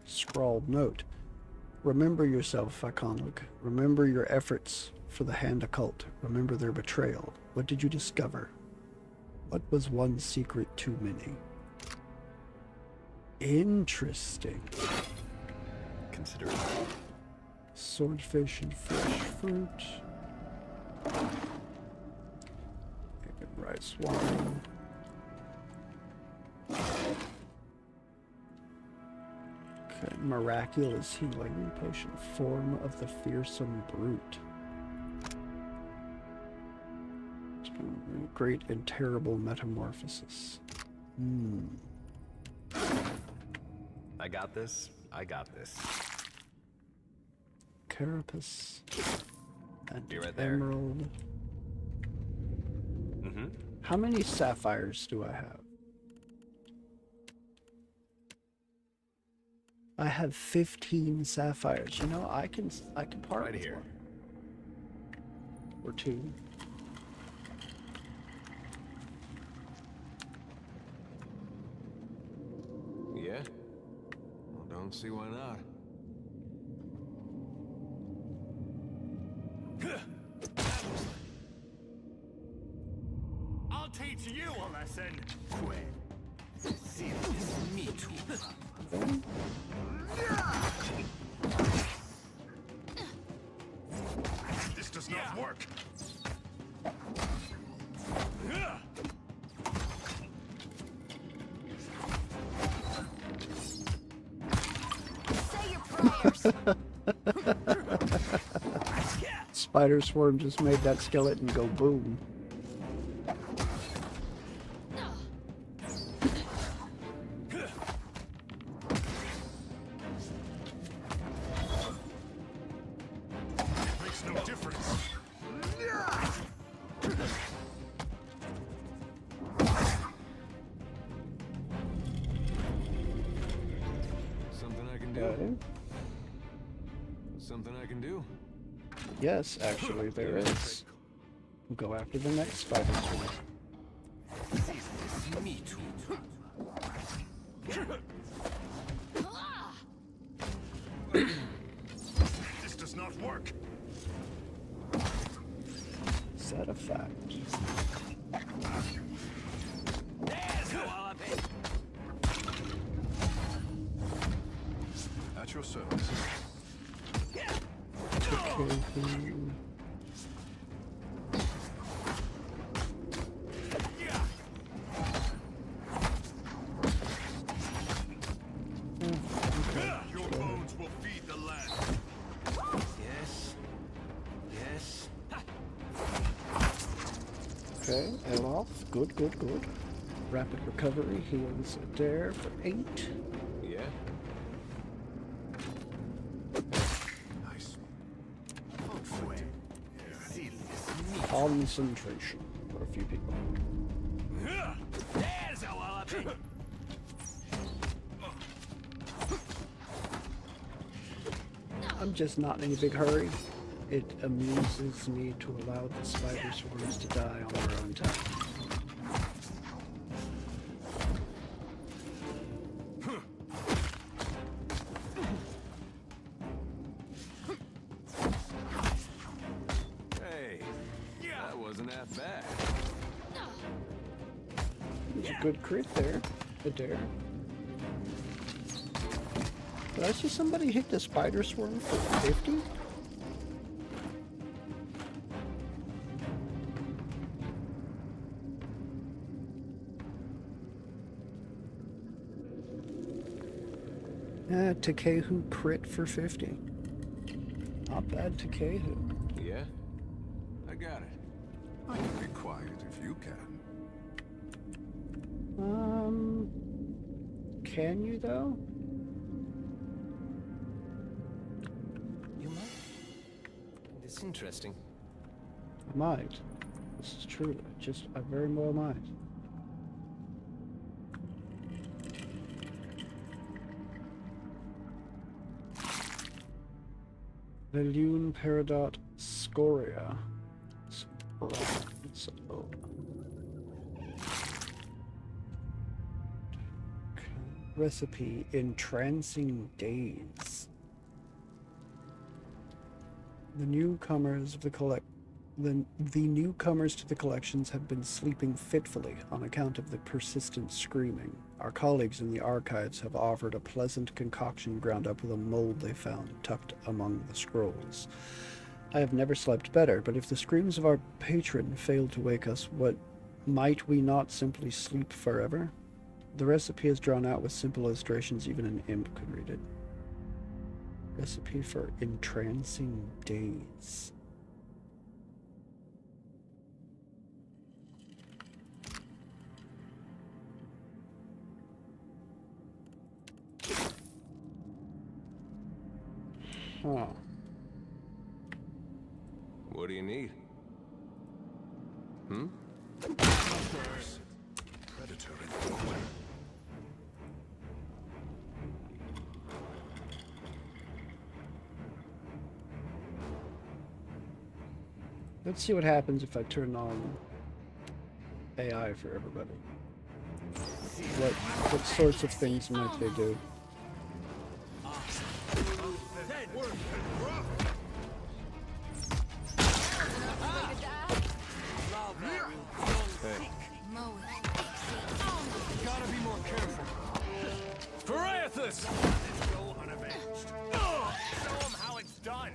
Scrawled note. Remember yourself, Iconlic. Remember your efforts for the Hand Occult. Remember their betrayal. What did you discover? What was one secret too many? Interesting. Consider it. Swordfish and fresh fruit. And rice wine. Okay, miraculous healing potion. Form of the fearsome brute. Great and terrible metamorphosis. I got this. I got this. Carapace. And Be right there. emerald. How many sapphires do I have? I have 15 sapphires. You know, I can part Right with here. one. Or two. Yeah? Well, don't see why not. I'll teach you a lesson. Quit. This does not work. Say your prayers. Spider swarm just made that skeleton go boom. Makes no difference. Something I can do. Okay. Something I can do. Yes, actually there is. Go after the next spider swarm. Me too. This does not work. Is that a fact? At your service. Okay. Your bones will feed the land. Yes. Yes. Okay, L off. Good, good, good. Rapid recovery heals Adair for 8. Yeah? Nice. Concentration for a few people. I'm just not in a big hurry. It amuses me to allow the spider swarms to die on their own time. Hey, that wasn't that bad. There's a good crit there, Adair. Did I see somebody hit the spider swarm for 50? Takehu crit for 50. Not bad, Takehu. Yeah? I got it. I can be quiet if you can. Can you though? You might find this interesting. I might. This is true. I very well might. The Lune Peridot Scoria. So, recipe: entrancing days. The newcomers of the newcomers to the collections have been sleeping fitfully on account of the persistent screaming. Our colleagues in the archives have offered a pleasant concoction ground up with a mold they found tucked among the scrolls. I have never slept better, but if the screams of our patron fail to wake us, might we not simply sleep forever? The recipe is drawn out with simple illustrations, even an imp could read it. Recipe for entrancing days. Huh. What do you need? Hmm? Predator in the corner. Let's see what happens if I turn on AI for everybody. What sorts of things might they do? Hey, Mow it. gotta be more careful. this go unavenged. Show them how it's done.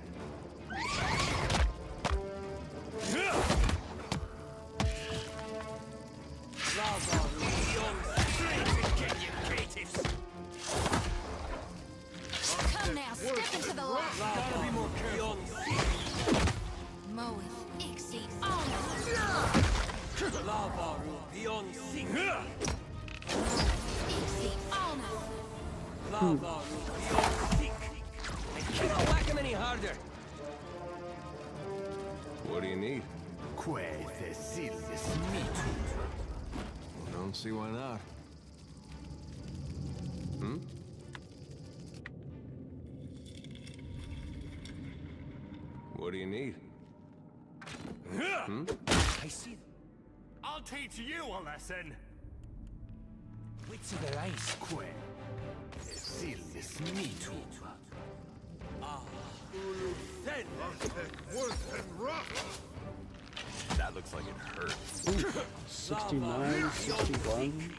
Come now, step into the light. Gotta be more careful. Moeth, Ixie, Alma. Ixie, Alma. Cannot whack him any harder. What do you need? Don't see why not. Hmm? What do you need? Hmm? I see I'll teach you a lesson. wits of their eyes. That looks like it hurts. Ooh, 69, 61.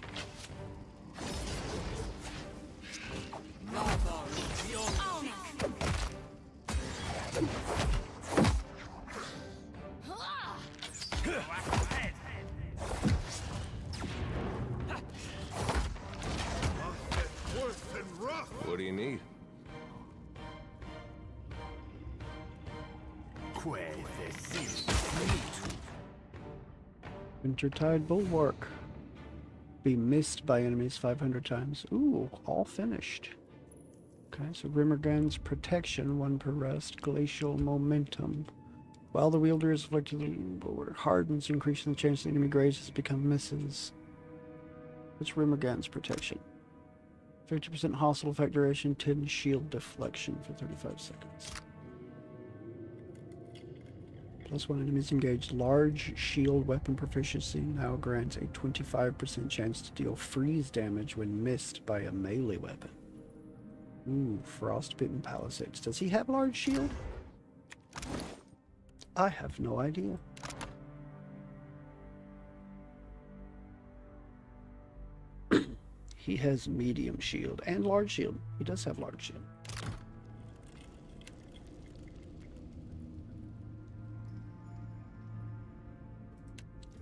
What do you need? Wintertide Bulwark. Be missed by enemies 500 times. Ooh, all finished. Okay, so Rimmergan's Protection, 1 per rest. Glacial Momentum. While the wielder is afflicted, the hardens, increasing the chance the enemy grazes become misses. What's Rimmergan's Protection? 50% hostile effect duration, 10 shield deflection for 35 seconds. +1 enemies engaged. Large shield weapon proficiency now grants a 25% chance to deal freeze damage when missed by a melee weapon. Ooh, Frostbitten Palisades. Does he have large shield? I have no idea. He has medium shield and large shield. He does have large shield.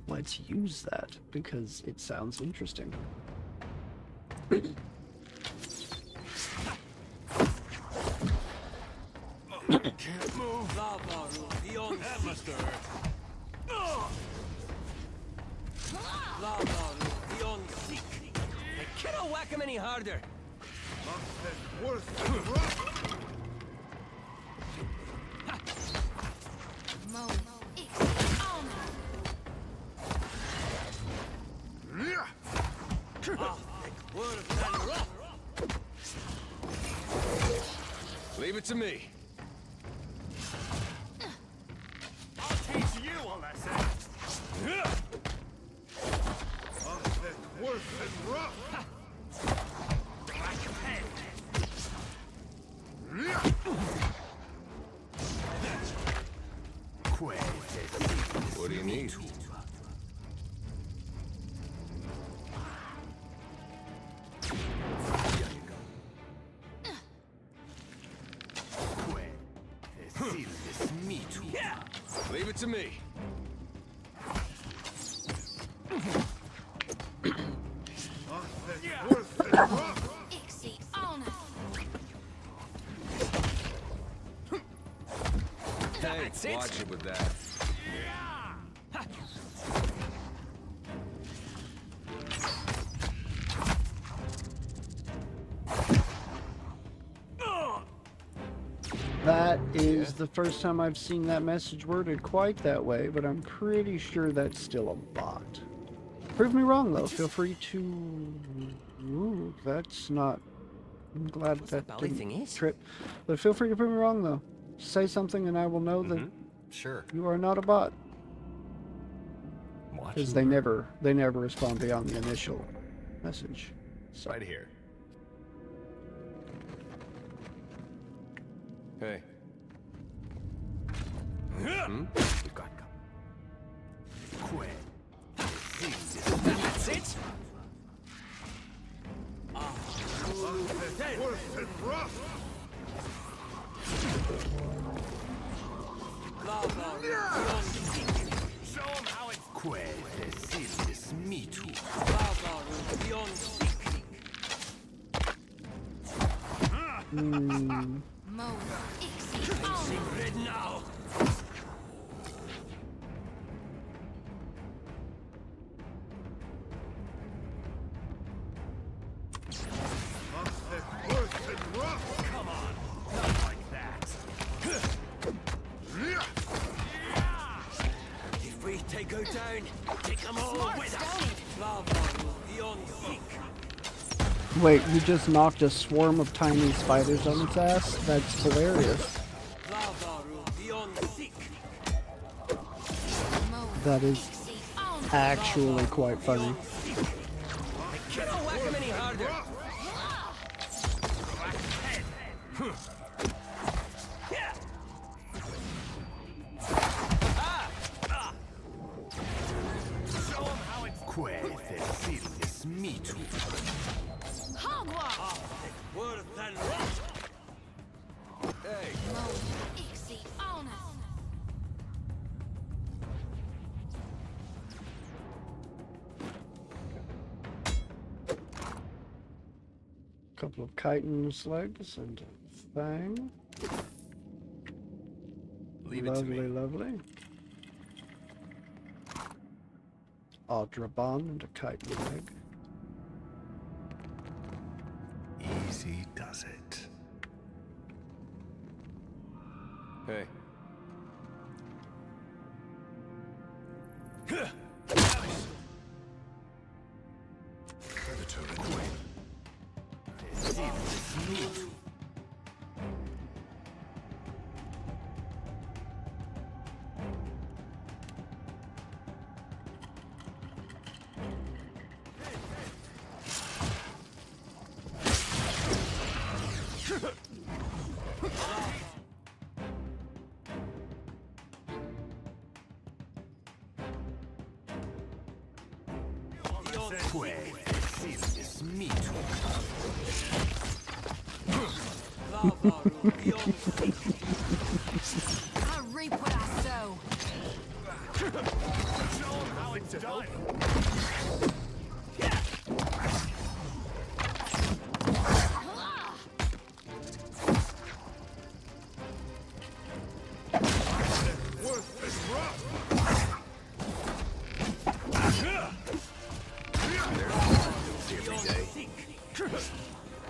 Let's use that because it sounds interesting. Can't move. That must have hurt. I cannot whack him any harder. Moeth, Ixie, Alma. Leave it to me. I'll teach you a lesson. What do you need? Leave it to me. Ixie, Alma. Hey, watch it with that. That is the first time I've seen that message worded quite that way, but I'm pretty sure that's still a bot. Prove me wrong, though. Feel free to... Ooh, that's not... I'm glad that didn't trip. But feel free to prove me wrong, though. Say something and I will know that Sure. you are not a bot. Because they never respond beyond the initial message. So. Right here. Hey. We've got That's it. If we take her down, take them all with us. Lava will be on seek. Wait, you just knocked a swarm of tiny spiders on its ass? That's hilarious. Lava will be on seek. That is actually quite funny. I cannot whack him any harder. Couple of chitin's legs and a fang. Leave it to me. Lovely. Aldrabon and a chitin leg. Easy does it. Hey. Predator in the way. I reap what I sow. Show them how it's done.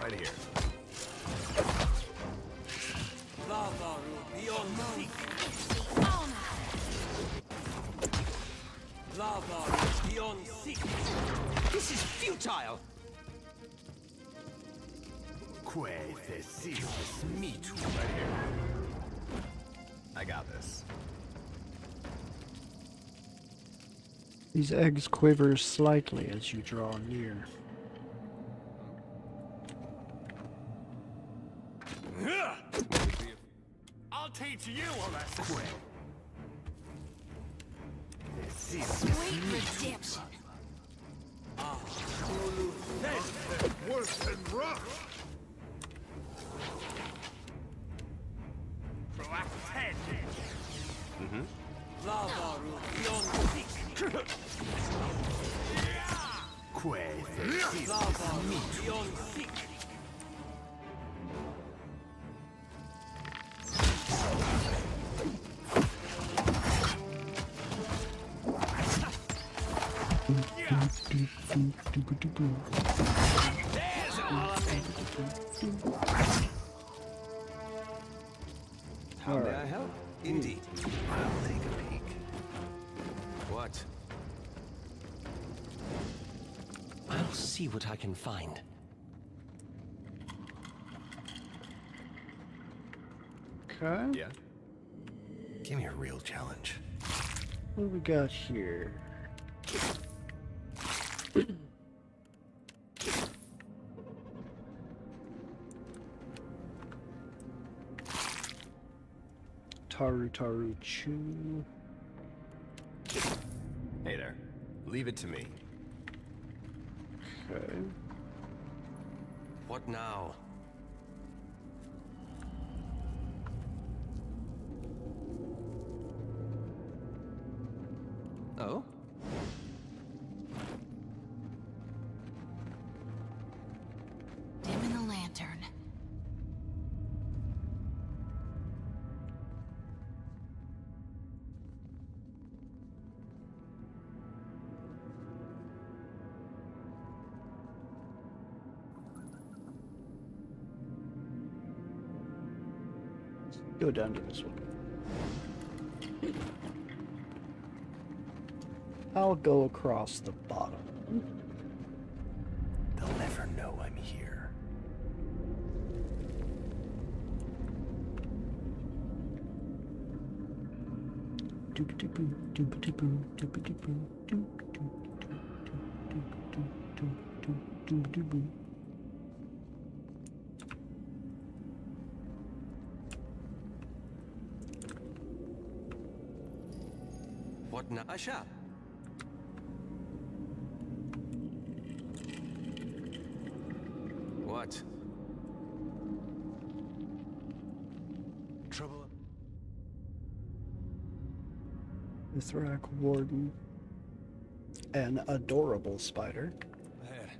Right here. Lava will be on seek. Lava will be on seek. This is futile. Right here. I got this. These eggs quiver slightly as you draw near. I'll teach you a lesson. Sweet redemption. Worse than rough. Lava will be on seek. Lava will be on seek. There's all of it. How may I help? Indeed. I'll take a peek. What? I'll see what I can find. Okay. Yeah. Give me a real challenge. What do we got here? Taru Chu. Hey there. Leave it to me. Okay. What now? Oh? Dimming the lantern. Go down to this one. I'll go across the bottom. They'll never know I'm here. What now? Asha? What? Trouble? Mithrak Warden. An adorable spider. Ahead.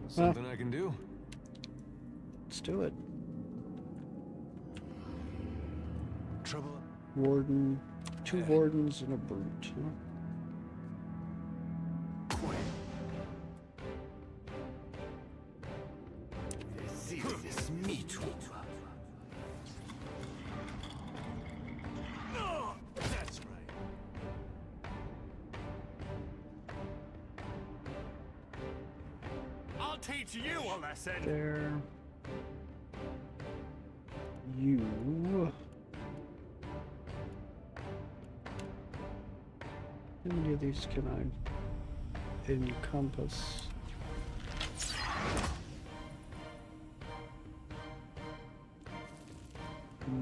Something I can do? Let's do it. Trouble? Warden. 2 wardens and a brute. Huh? This meat. That's right. I'll teach you a lesson. There. You. How many of these can I encompass?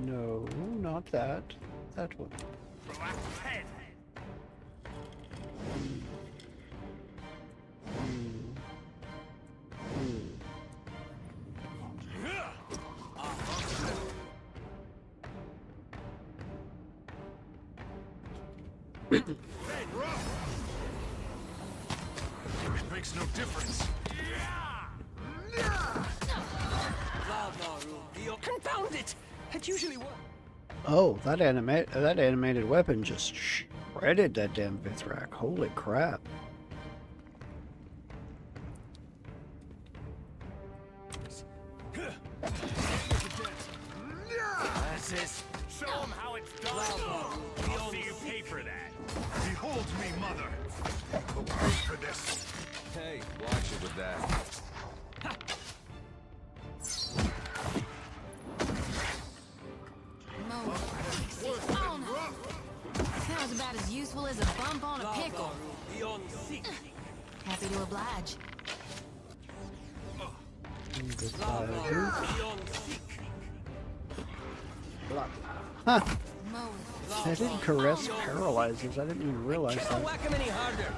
No, not that. That one. Relax head. It makes no difference. Confound it! It usually works. Oh, that animated weapon just shredded that damn Mithrak. Holy crap. That's it. Show them how it's done. I'll see you pay for that. Behold me, mother. You'll pay for this. Hey, watch it with that. Sounds about as useful as a bump on a pickle. Happy to oblige. Huh. That didn't caress paralyzes. I didn't even realize that. Whack him any harder.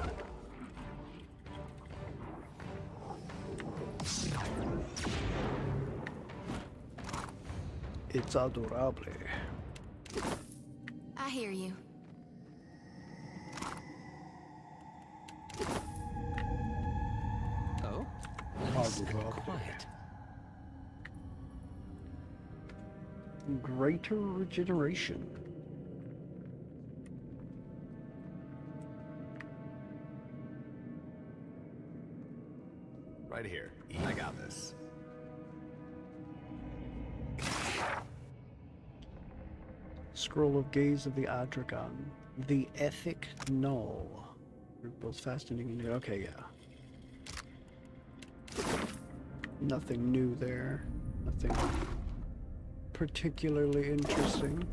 It's adorable. I hear you. Oh? Quiet. Greater regeneration. Right here. I got this. Scroll of Gaze of the Adragon. The Ethic Null. You're both fascinating and okay, yeah. Nothing new there. Nothing particularly interesting.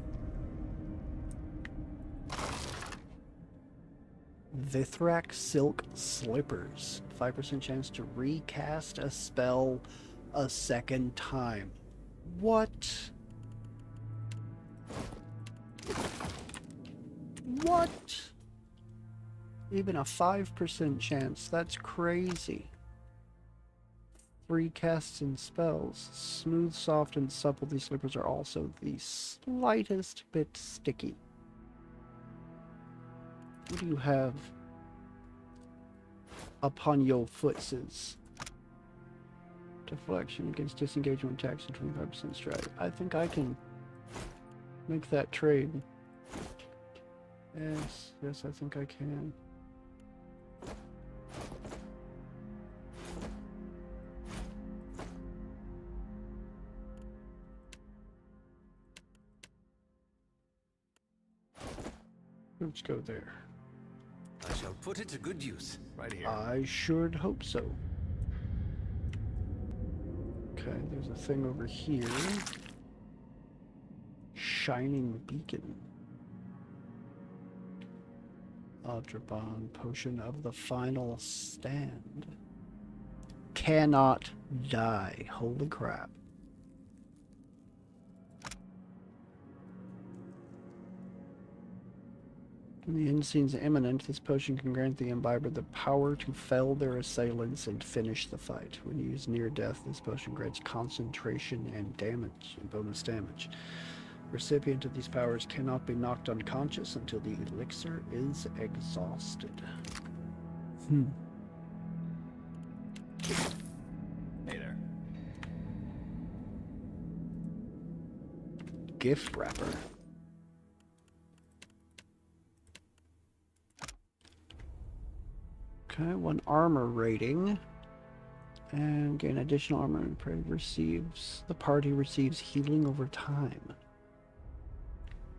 Mithrak Silk Slippers. 5% chance to recast a spell a second time. What? What? Even a 5% chance. That's crazy. 3 casts and spells. Smooth, soft, and supple. These slippers are also the slightest bit sticky. What do you have upon your footses? Deflection against disengagement attacks and 25% strike. I think I can make that trade. Yes, I think I can. Let's go there. I shall put it to good use, right here. I sure hope so. Okay, there's a thing over here. Shining beacon. Ultra Bond potion of the final stand. Cannot die. Holy crap. When the end scene's imminent, this potion can grant the imbiber the power to fell their assailants and finish the fight. When used near death, this potion grants concentration and damage, and bonus damage. Recipient of these powers cannot be knocked unconscious until the elixir is exhausted. Hey there. Gift wrapper. Okay, 1 armor rating. And gain additional armor and the party receives healing over time.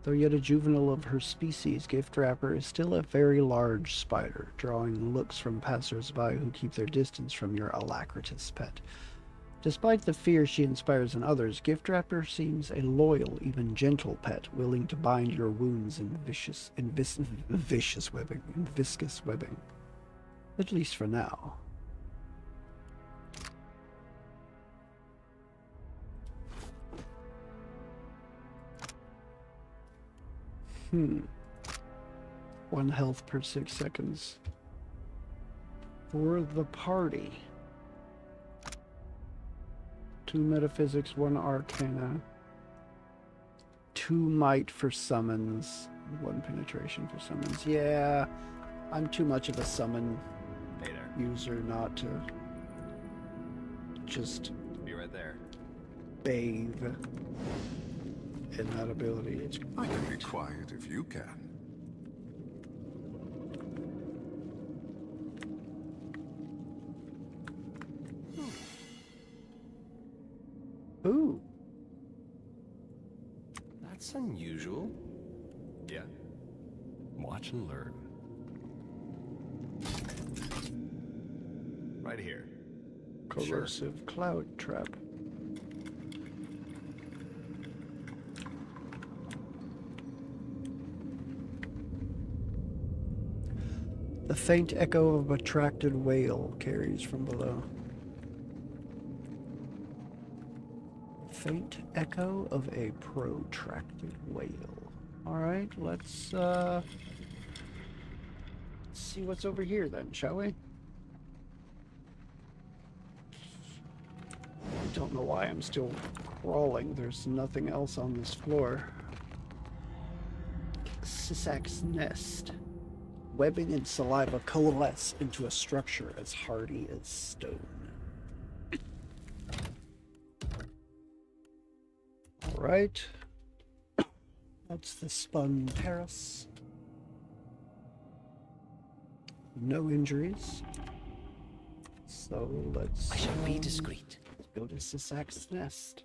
Though yet a juvenile of her species, Gift Wrapper is still a very large spider, drawing looks from passers-by who keep their distance from your alacritous pet. Despite the fear she inspires in others, Gift Wrapper seems a loyal, even gentle pet, willing to bind your wounds in viscous webbing. At least for now. One health per 6 seconds. For the party. 2 metaphysics, 1 arcana. 2 might for summons. 1 penetration for summons. Yeah, I'm too much of a summon user not to just be right there. Bathe in that ability. It's I can be quiet if you can. Ooh. That's unusual. Yeah. Watch and learn. Right here. Corrosive cloud trap. The faint echo of a protracted wail carries from below. Faint echo of a protracted wail. Alright, let's see what's over here then, shall we? I don't know why I'm still crawling. There's nothing else on this floor. Sisak's nest. Webbing and saliva coalesce into a structure as hardy as stone. Alright. That's the spun terrace. No injuries. So let's... I shall be discreet. Go to Sisak's nest.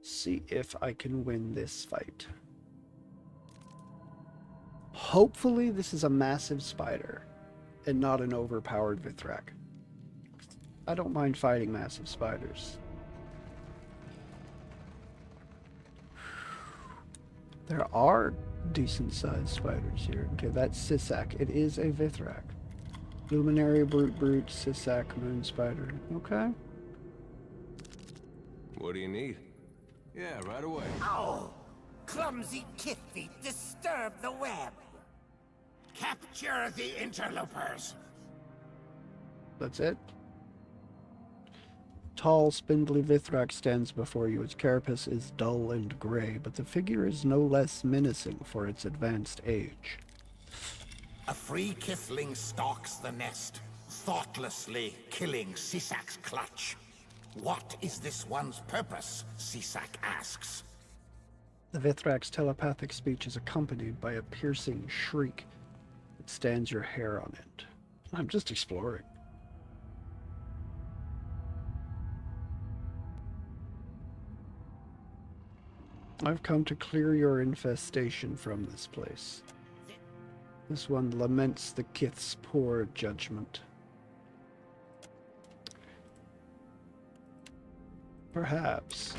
See if I can win this fight. Hopefully this is a massive spider and not an overpowered Vithrak. I don't mind fighting massive spiders. There are decent sized spiders here. Okay, that's Sisak. It is a Vithrak. Luminary, Brute, Sisak, Moon Spider. Okay. What do you need? Yeah, right away. Oh! Clumsy Kithy, disturb the web! Capture the interlopers! That's it. tall, spindly Vithrak stands before you. Its carapace is dull and gray, but the figure is no less menacing for its advanced age. A free kithling stalks the nest, thoughtlessly killing Sisak's clutch. What is this one's purpose? Sisak asks. The Vithrak's telepathic speech is accompanied by a piercing shriek that stands your hair on end. I'm just exploring. I've come to clear your infestation from this place. This one laments the Kith's poor judgment. Perhaps.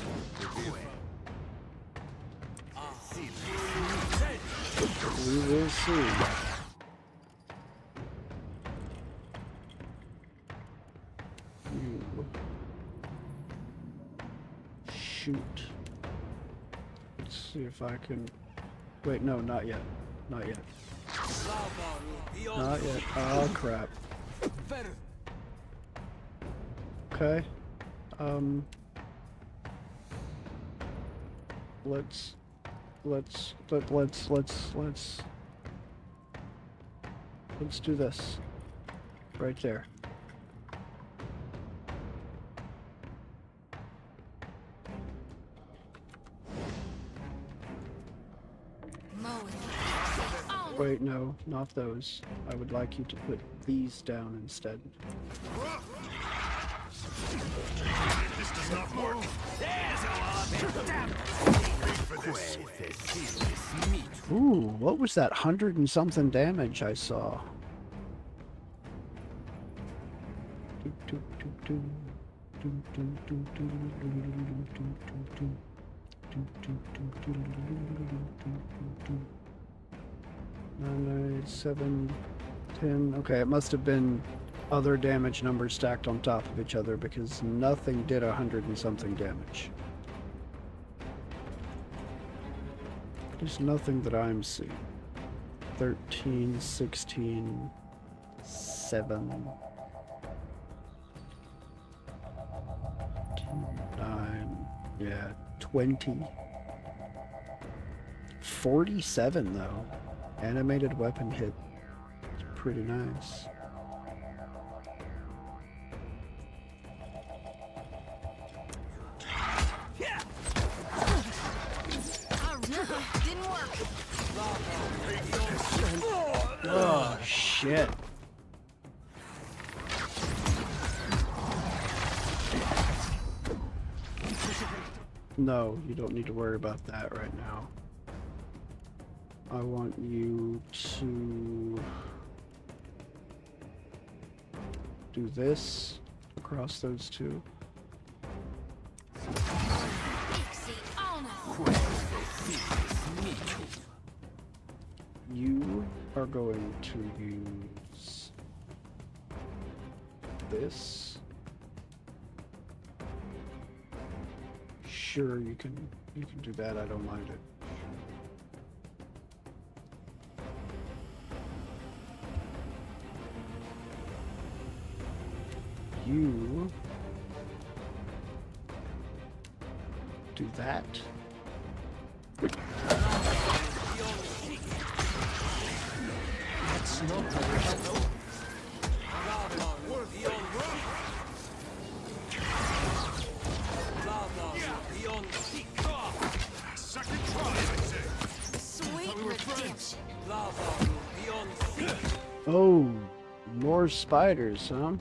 We will see. Shoot. Let's see if I can... Wait, no, not yet. Not yet. Not yet. Oh, crap. Okay. Let's do this. Right there. Wait, no, not those. I would like you to put these down instead. This does not work. Ooh, what was that 100 and something damage I saw? Nine, 7, 10. Okay, it must have been other damage numbers stacked on top of each other because nothing did 100 and something damage. There's nothing that I'm seeing. 13, 16, 7, 9, yeah, 20. 47 though. Animated weapon hit. It's pretty nice. Didn't work. Oh, shit. No, you don't need to worry about that right now. I want you to do this across those two. You are going to use this. Sure, you can do that. I don't mind it. You do that. That's not very helpful. Second try, I say. Sweet redemption. Oh, more spiders, huh?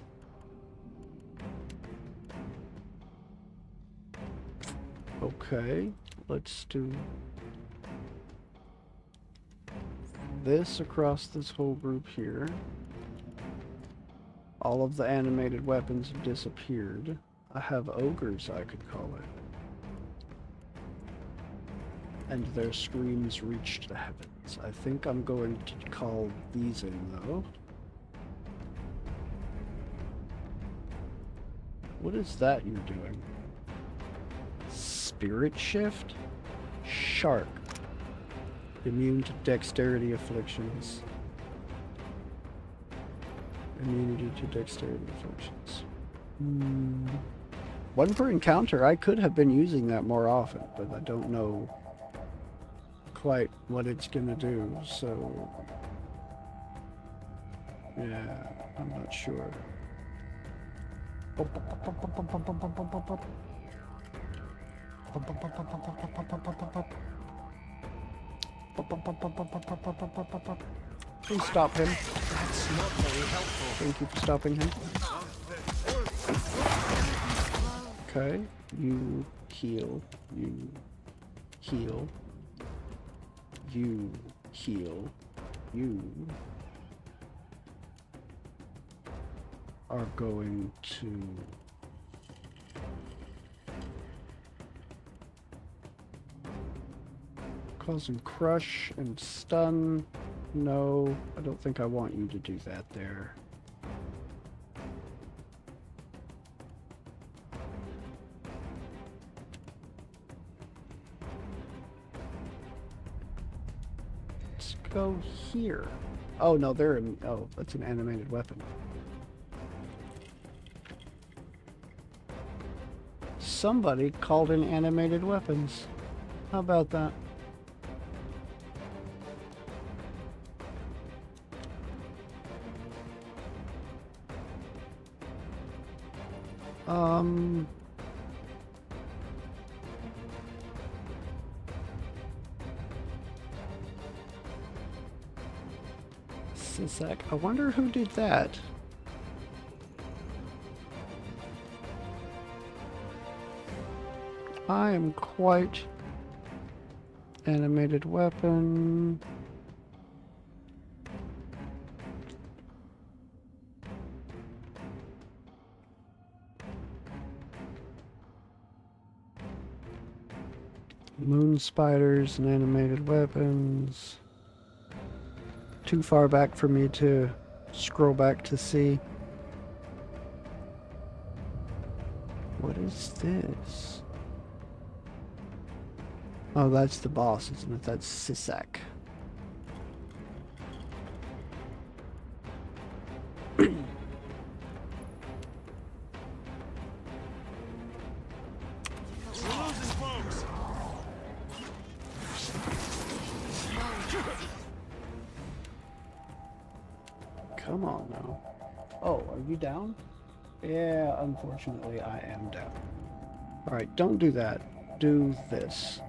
Okay, let's do this across this whole group here. All of the animated weapons have disappeared. I have ogres, I could call it. And their screams reached the heavens. I think I'm going to call these in, though. What is that you're doing? Spirit Shift? Shark. Immune to dexterity afflictions. Immunity to dexterity afflictions. One per encounter. I could have been using that more often, but I don't know quite what it's gonna do, so yeah, I'm not sure. Please stop him. That's not very helpful. Thank you for stopping him. Okay, you heal, you heal, you heal, you are going to cause him crush and stun. No, I don't think I want you to do that there. Let's go here. Oh no, they're in, oh, that's an animated weapon. Somebody called in animated weapons. How about that? Sisak. I wonder who did that. I am quite animated weapon. Moon spiders and animated weapons. Too far back for me to scroll back to see. What is this? Oh, that's the boss, isn't it? That's Sisak. Come on now. Oh, are you down? Yeah, unfortunately I am down. Alright, don't do that. Do this.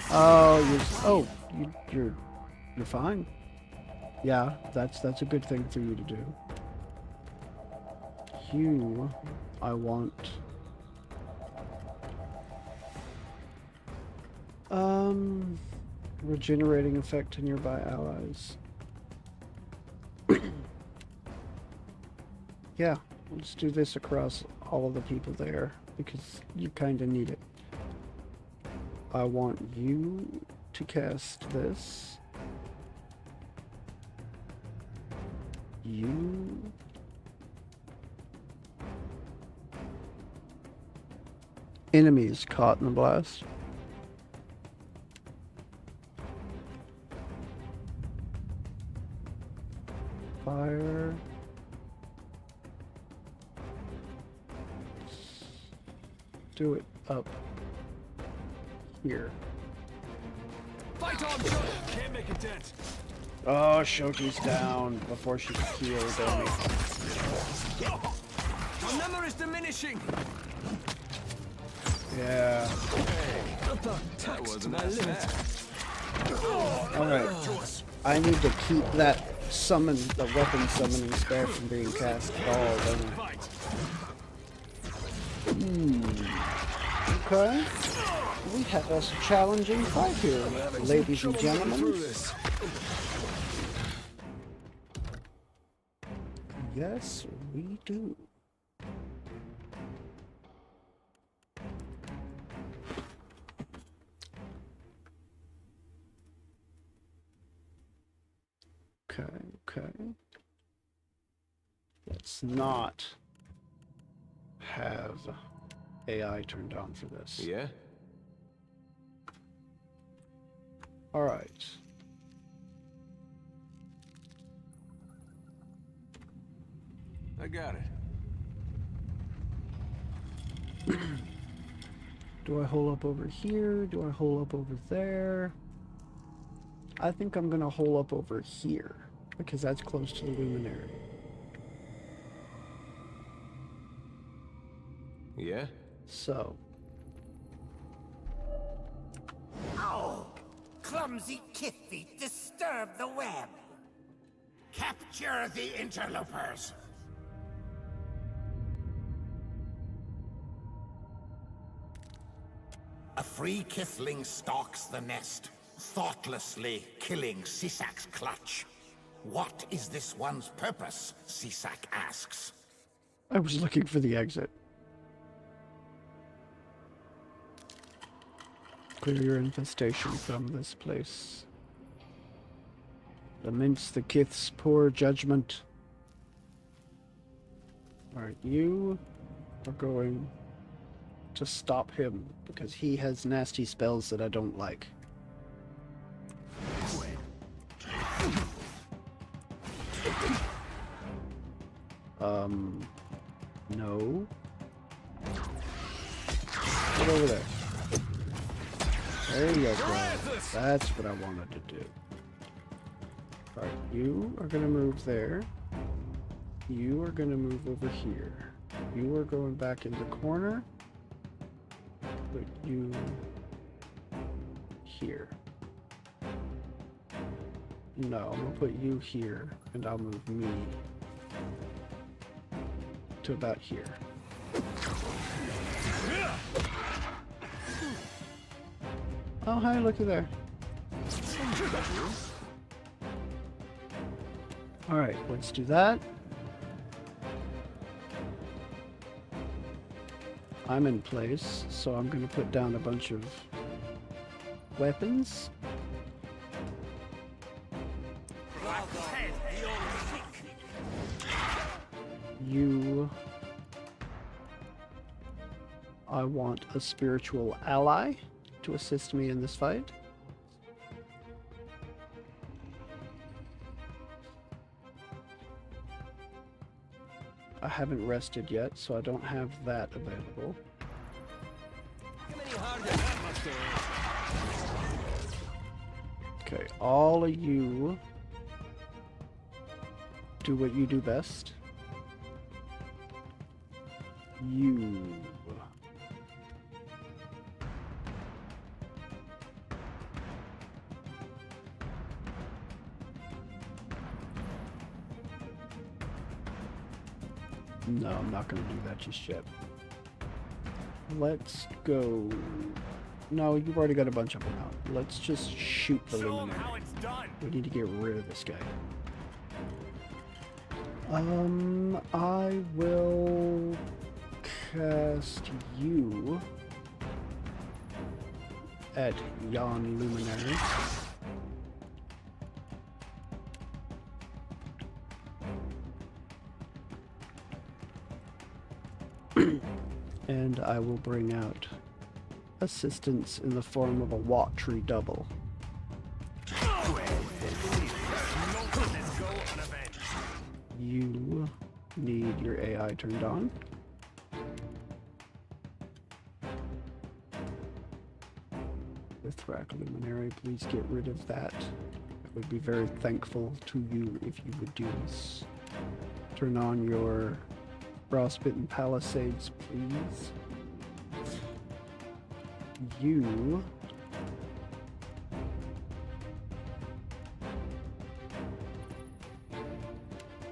Oh, you're fine. Yeah, that's a good thing for you to do. You, I want. Regenerating effect to nearby allies. Yeah, let's do this across all of the people there because you kind of need it. I want you to cast this. You. Enemies caught in the blast. Fire. Do it up here. Fight on, can't make a dent. Oh, Shoki's down before she heals me. My number is diminishing. Yeah. That wasn't bad. Alright. I need to keep that the weapon summoning spell from being cast at all, don't I? Okay. We have a challenging fight here, ladies and gentlemen. Yes, we do. Okay. Let's not have AI turned on for this. Yeah? Alright. I got it. Do I hole up over here? Do I hole up over there? I think I'm gonna hole up over here because that's close to the luminary. Yeah? So. Oh! Clumsy kith-feet disturb the web! Capture the interlopers! A free kithling stalks the nest, thoughtlessly killing Sisak's clutch. What is this one's purpose? Sisak asks. I was looking for the exit. Clear your infestation from this place. Laments the kith's poor judgment. Alright, you are going to stop him because he has nasty spells that I don't like. No. Get over there. There you go. That's what I wanted to do. Alright, you are gonna move there. You are gonna move over here. You are going back in the corner. Put you here. No, I'm gonna put you here, and I'll move me to about here. Oh, hi, looky there. Alright, let's do that. I'm in place, so I'm going to put down a bunch of weapons. You... I want a spiritual ally to assist me in this fight. I haven't rested yet, so I don't have that available. Okay, all of you do what you do best. You... No, I'm not going to do that just yet. Let's go... No, you've already got a bunch of them out. Let's just shoot the luminary. We need to get rid of this guy. I will cast you at yon luminary. And I will bring out assistance in the form of a Watry double. You need your AI turned on. With Thrak Luminary, please get rid of that. I would be very thankful to you if you would do this. Turn on your Frostbitten Palisades, please. You...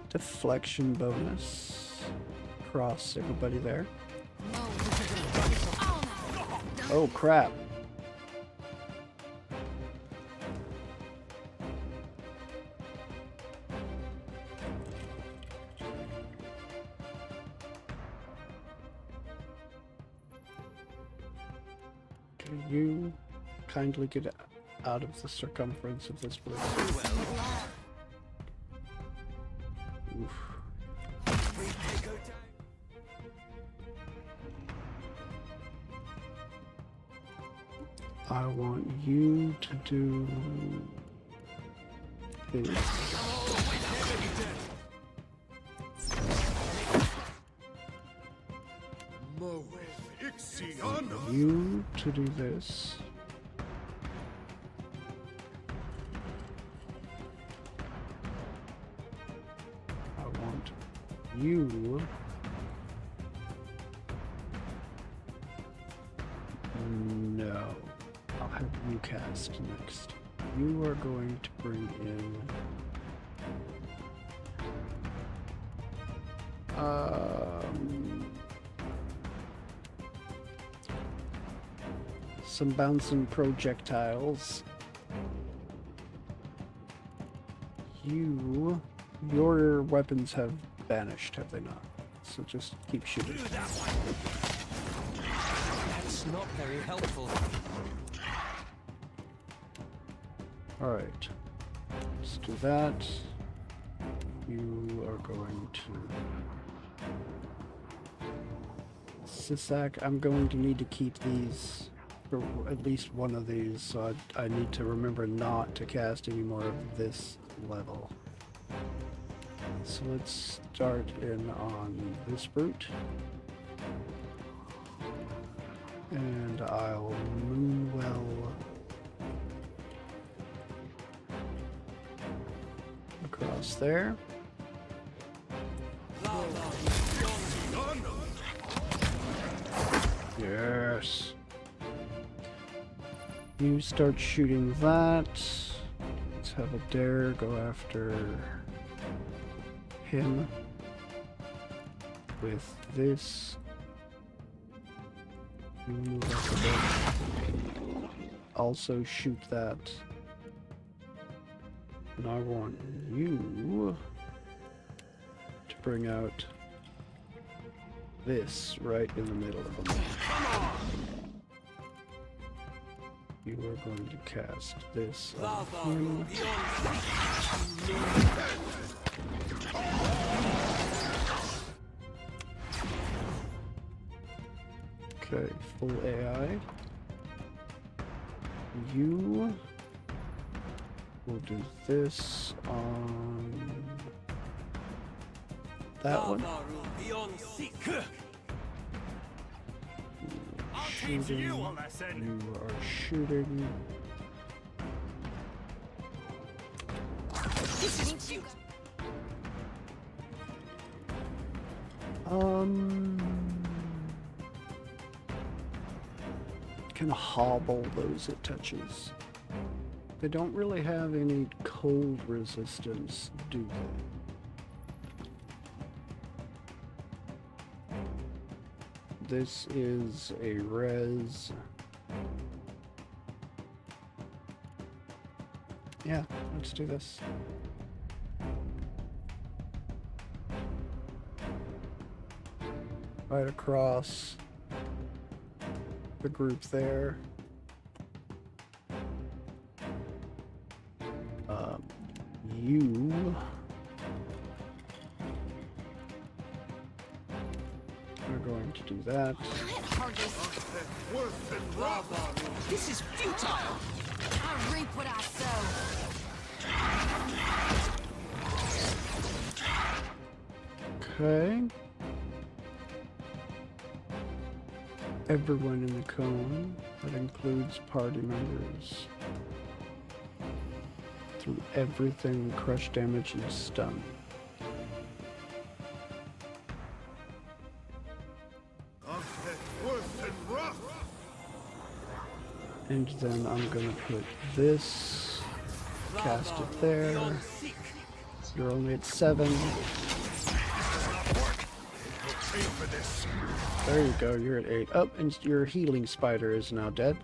Deflection bonus. Cross everybody there. Oh crap. Can you kindly get out of the circumference of this place? Oof. I want you to do this. You to do this. I want you. No. I'll have you cast next. You are going to bring in some bouncing projectiles. Your weapons have vanished, have they not? So just keep shooting. That's not very helpful. Alright. Let's do that. You are going to... Sisak, I'm going to need to keep these, or at least one of these, so I need to remember not to cast any more of this level. So let's start in on this brute. And I'll Moonwell across there. Yes. You start shooting that. Let's have a dare go after him with this. You move up a bit. Also shoot that. And I want you to bring out this right in the middle of them. You are going to cast this on him. Okay, full AI. You will do this on that one. Shooting. You are shooting. This is cute. Can hobble those it touches. They don't really have any cold resistance, do they? This is a res. Yeah, let's do this. Right across the group there. You are going to do that. This is futile. I reap what I sow. Okay. Everyone in the cone, that includes party members. Through everything, crush damage and stun. And then I'm gonna put this, cast it there. You're only at 7. There you go, you're at 8. Up, and your healing spider is now dead.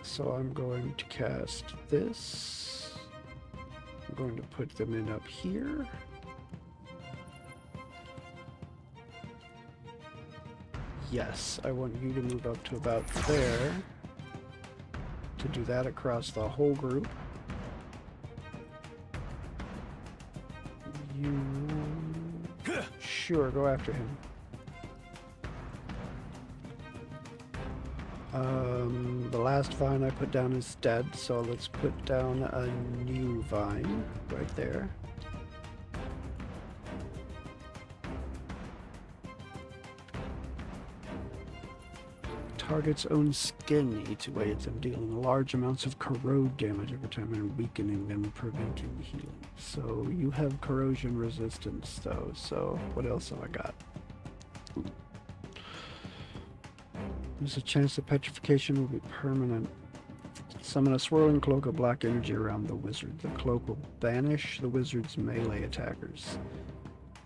So I'm going to cast this. I'm going to put them in up here. Yes, I want you to move up to about there. To do that across the whole group. You... Sure, go after him. The last vine I put down is dead, so let's put down a new vine right there. Target's own skin eats away at them, dealing large amounts of corrode damage every time and weakening them, preventing healing. So you have corrosion resistance though, so what else have I got? There's a chance that petrification will be permanent. Summon a swirling cloak of black energy around the wizard. The cloak will banish the wizard's melee attackers,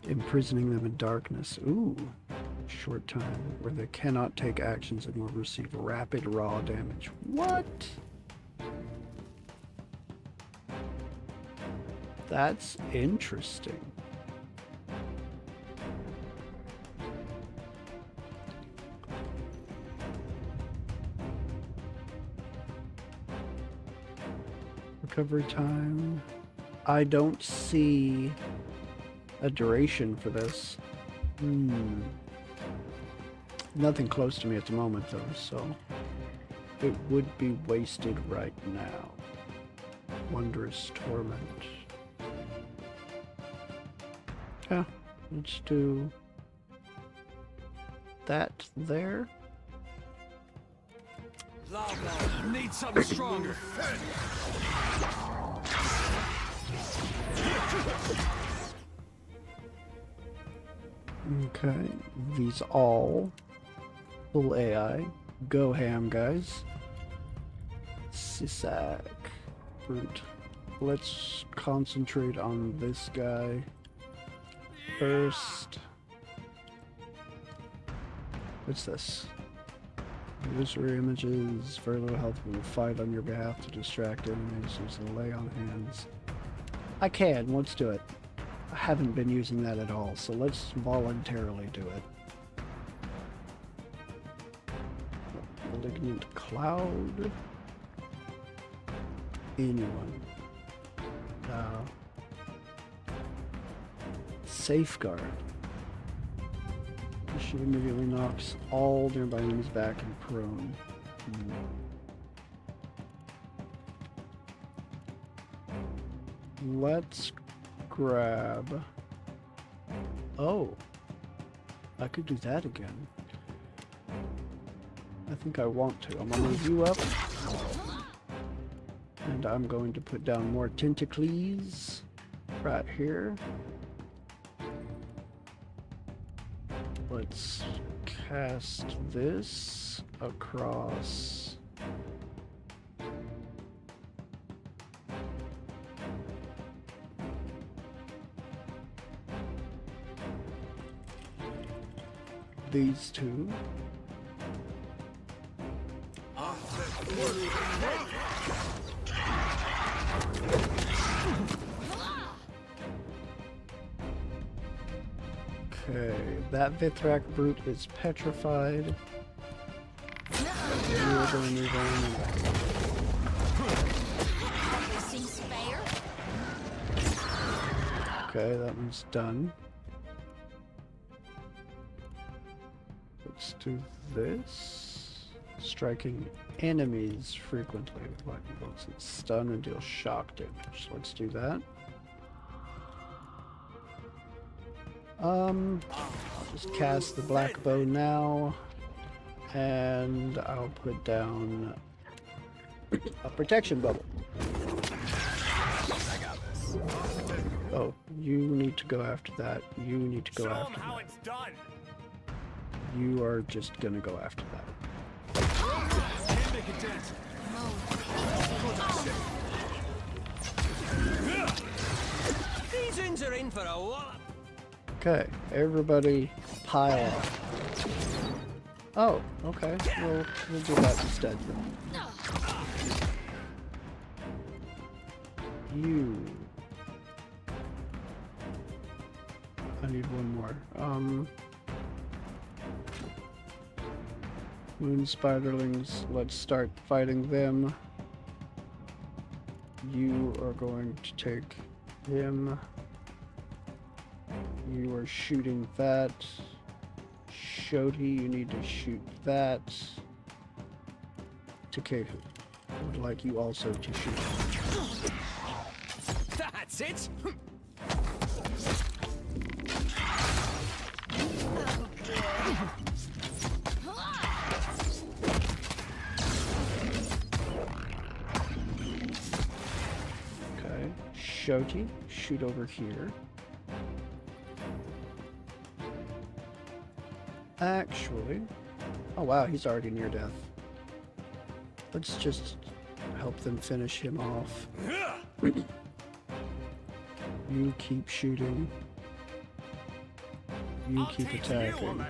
imprisoning them in darkness. Ooh. Short time where they cannot take actions and will receive rapid raw damage. What? That's interesting. Recovery time. I don't see a duration for this. Nothing close to me at the moment though, so it would be wasted right now. Wondrous Torment. Yeah, let's do that there. Lava, need something stronger. Okay, these all full AI. Go ham, guys. Sisak. Brute. Let's concentrate on this guy first. What's this? Illusory images. Very little health will fight on your behalf to distract enemies. Use the lay on hands. I can. Let's do it. I haven't been using that at all, so let's voluntarily do it. Malignant Cloud. Anyone. Safeguard. She immediately knocks all nearby enemies back and prone. Let's grab... Oh. I could do that again. I think I want to. I'm gonna move you up. And I'm going to put down more tentacles right here. Let's cast this across. These two. Okay, that Vithrak brute is petrified. We're going to move on. Okay, that one's done. Let's do this. Striking enemies frequently with lightning bolts that stun and deal shock damage. Let's do that. I'll just cast the black bow now, and I'll put down a protection bubble. I got this. Oh, you need to go after that. You need to go after how that. it's done. You are just gonna go after that. Can't make a dent. These uns are in for a wallop. Okay, everybody pile on. Oh, okay. We'll do that instead then. You. I need one more. Moon spiderlings, let's start fighting them. You are going to take him. You are shooting that. Shoti, you need to shoot that. Takehu, I would like you also to shoot. That's it. Shoti, shoot over here. Actually, oh wow, he's already near death. Let's just help them finish him off. You keep shooting. You keep attacking.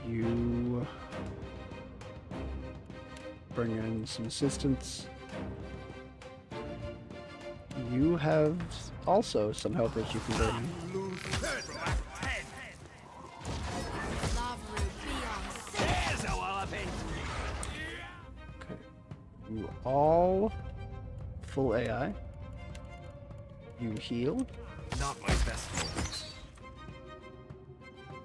You bring in some assistance. You have also some helpers you can bring in. Okay. You all full AI. You heal. Not my best moments.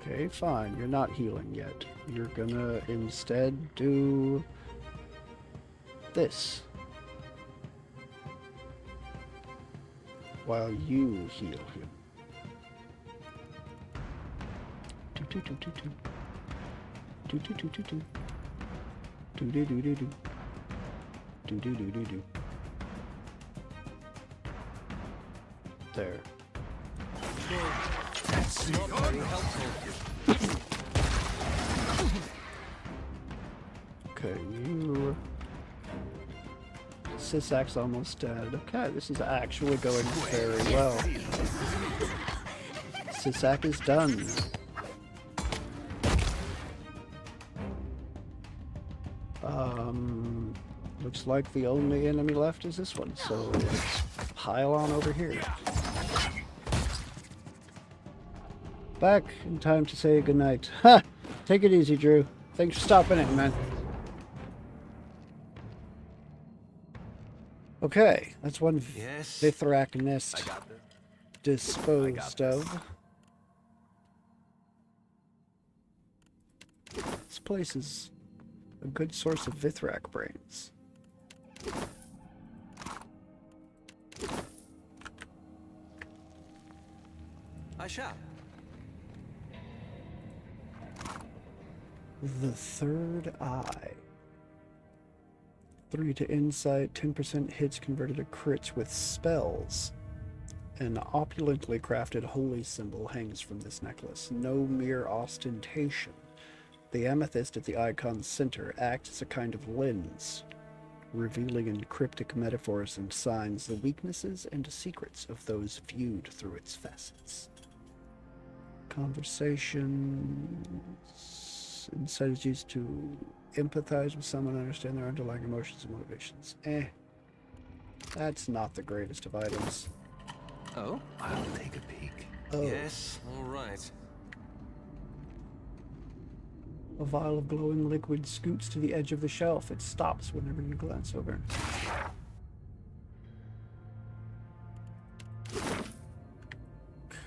Okay, fine. You're not healing yet. You're gonna instead do this. While you heal him. Do do do do do. Do do do do do. Do do do do do. Do do do do do. There. That's not very helpful. Okay, you... Sisak's almost dead. Okay, this is actually going very well. Sisak is done. Looks like the only enemy left is this one, so let's pile on over here. Back in time to say goodnight. Ha! Take it easy, Drew. Thanks for stopping in, man. Okay, that's one Vithrak nest disposed of. This place is a good source of Vithrak brains. I shall. The third eye. 3 to insight, 10% hits converted to crits with spells. An opulently crafted holy symbol hangs from this necklace. No mere ostentation. The amethyst at the icon's center acts as a kind of lens, revealing in cryptic metaphors and signs the weaknesses and secrets of those viewed through its facets. Conversations. Insight is used to empathize with someone and understand their underlying emotions and motivations. That's not the greatest of items. Oh? I'll take a peek. Oh. Yes, all right. A vial of glowing liquid scoots to the edge of the shelf. It stops whenever you glance over.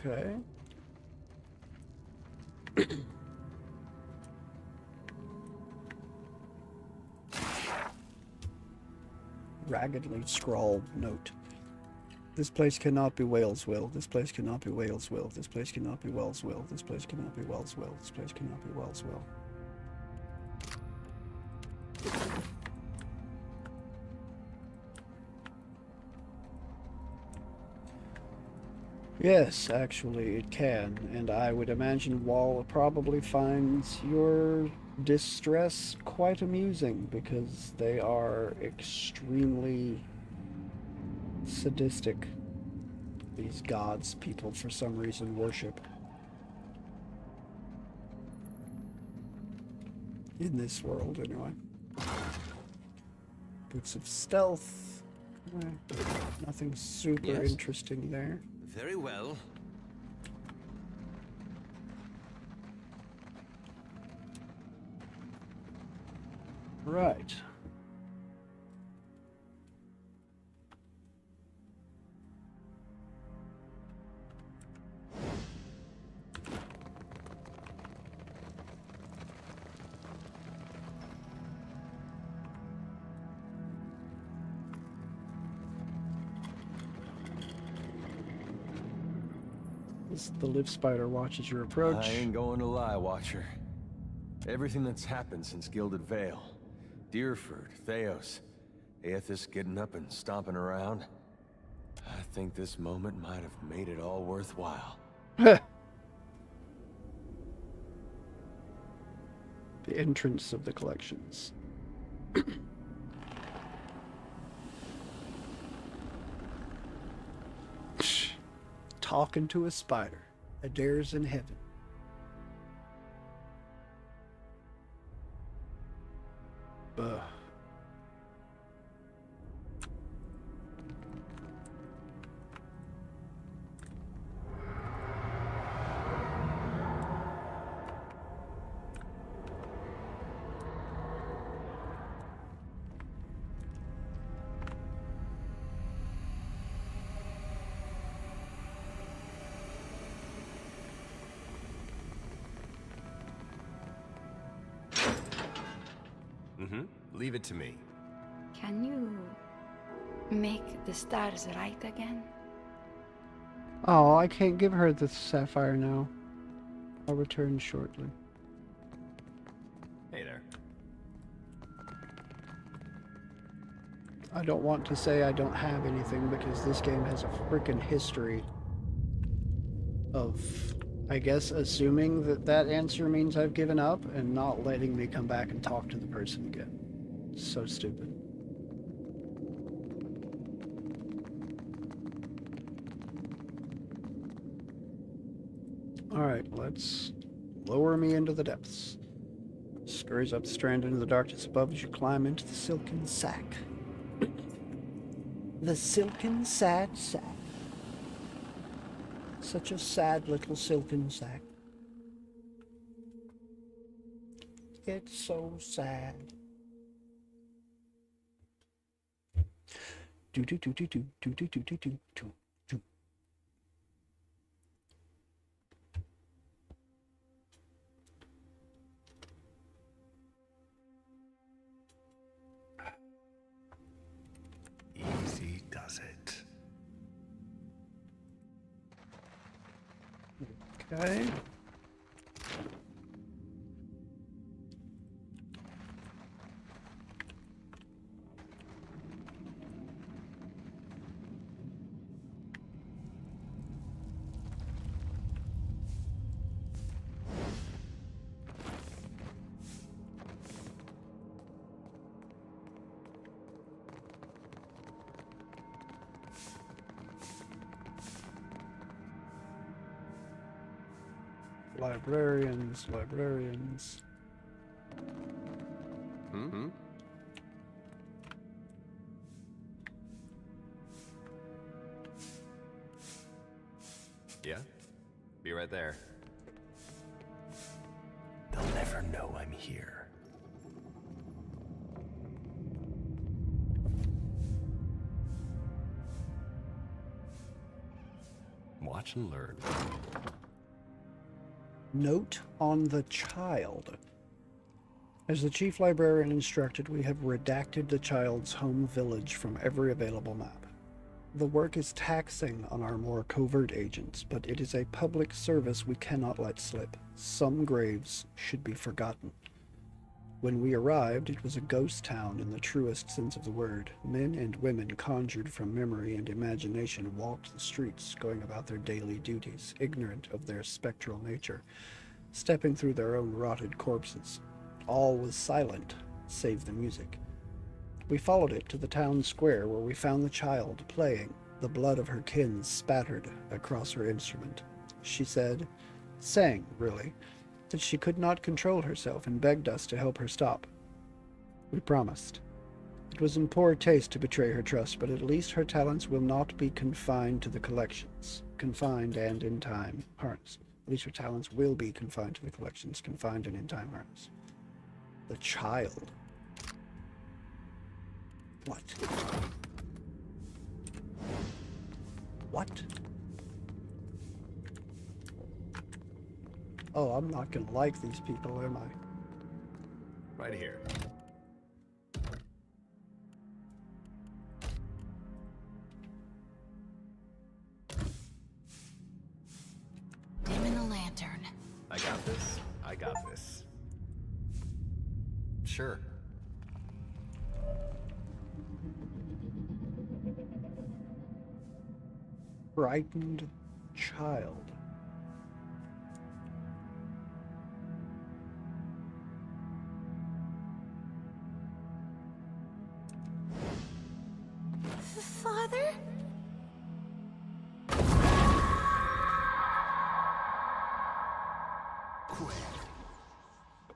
Okay. Raggedly scrawled note. This place cannot be Walesville. This place cannot be Walesville. This place cannot be Wellsville. This place cannot be Wellsville. This place cannot be Wellsville. Yes, actually it can, and I would imagine Wall probably finds your distress quite amusing because they are extremely sadistic. These gods people for some reason worship. In this world, anyway. Boots of stealth. Nothing super interesting there. Very well. Right. The live spider watches your approach. I ain't going to lie, Watcher. Everything that's happened since Gilded Vale, Deerford, Theos, Aethys getting up and stomping around, I think this moment might have made it all worthwhile. The entrance of the collections. Talking to a spider. Adair's in heaven. Ugh. Leave it to me. Can you make the stars right again? Oh, I can't give her the sapphire now. I'll return shortly. Hey there. I don't want to say I don't have anything because this game has a freaking history of, I guess, assuming that that answer means I've given up and not letting me come back and talk to the person again. So stupid. Alright, let's lower me into the depths. Scurries up the strand into the darkness above as you climb into the silken sack. The silken sad sack. Such a sad little silken sack. It's so sad. Do do do do do do do do do do do do. Easy does it. Okay. Librarians. Mm-hmm. Yeah? Be right there. They'll never know I'm here. Watch and learn. Note on the child. As the chief librarian instructed, we have redacted the child's home village from every available map. The work is taxing on our more covert agents, but it is a public service we cannot let slip. Some graves should be forgotten. When we arrived, it was a ghost town in the truest sense of the word. Men and women conjured from memory and imagination walked the streets, going about their daily duties, ignorant of their spectral nature, stepping through their own rotted corpses. All was silent, save the music. We followed it to the town square where we found the child playing, the blood of her kin spattered across her instrument. She sang, really, that she could not control herself and begged us to help her stop. We promised. It was in poor taste to betray her trust, but at least her talents will not be confined to the collections. Confined and in time harnessed. At least her talents will be confined to the collections, confined and in time harnessed. The child. What? What? Oh, I'm not gonna like these people, am I? Right here. Dim in the lantern. I got this. I got this. Sure. Frightened child. Father?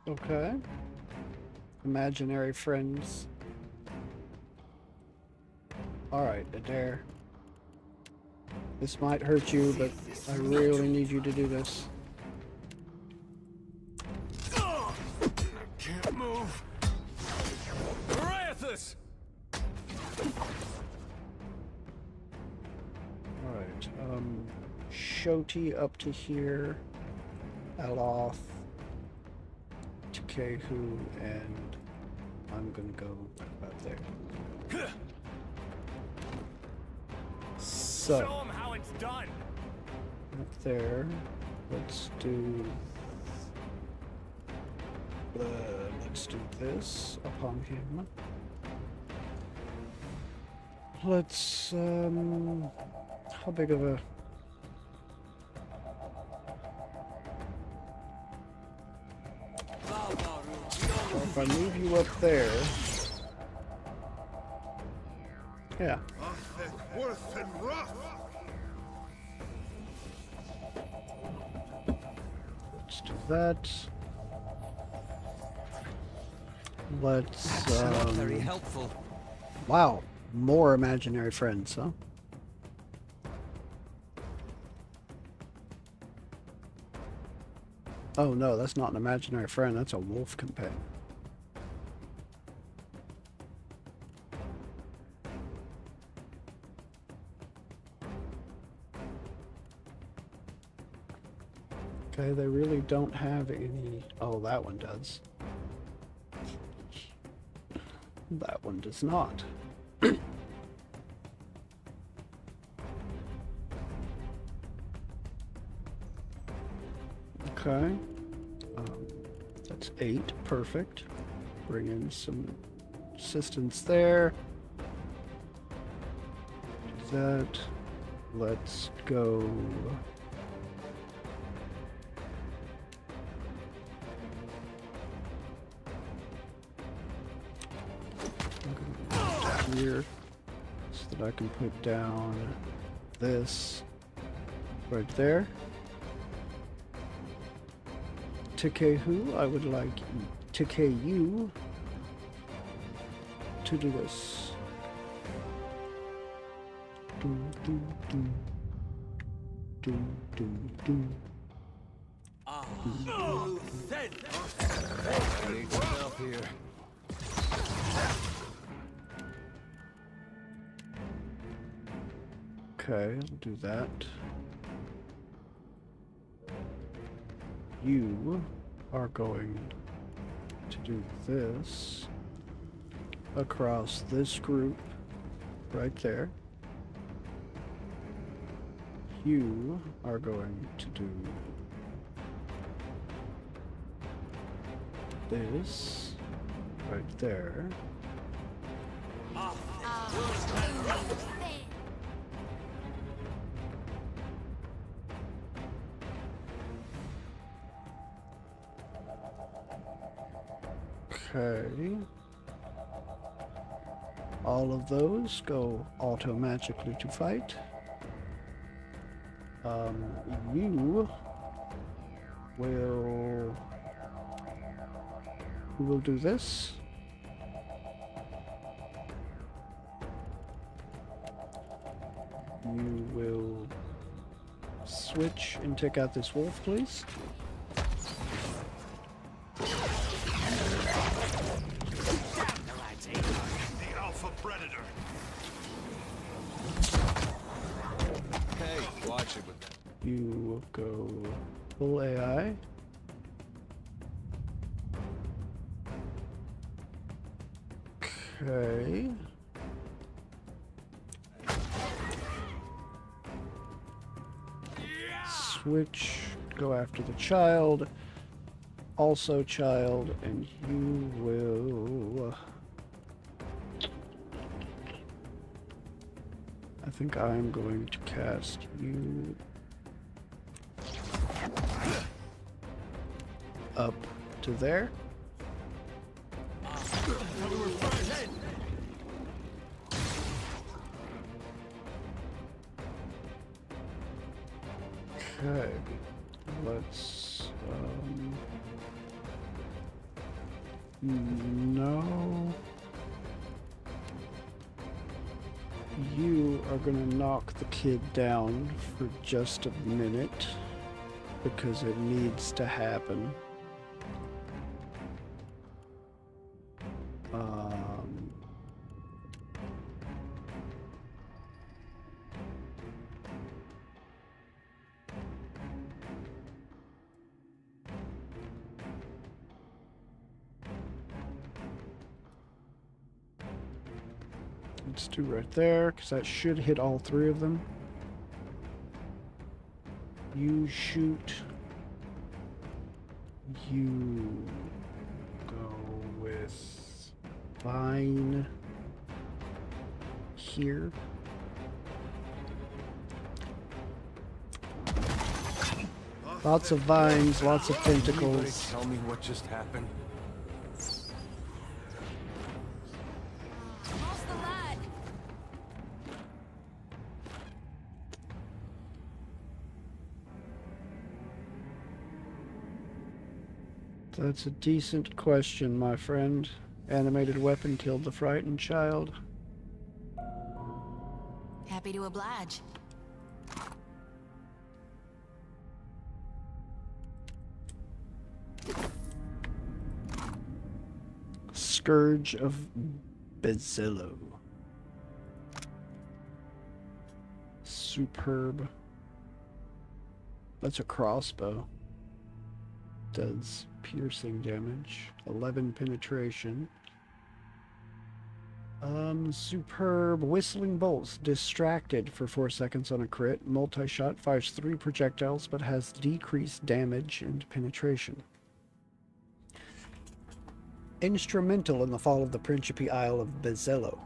Okay. Imaginary friends. Alright, Adair. This might hurt you, but I really need you to do this. I can't move. Arathis! Alright, Shoti up to here. Aloth. Kehu, and I'm gonna go about there. So, Show 'em how it's done. up there, let's do this upon him. Let's, how big of a... So if I move you up there... Yeah. Worth and rough. Let's do that. Let's, very helpful. Wow, more imaginary friends, huh? Oh no, that's not an imaginary friend, that's a wolf companion. Okay, they really don't have any... Oh, that one does. That one does not. Okay. That's 8. Perfect. Bring in some assistance there. Do that. Let's go... here so that I can put down this right there. Tikehu, I would like Tikeyu to do this. Do, do, do. Do, do, do. Here. Okay, I'll do that. You are going to do this across this group right there. You are going to do this right there. Okay. All of those go automatically to fight. You will... Who will do this? You will switch and take out this wolf, please. The alpha predator. Hey, watch it with that. You will go full AI. Okay. Switch, go after the child. Also child, and you will... I think I'm going to cast you up to there. Okay, let's, no. You are gonna knock the kid down for just a minute because it needs to happen. Let's do right there, because that should hit all three of them. You shoot. You go with Vine here. Lots of vines, lots of tentacles. Tell me what just happened. That's a decent question, my friend. Animated weapon killed the frightened child. Happy to oblige. Scourge of Bezillo. Superb. That's a crossbow. Does piercing damage. 11 penetration. Superb. Whistling bolts. Distracted for 4 seconds on a crit. Multi-shot. Fires 3 projectiles but has decreased damage and penetration. Instrumental in the fall of the Principe Isle of Bezillo,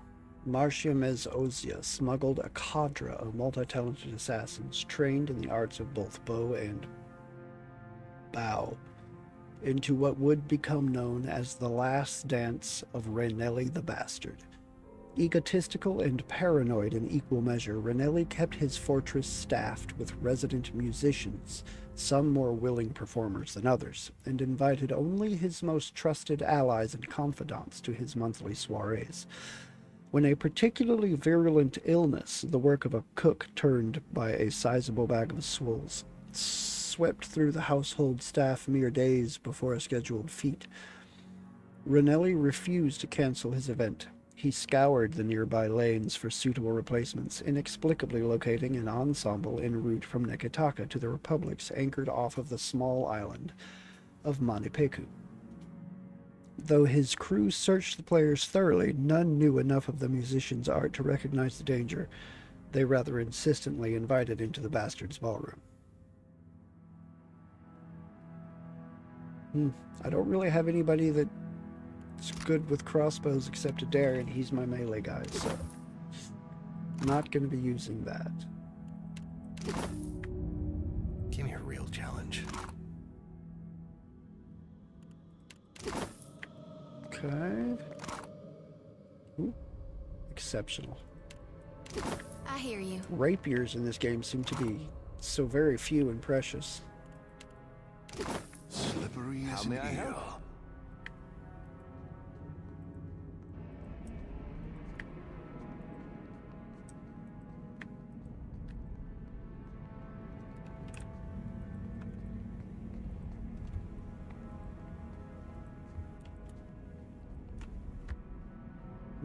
Marcia Ozia smuggled a cadre of multi-talented assassins trained in the arts of both bow and bow into what would become known as the last dance of Ranelli the Bastard. Egotistical and paranoid in equal measure, Ranelli kept his fortress staffed with resident musicians, some more willing performers than others, and invited only his most trusted allies and confidants to his monthly soirees. When a particularly virulent illness, the work of a cook turned by a sizable bag of swolls, swept through the household staff mere days before a scheduled feat, Ranelli refused to cancel his event. He scoured the nearby lanes for suitable replacements, inexplicably locating an ensemble en route from Neketaka to the Republics anchored off of the small island of Manipeku. Though his crew searched the players thoroughly, none knew enough of the musician's art to recognize the danger they rather insistently invited into the bastard's ballroom. I don't really have anybody that's good with crossbows except Adair, and he's my melee guy, so not going to be using that. Give me a real challenge. Okay. Ooh, exceptional. I hear you. Rapiers in this game seem to be so very few and precious. Slippery as an eel.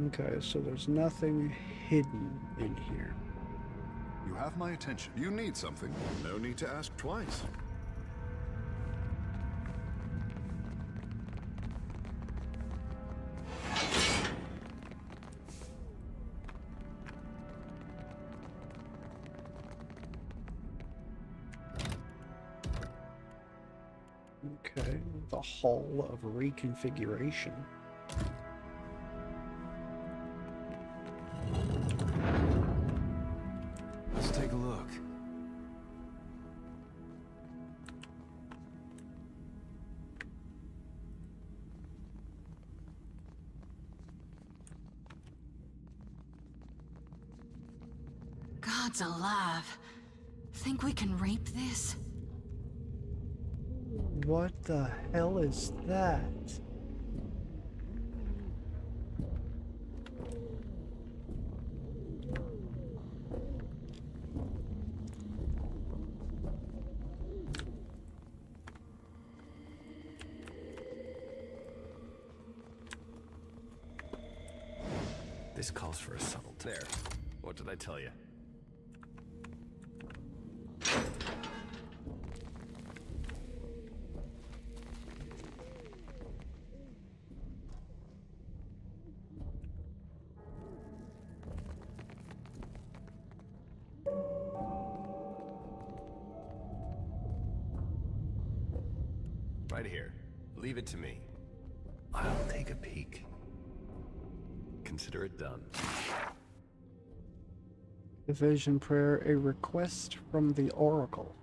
Okay, so there's nothing hidden in here. You have my attention. You need something. No need to ask twice. Okay, the Hall of Reconfiguration. Gods alive. Think we can rape this? What the hell is that? This calls for a subtle there. What did I tell you? Right here. Leave it to me. I'll take a peek. Consider it done. Division prayer, a request from the Oracle.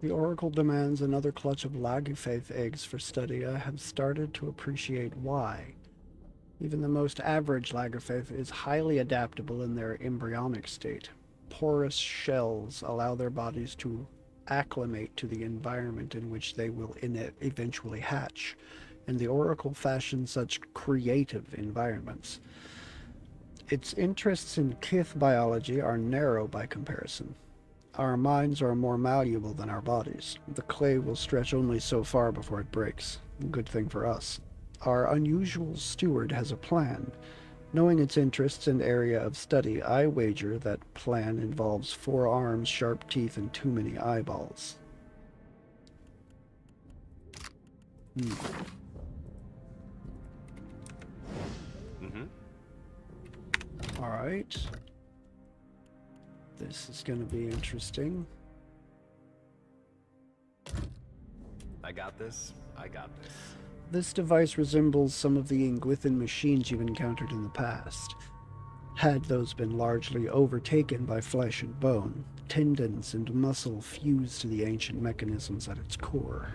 The Oracle demands another clutch of Laguffaith eggs for study. I have started to appreciate why. Even the most average Laguffaith is highly adaptable in their embryonic state. Porous shells allow their bodies to acclimate to the environment in which they will eventually hatch, and the Oracle fashions such creative environments. Its interests in Kith biology are narrow by comparison. Our minds are more malleable than our bodies. The clay will stretch only so far before it breaks. Good thing for us. Our unusual steward has a plan. Knowing its interests and area of study, I wager that plan involves 4 arms, sharp teeth, and too many eyeballs. Alright. This is going to be interesting. I got this. I got this. This device resembles some of the Ingwithan machines you've encountered in the past. Had those been largely overtaken by flesh and bone, tendons and muscle fused to the ancient mechanisms at its core.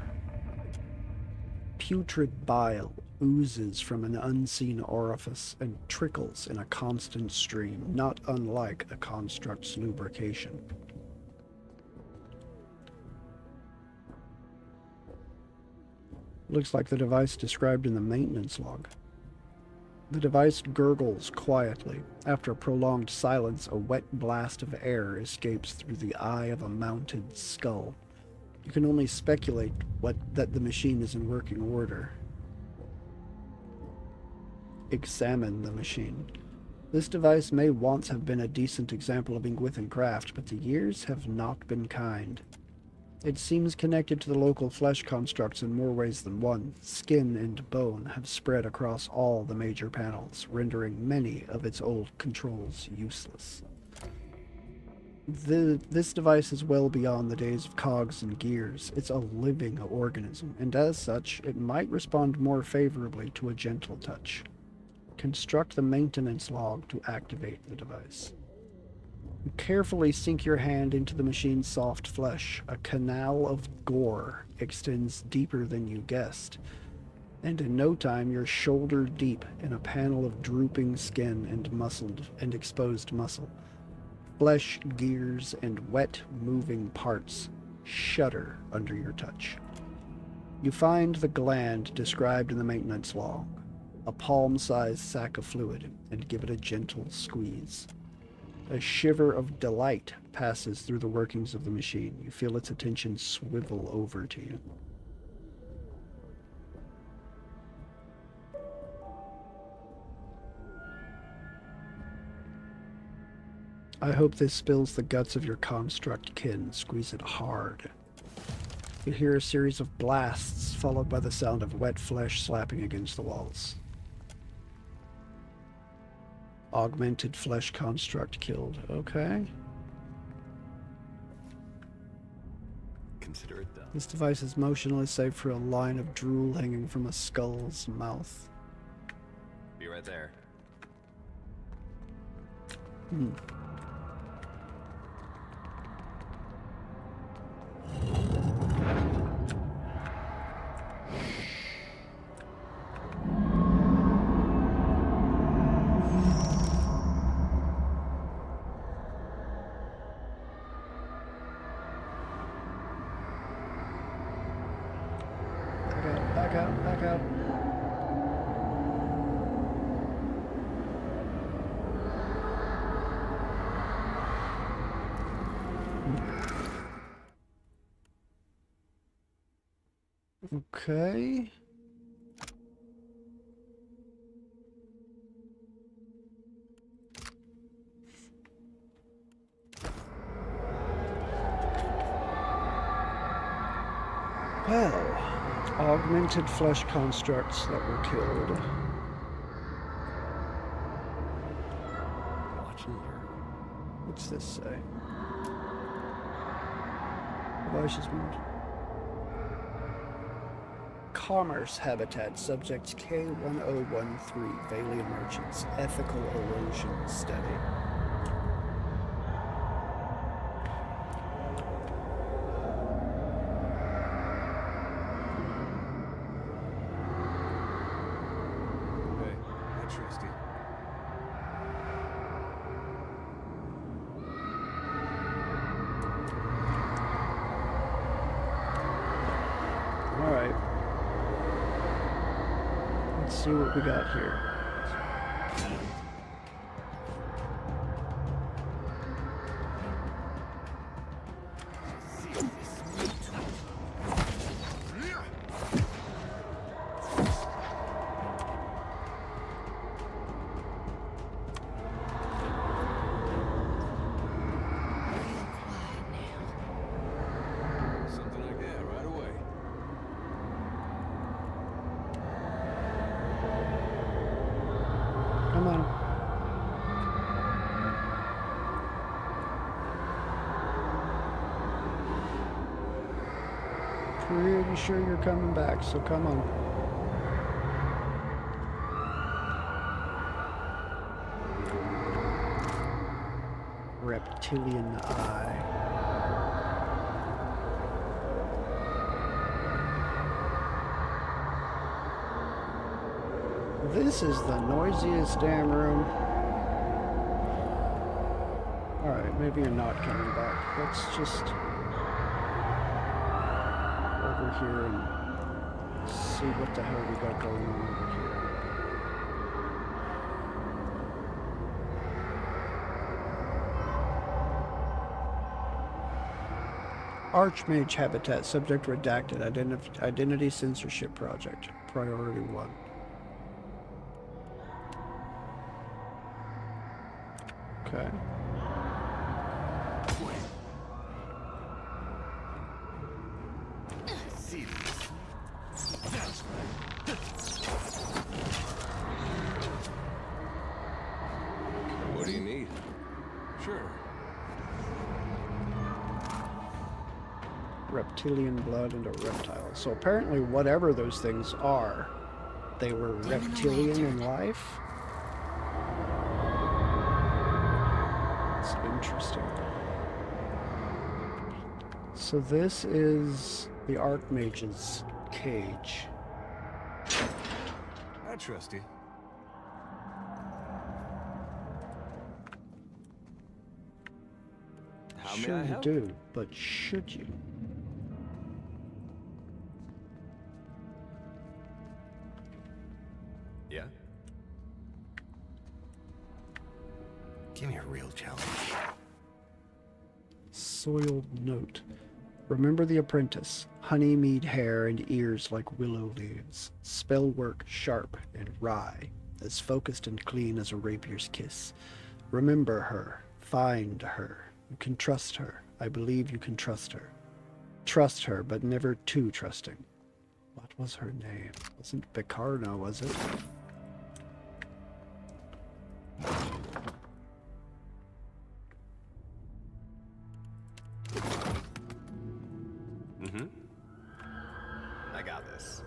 Putrid bile oozes from an unseen orifice and trickles in a constant stream, not unlike a construct's lubrication. Looks like the device described in the maintenance log. The device gurgles quietly. After a prolonged silence, a wet blast of air escapes through the eye of a mounted skull. You can only speculate that the machine is in working order. Examine the machine. This device may once have been a decent example of Ingwithan craft, but the years have not been kind. It seems connected to the local flesh constructs in more ways than one. Skin and bone have spread across all the major panels, rendering many of its old controls useless. This device is well beyond the days of cogs and gears. It's a living organism, and as such, it might respond more favorably to a gentle touch. Construct the maintenance log to activate the device. You carefully sink your hand into the machine's soft flesh. A canal of gore extends deeper than you guessed, and in no time you're shoulder deep in a panel of drooping skin and exposed muscle. Flesh, gears, and wet, moving parts shudder under your touch. You find the gland described in the maintenance log, a palm-sized sack of fluid, and give it a gentle squeeze. A shiver of delight passes through the workings of the machine. You feel its attention swivel over to you. I hope this spills the guts of your construct kin. Squeeze it hard. You hear a series of blasts, followed by the sound of wet flesh slapping against the walls. Augmented flesh construct killed. Okay. Consider it done. This device is motionless save for a line of drool hanging from a skull's mouth. Be right there. Okay. Well, augmented flesh constructs that were killed. Watch and learn. What's this say? Elisha's wound. Commerce habitat subjects K1013 Valian merchants. Ethical erosion study. Trusty. All right. Let's see what we got here. Come on. Pretty sure you're coming back, so come on. Reptilian eye. This is the noisiest damn room. Alright, maybe you're not coming back. Let's just over here and see what the hell we got going on over here. Archmage habitat subject redacted. Identity censorship project. Priority 1. Okay. What do you need? Sure. Reptilian blood and a reptile. So apparently whatever those things are, they were reptilian in life. It's interesting. So this is the Archmage's cage. I trust you. How may Sure I you help? do, but should you? Yeah? Give me a real challenge. Soiled note. Remember the apprentice. Honey mead hair and ears like willow leaves. Spell work sharp and wry. As focused and clean as a rapier's kiss. Remember her. Find her. You can trust her. I believe you can trust her. Trust her, but never too trusting. What was her name? Wasn't Picarno, was it? Mm-hmm. I got this.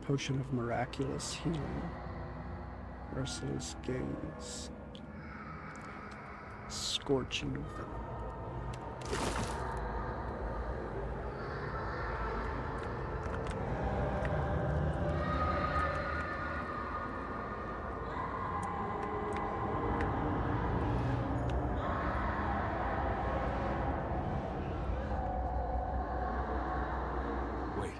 Potion of miraculous healing. Merciless gaze. Scorching venom. Wait.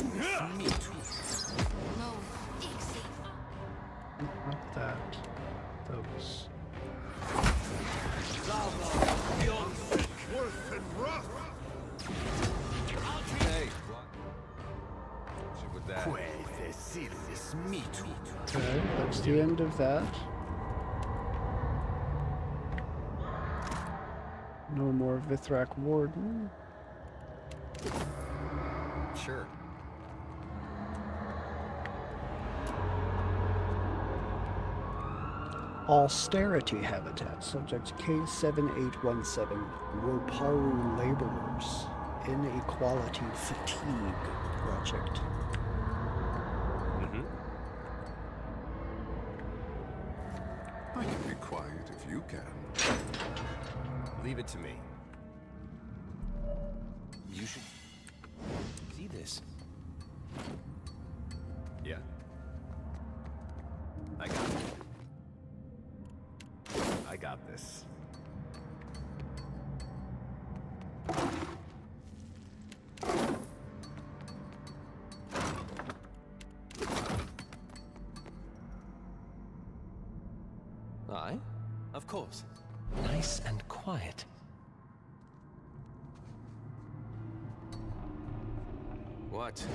No, exit. Not that. Those. Worth and rough. Hey, what? Shit with that. Okay, that's the end of that. No more Vithrak Warden. Sure. Austerity Habitat, subject K7817, Roparu Laborers, Inequality Fatigue Project. I can be quiet if you can. Leave it to me. You should see this. Yeah. I got it. I got this. Aye? Of course. Nice and quiet. What?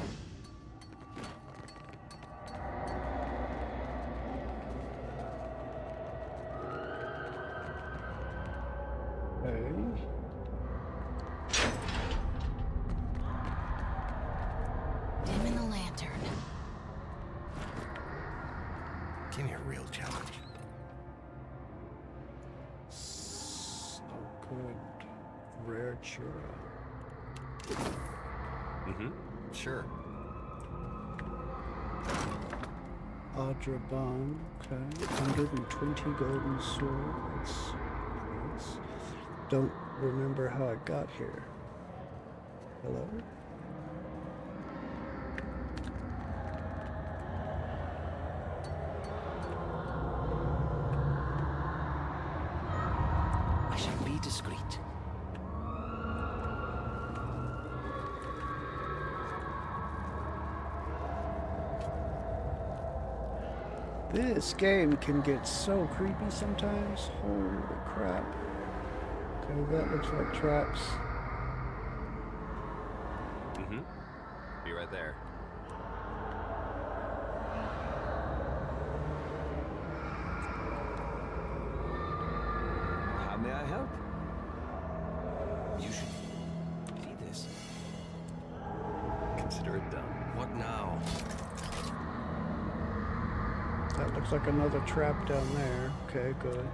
Okay. Dim in the lantern. Give me a real challenge. So good. Rare Chura. Sure. Adraban, okay. 120 golden swords. Nice. Don't remember how I got here. Hello? I shall be discreet. This game can get so creepy sometimes. Holy crap. Okay, that looks like traps. Be right there. How may I help? You should see this. Consider it done. What now? That looks like another trap down there. Okay, good.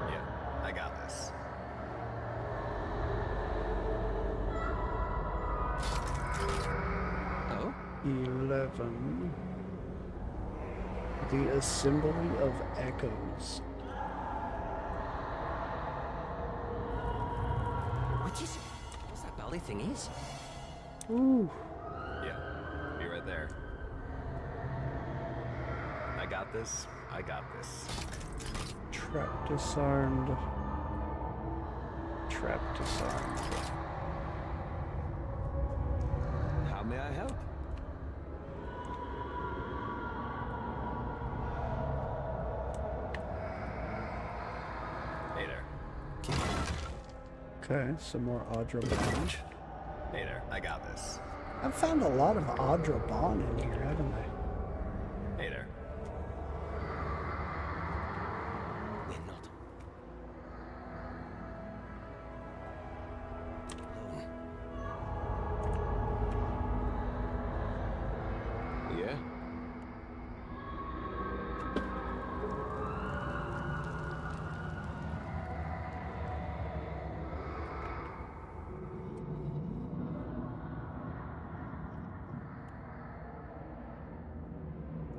Yeah, I got this. Oh? 11. The Assembly of Echoes. What is it? What's that belly thing is? Ooh. Yeah, be right there. I got this. I got this. Trap disarmed. Trap disarmed. How may I help? Hey there. Okay, some more Audra Bond. Hey there. I got this. I've found a lot of Audra Bond in here, haven't I? Hey there. We're not alone. Yeah?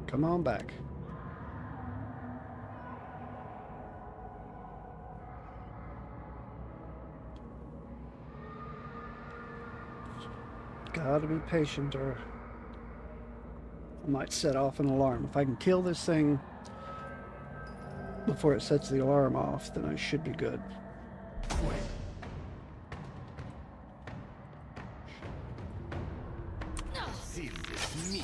Come on back. Gotta be patient or I might set off an alarm. If I can kill this thing before it sets the alarm off, then I should be good. Serious meat.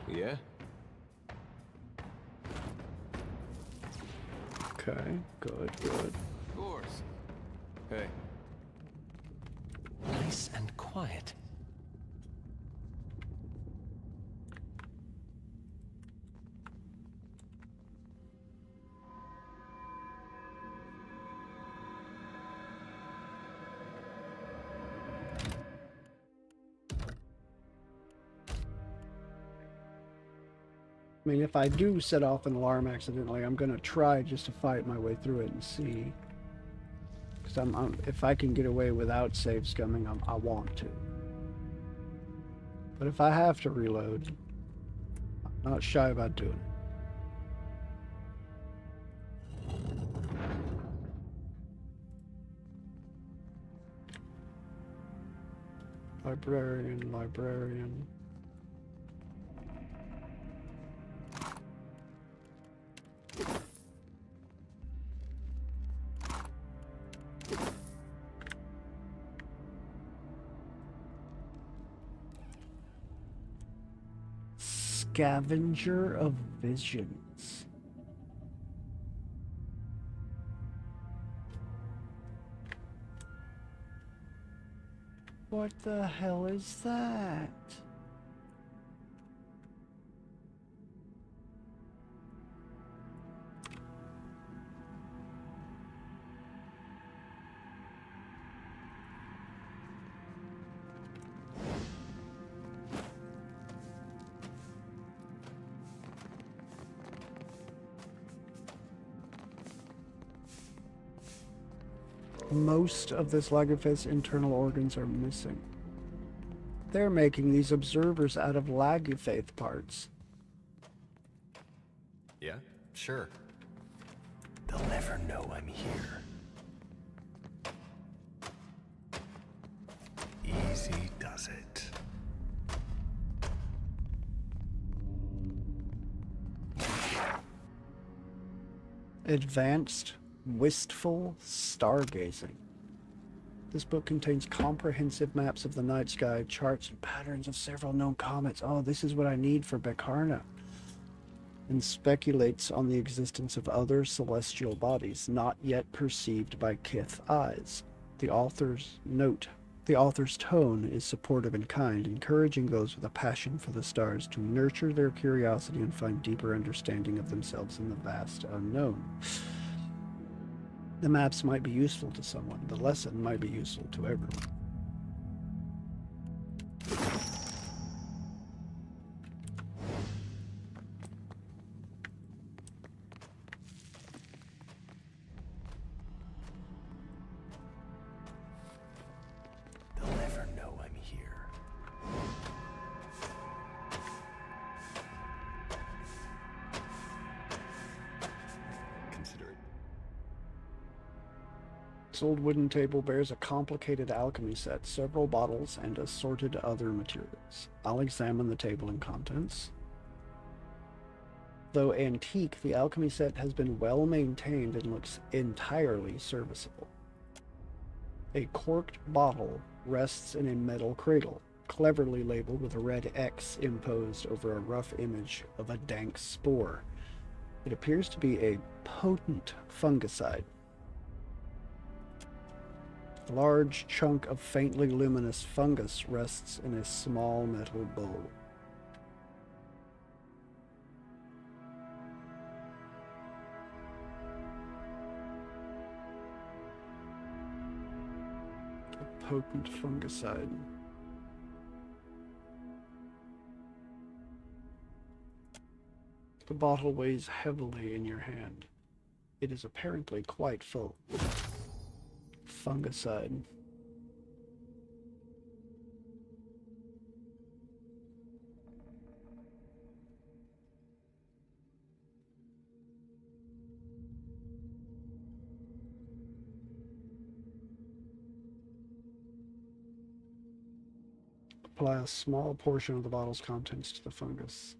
Yeah? Okay, good. Of course. Hey. Nice and quiet. I mean, if I do set off an alarm accidentally, I'm gonna try just to fight my way through it and see. Because if I can get away without save scumming, I want to. But if I have to reload, I'm not shy about doing it. Librarian. Scavenger of Visions. What the hell is that? Most of this Lagufe's internal organs are missing. They're making these observers out of Lagufaith parts. Yeah? Sure. They'll never know I'm here. Easy does it. Advanced Wistful Stargazing. This book contains comprehensive maps of the night sky, charts and patterns of several known comets. Oh, this is what I need for Bekarna. And speculates on the existence of other celestial bodies not yet perceived by Kith eyes. The author's tone is supportive and kind, encouraging those with a passion for the stars to nurture their curiosity and find deeper understanding of themselves in the vast unknown. The maps might be useful to someone. The lesson might be useful to everyone. They'll never know I'm here. Consider it. This old wooden table bears a complicated alchemy set, several bottles, and assorted other materials. I'll examine the table and contents. Though antique, the alchemy set has been well maintained and looks entirely serviceable. A corked bottle rests in a metal cradle, cleverly labeled with a red X imposed over a rough image of a dank spore. It appears to be a potent fungicide. A large chunk of faintly luminous fungus rests in a small metal bowl. A potent fungicide. The bottle weighs heavily in your hand. It is apparently quite full. Fungicide. Apply a small portion of the bottle's contents to the fungus.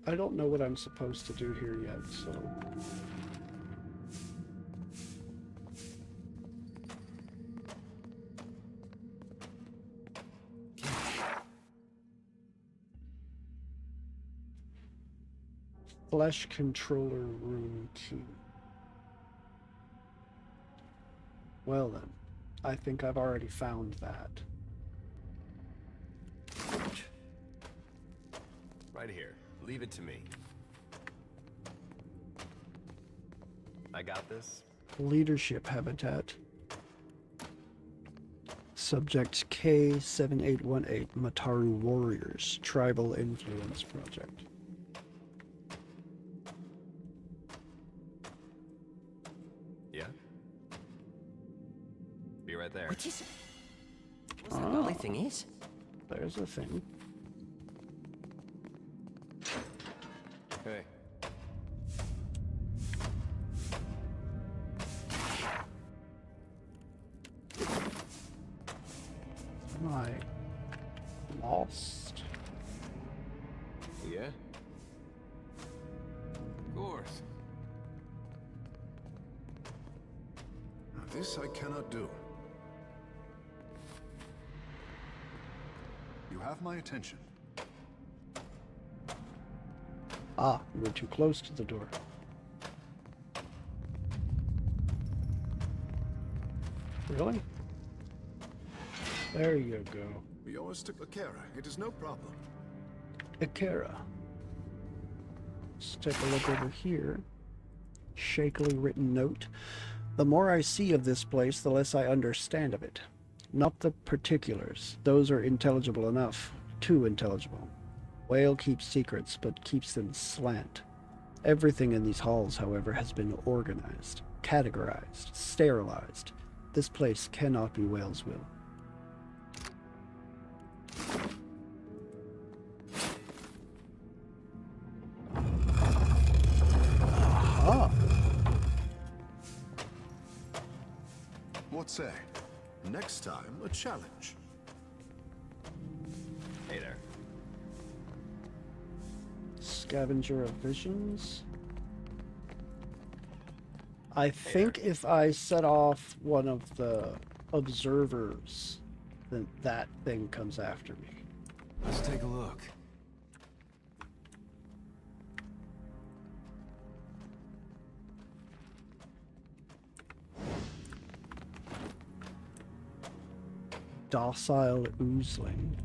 I don't know what I'm supposed to do here yet, so... Flesh controller room key. Well then, I think I've already found that. Right here. Leave it to me. I got this. Leadership habitat. Subject K7818 Mataru Warriors Tribal Influence Project. Yeah? Be right there. What is it? What's that lovely thing is? There's a thing. Hey. Am I lost? Yeah? Of course. Now, this I cannot do. You have my attention. Ah, we were too close to the door. Really? There you go. Yours to Akira. It is no problem. Akira. Let's take a look over here. Shakily written note. The more I see of this place, the less I understand of it. Not the particulars. Those are intelligible enough. Too intelligible. Whale keeps secrets, but keeps them slant. Everything in these halls, however, has been organized, categorized, sterilized. This place cannot be Whale's will. Aha! What say? Next time, a challenge. Hey there. Scavenger of Visions. I think if I set off one of the observers, then that thing comes after me. Let's take a look. Docile oozling.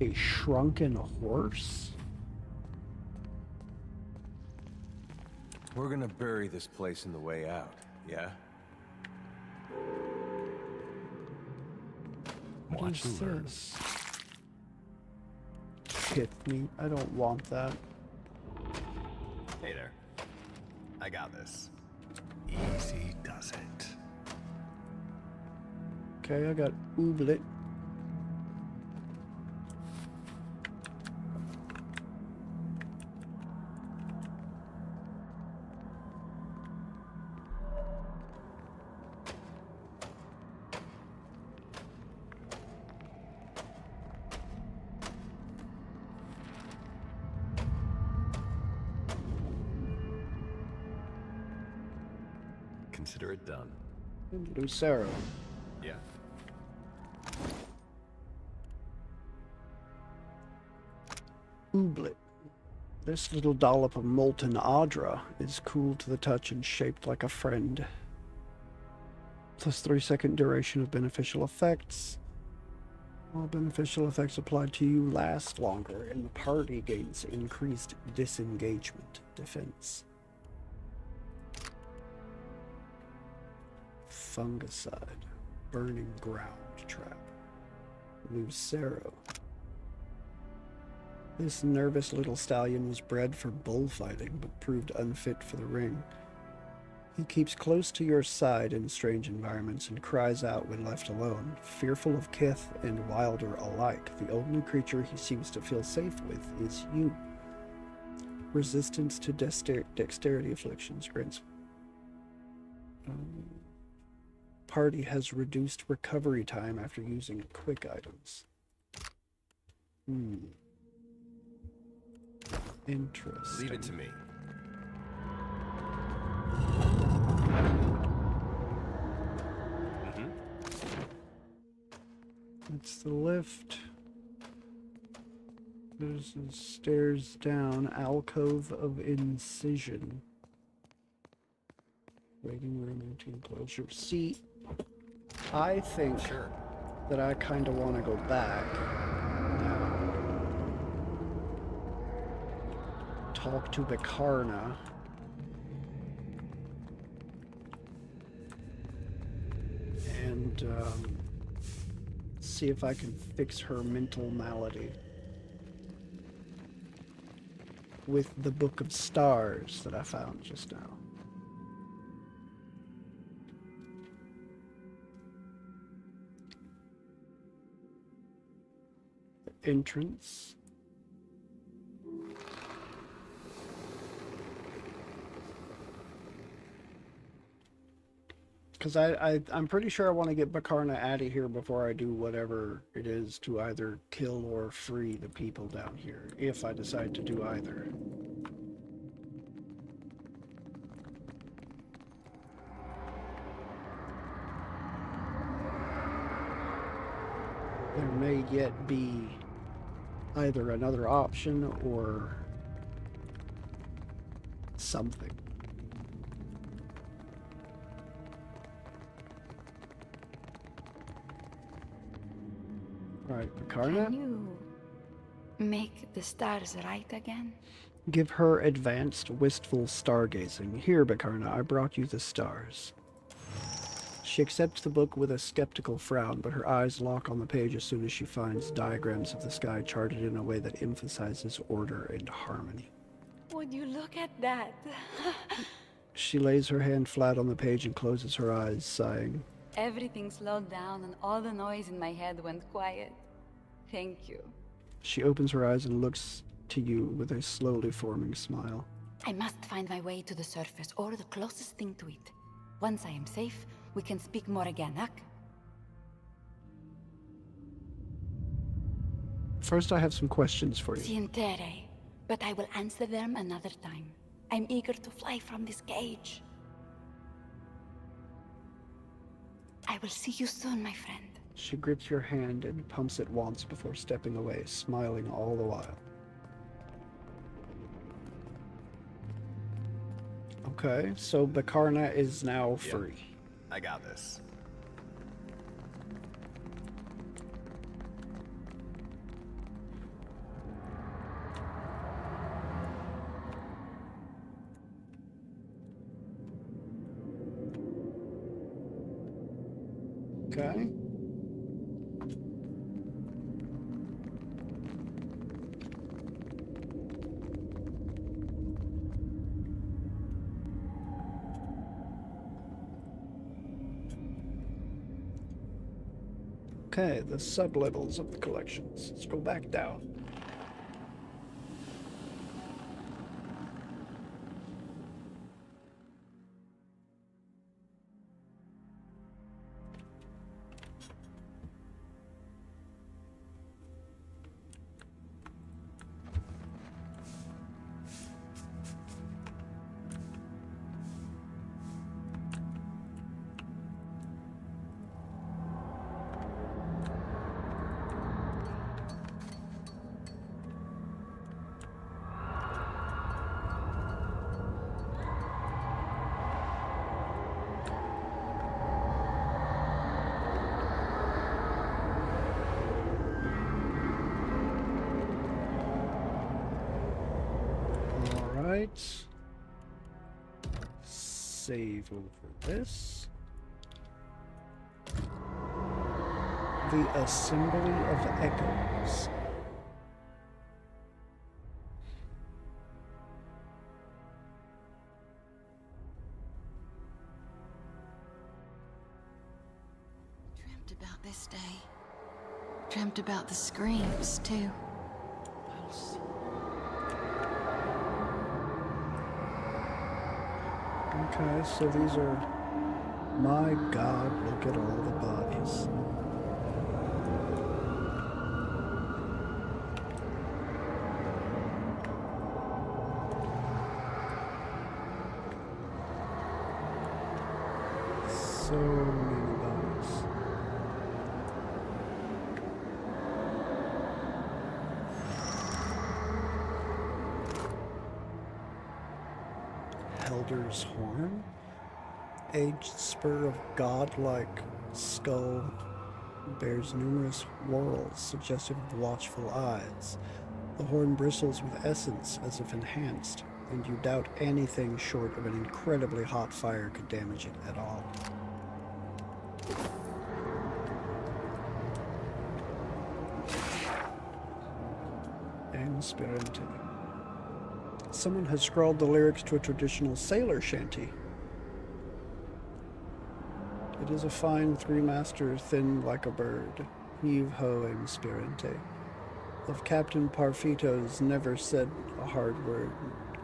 A shrunken horse? We're gonna bury this place in the way out, yeah? What is this? Hit me. I don't want that. Hey there. I got this. Easy does it. Okay, I got ooblet. Consider it done. Lucero. Yeah. Ooblet. This little dollop of molten Adra is cool to the touch and shaped like a friend. Plus 3-second duration of beneficial effects. All beneficial effects applied to you last longer, and the party gains increased disengagement defense. Fungicide. Burning ground trap. Lucero. This nervous little stallion was bred for bullfighting, but proved unfit for the ring. He keeps close to your side in strange environments and cries out when left alone. Fearful of kith and wilder alike, the only creature he seems to feel safe with is you. Resistance to dexterity afflictions grants. Party has reduced recovery time after using quick items. Interesting. Leave it to me. It's the lift. There's the stairs down. Alcove of Incision. Waiting room, empty enclosure. See, I think that I kind of want to go back now. Talk to Bakarna. And see if I can fix her mental malady with the Book of Stars that I found just now. Entrance. Because I'm pretty sure I want to get Bakarna out of here before I do whatever it is to either kill or free the people down here, if I decide to do either. There may yet be either another option or something. Alright, Bakarna? Can you make the stars right again? Give her advanced, wistful stargazing. Here, Bakarna, I brought you the stars. She accepts the book with a skeptical frown, but her eyes lock on the page as soon as she finds diagrams of the sky charted in a way that emphasizes order and harmony. Would you look at that? She lays her hand flat on the page and closes her eyes, sighing. Everything slowed down and all the noise in my head went quiet. Thank you. She opens her eyes and looks to you with a slowly forming smile. I must find my way to the surface or the closest thing to it. Once I am safe, we can speak more again, Ak. First, I have some questions for you. Sientere, but I will answer them another time. I'm eager to fly from this cage. I will see you soon, my friend. She grips your hand and pumps it once before stepping away, smiling all the while. Okay, so Bakarna is now free. I got this. Okay. Okay, the sublevels of the collections. Let's go back down. Save over this. The Assembly of Echoes. Dreamt about this day. Dreamt about the screams, too. Okay, so these are... My God, look at all the bodies. So many bones. Helder's Horn? Aged spur of godlike skull bears numerous whorls suggestive of watchful eyes. The horn bristles with essence as if enhanced, and you doubt anything short of an incredibly hot fire could damage it at all. Inspirante. Someone has scrawled the lyrics to a traditional sailor shanty. It is a fine three-master, thin like a bird. Heave-ho, inspirante. Of Captain Parfito's never said a hard word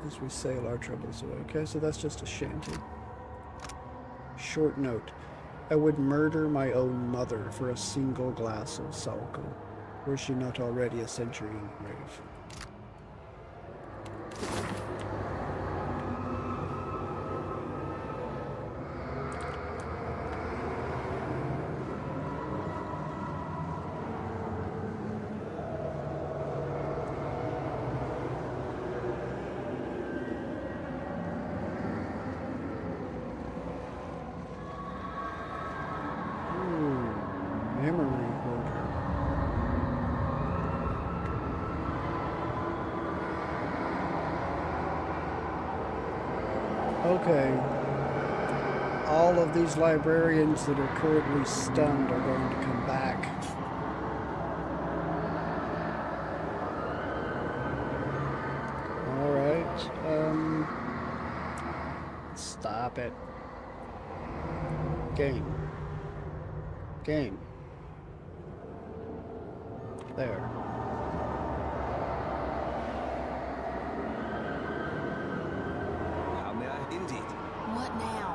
as we sail our troubles away. Okay, so that's just a shanty. Short note. I would murder my own mother for a single glass of Salco, were she not already a century in the grave. Memory hoarder. Okay. All of these librarians that are currently stunned are going to come back. Alright. Stop it. Game. Game. There. How may I? Indeed. What now?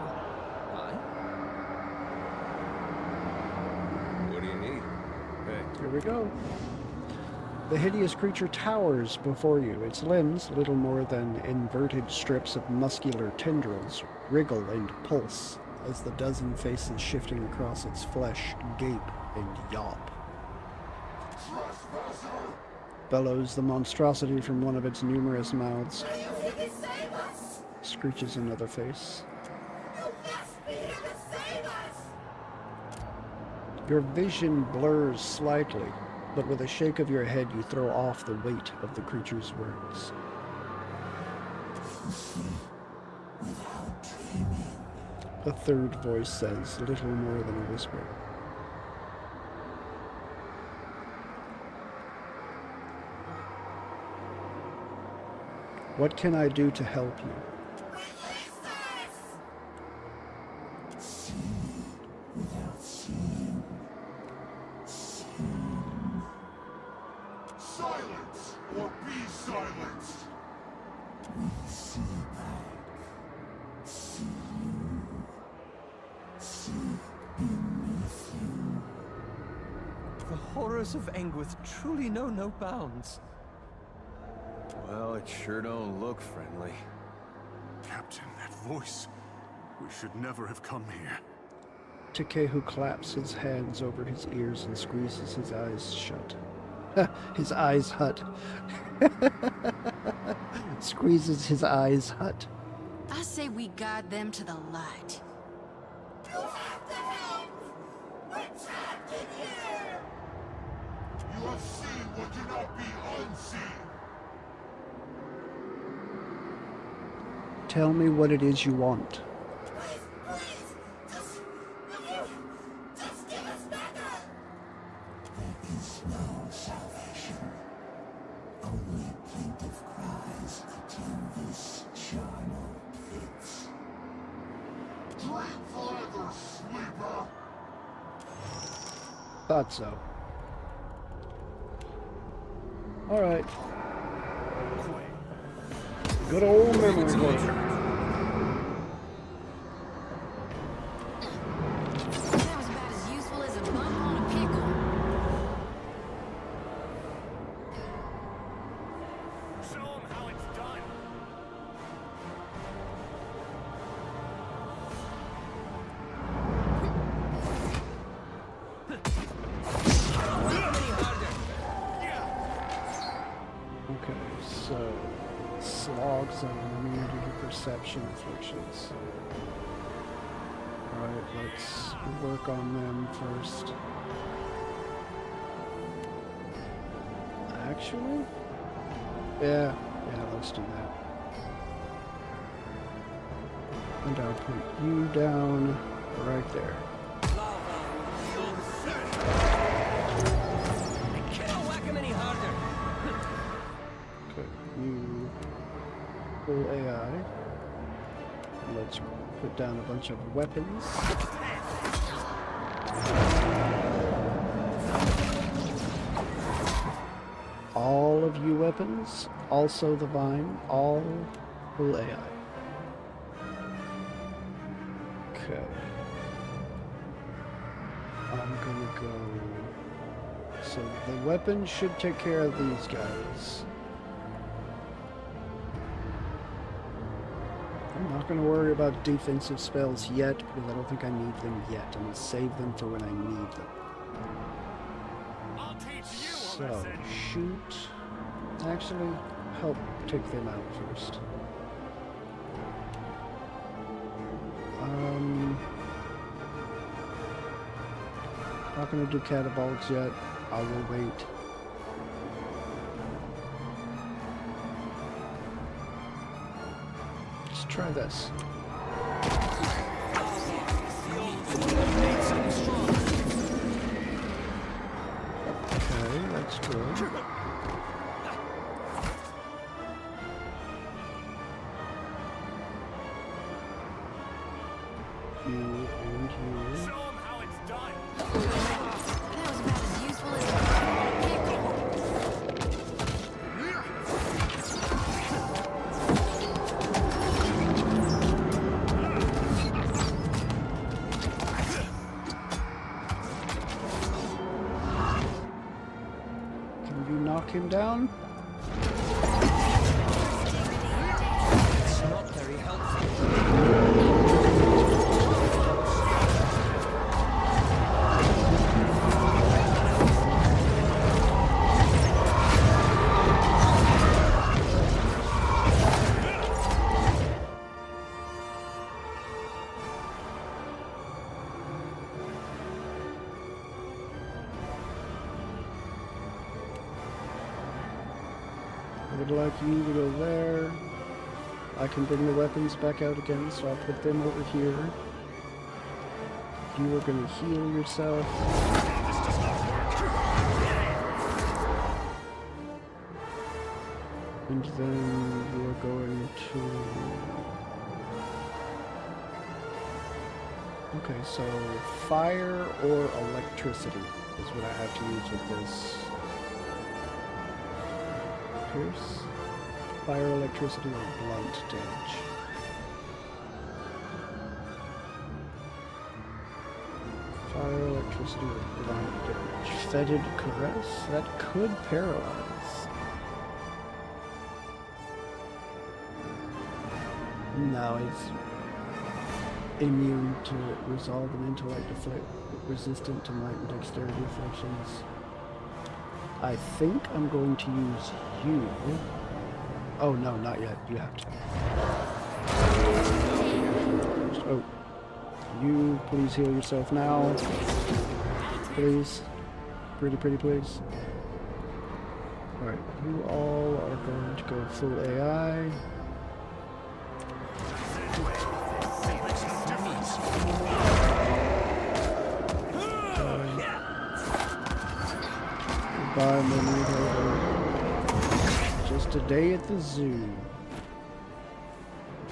What do you need? Hey. Here we go. The hideous creature towers before you. Its limbs, little more than inverted strips of muscular tendrils, wriggle and pulse as the dozen faces shifting across its flesh gape and yawp. Bellows the monstrosity from one of its numerous mouths. Screeches another face. Your vision blurs slightly, but with a shake of your head you throw off the weight of the creature's words. A third voice says, little more than a whisper. What can I do to help you? Silence or be silenced! The horrors of Llengrath truly know no bounds. Well, it sure don't look friendly. Captain, that voice. We should never have come here. Takehu claps his hands over his ears and squeezes his eyes shut. His eyes hut. Squeezes his eyes hut. I say we guide them to the light. You have to help! We're trapped in here! You have seen what cannot be unseen! Tell me what it is you want. Just give us back up! There is no salvation. Only plaintive cries to this charnel pits. Drink forever, sleeper! Thought so. Alright. Good old memory hoarder. That was about as useful as a bump on a pickle. Show them how it's done! Okay, so slogs are immune to perception afflictions. Alright, let's work on them first. Actually? Yeah, let's do that. And I'll put you down right there. I cannot whack him any harder. Okay, you full AI. Let's put down a bunch of weapons. All of you weapons, also the vine, all full AI. Okay. I'm gonna go... So the weapons should take care of these guys. I'm not gonna worry about defensive spells yet, because I don't think I need them yet. I'm gonna save them for when I need them. So, shoot. Actually, help take them out first. Not gonna do catapults yet. I will wait. Let's try this. Okay, that's good. You and you. Show 'em how it's done. That was about as useful as a Can you knock him down? It's not very helpful. I would like you to go there. I can bring the weapons back out again, so I'll put them over here. You are going to heal yourself. And then you are going to... Okay, so fire or electricity is what I have to use with this. Pierce, fire, electricity, or blunt damage. Fire, electricity, or blunt damage. Fetid caress? That could paralyze. No, it's immune to resolve and intellect afflict, resistant to might and dexterity afflictions. I think I'm going to use you. Oh, no, not yet. You have to. Oh. You, please heal yourself now. Please. Pretty please. Alright, you all are going to go full AI. Goodbye, memory holder. Just a day at the zoo.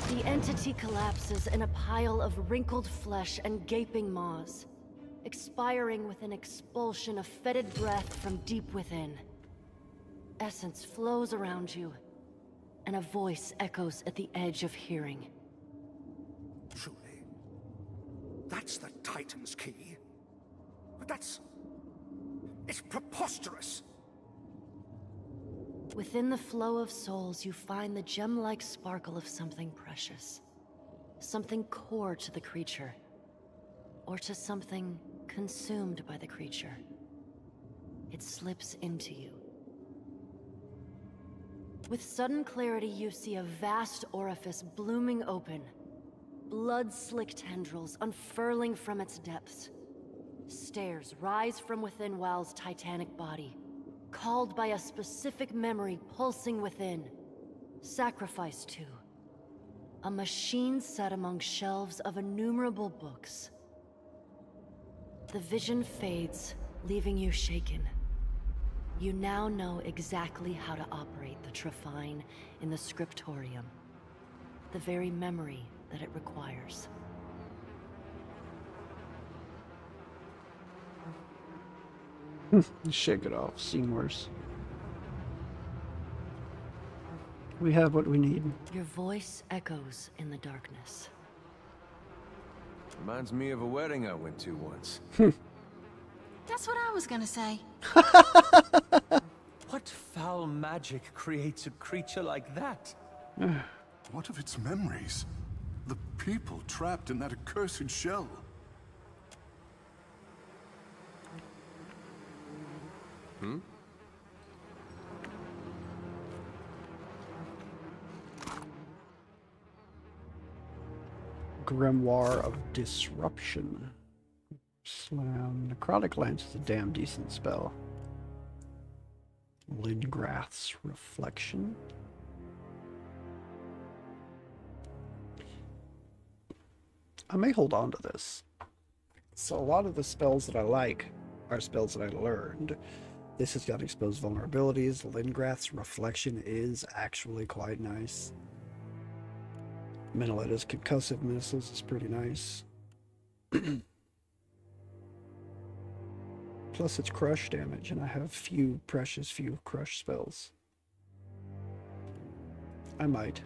The entity collapses in a pile of wrinkled flesh and gaping maws, expiring with an expulsion of fetid breath from deep within. Essence flows around you, and a voice echoes at the edge of hearing. Truly. That's the Titan's key. But that's... it's preposterous. Within the flow of souls, you find the gem-like sparkle of something precious. Something core to the creature. Or to something consumed by the creature. It slips into you. With sudden clarity, you see a vast orifice blooming open. Blood-slick tendrils unfurling from its depths. Stairs rise from within Wow's titanic body, called by a specific memory pulsing within. Sacrifice to a machine set among shelves of innumerable books. The vision fades, leaving you shaken. You now know exactly how to operate the Trefine in the scriptorium. The very memory that it requires. Shake it off, seen worse. We have what we need. Your voice echoes in the darkness. Reminds me of a wedding I went to once. That's what I was gonna say. What foul magic creates a creature like that? What of its memories? The people trapped in that accursed shell. Grimoire of Disruption. Slam. Necrotic Lance is a damn decent spell. Llengrath's Reflection. I may hold on to this. So a lot of the spells that I like are spells that I learned. This has got exposed vulnerabilities. Llengrath's Reflection is actually quite nice. Minoleta's Concussive Missiles is pretty nice. Plus it's crush damage, and I have few crush spells. I might.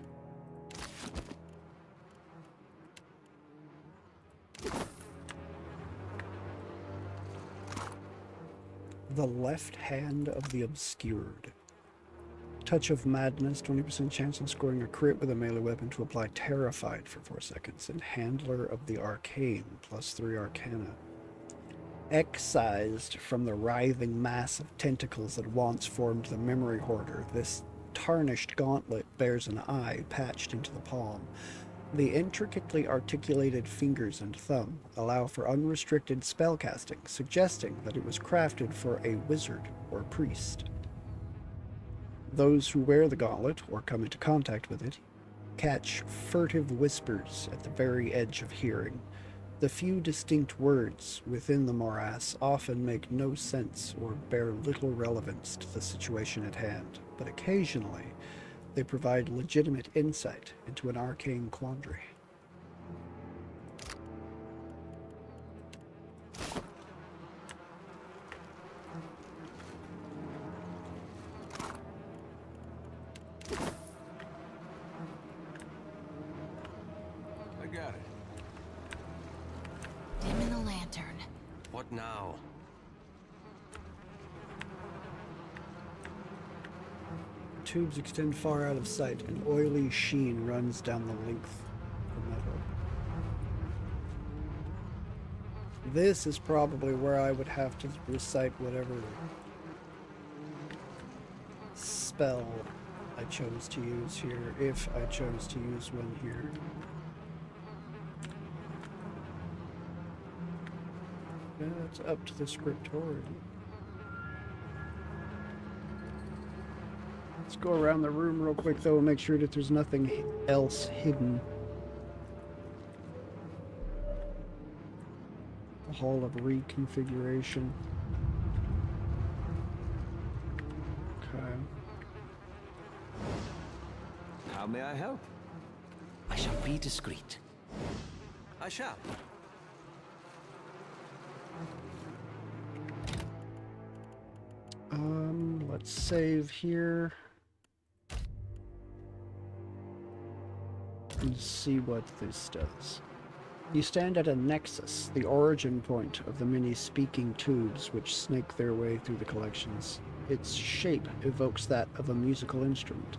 The Left Hand of the Obscured. Touch of Madness, 20% chance on scoring a crit with a melee weapon to apply Terrified for 4 seconds. And Handler of the Arcane, +3 Arcana. Excised from the writhing mass of tentacles that once formed the Memory Hoarder, this tarnished gauntlet bears an eye patched into the palm. The intricately articulated fingers and thumb allow for unrestricted spellcasting, suggesting that it was crafted for a wizard or priest. Those who wear the gauntlet, or come into contact with it, catch furtive whispers at the very edge of hearing. The few distinct words within the morass often make no sense or bear little relevance to the situation at hand, but occasionally they provide legitimate insight into an arcane quandary. I got it. Dim in the lantern. What now? Tubes extend far out of sight. An oily sheen runs down the length of the metal. This is probably where I would have to recite whatever spell I chose to use here, if I chose to use one here. That's up to the scriptorium. Let's go around the room real quick though and make sure that there's nothing else hidden. The Hall of Reconfiguration. Okay. How may I help? I shall be discreet. I shall. Let's save here. And see what this does. You stand at a nexus, the origin point of the many speaking tubes which snake their way through the collections. Its shape evokes that of a musical instrument.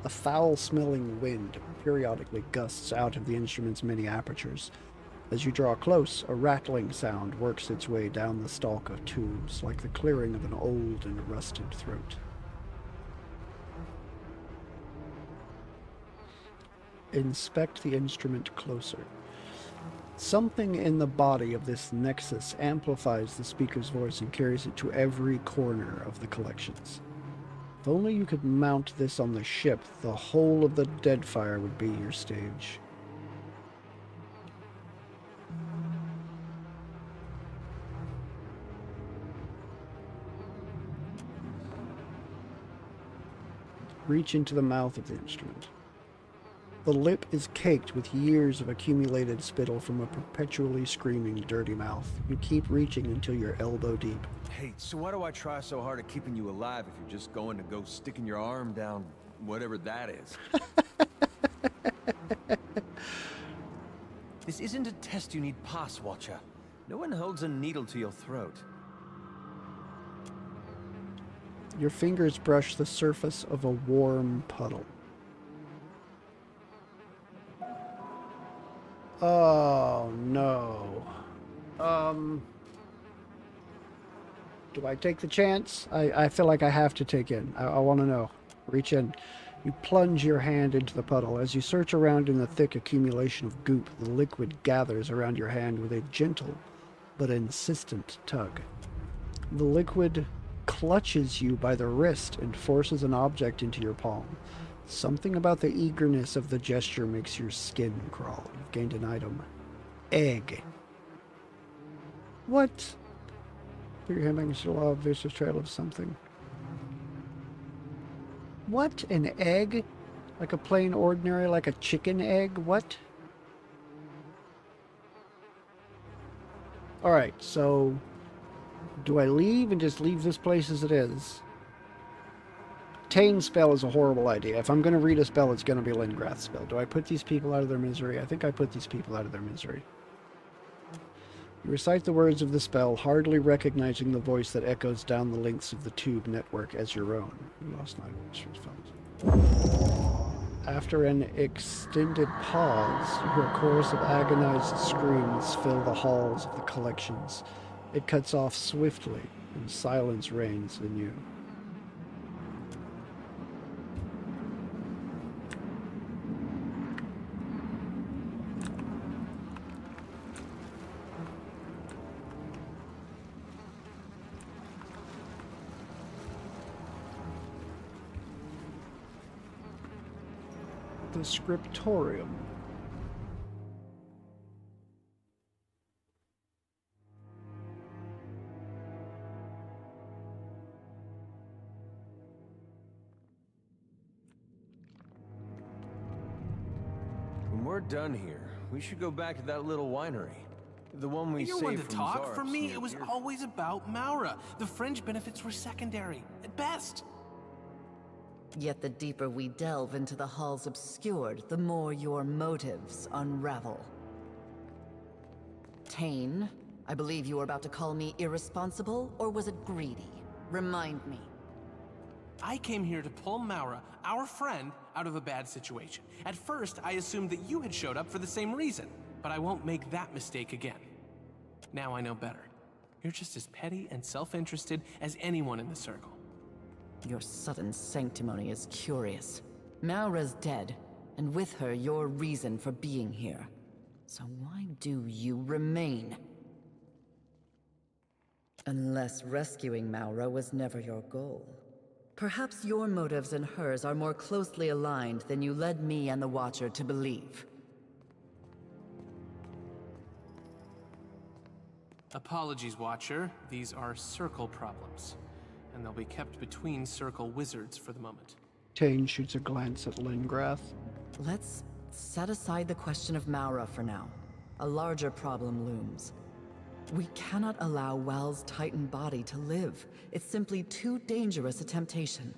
A foul-smelling wind periodically gusts out of the instrument's many apertures. As you draw close, a rattling sound works its way down the stalk of tubes, like the clearing of an old and rusted throat. Inspect the instrument closer. Something in the body of this nexus amplifies the speaker's voice and carries it to every corner of the collections. If only you could mount this on the ship, the whole of the Deadfire would be your stage. Reach into the mouth of the instrument. The lip is caked with years of accumulated spittle from a perpetually screaming, dirty mouth. You keep reaching until you're elbow deep. Hey, so why do I try so hard at keeping you alive if you're just going to go sticking your arm down whatever that is? This isn't a test you need pass, Watcher. No one holds a needle to your throat. Your fingers brush the surface of a warm puddle. Oh, no. Do I take the chance? I feel like I have to take in. I want to know. Reach in. You plunge your hand into the puddle. As you search around in the thick accumulation of goop, the liquid gathers around your hand with a gentle but insistent tug. The liquid clutches you by the wrist and forces an object into your palm. Something about the eagerness of the gesture makes your skin crawl. You've gained an item. Egg. What? Put your hand back and still a vicious trail of something. What? An egg? Like a plain ordinary, like a chicken egg? What? Alright, so do I leave and just leave this place as it is? Tane spell is a horrible idea. If I'm going to read a spell, it's going to be Llengrath's spell. Do I put these people out of their misery? I think I put these people out of their misery. You recite the words of the spell, hardly recognizing the voice that echoes down the lengths of the tube network as your own. You lost an item. After an extended pause, you hear a chorus of agonized screams fill the halls of the collections. It cuts off swiftly, and silence reigns in you. The scriptorium. When we're done here, we should go back to that little winery. The one we saved from You're one to talk. Zarf's For me, near it was here. always about Maura. The fringe benefits were secondary, at best. Yet the deeper we delve into the halls obscured, the more your motives unravel. Tane, I believe you were about to call me irresponsible, or was it greedy? Remind me. I came here to pull Maura, our friend, out of a bad situation. At first, I assumed that you had showed up for the same reason, but I won't make that mistake again. Now I know better. You're just as petty and self-interested as anyone in the circle. Your sudden sanctimony is curious. Maura's dead, and with her your reason for being here. So why do you remain? Unless rescuing Maura was never your goal. Perhaps your motives and hers are more closely aligned than you led me and the Watcher to believe. Apologies, Watcher. These are circle problems, and they'll be kept between circle wizards for the moment. Tane shoots a glance at Llengrath. Let's set aside the question of Maura for now. A larger problem looms. We cannot allow Wel's Titan body to live. It's simply too dangerous a temptation.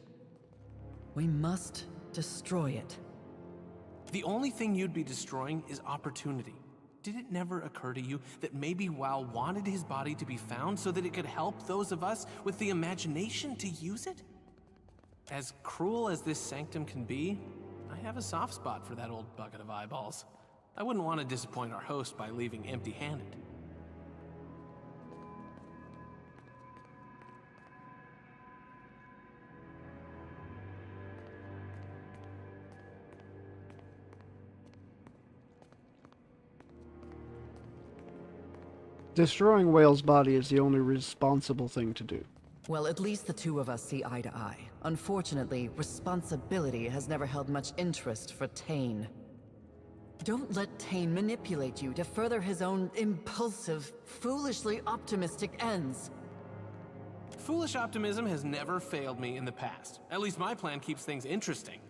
We must destroy it. The only thing you'd be destroying is opportunity. Did it never occur to you that maybe Wel wanted his body to be found so that it could help those of us with the imagination to use it? As cruel as this sanctum can be, I have a soft spot for that old bucket of eyeballs. I wouldn't want to disappoint our host by leaving empty-handed. Destroying Whale's body is the only responsible thing to do. Well, at least the two of us see eye to eye. Unfortunately, responsibility has never held much interest for Tane. Don't let Tane manipulate you to further his own impulsive, foolishly optimistic ends. Foolish optimism has never failed me in the past. At least my plan keeps things interesting.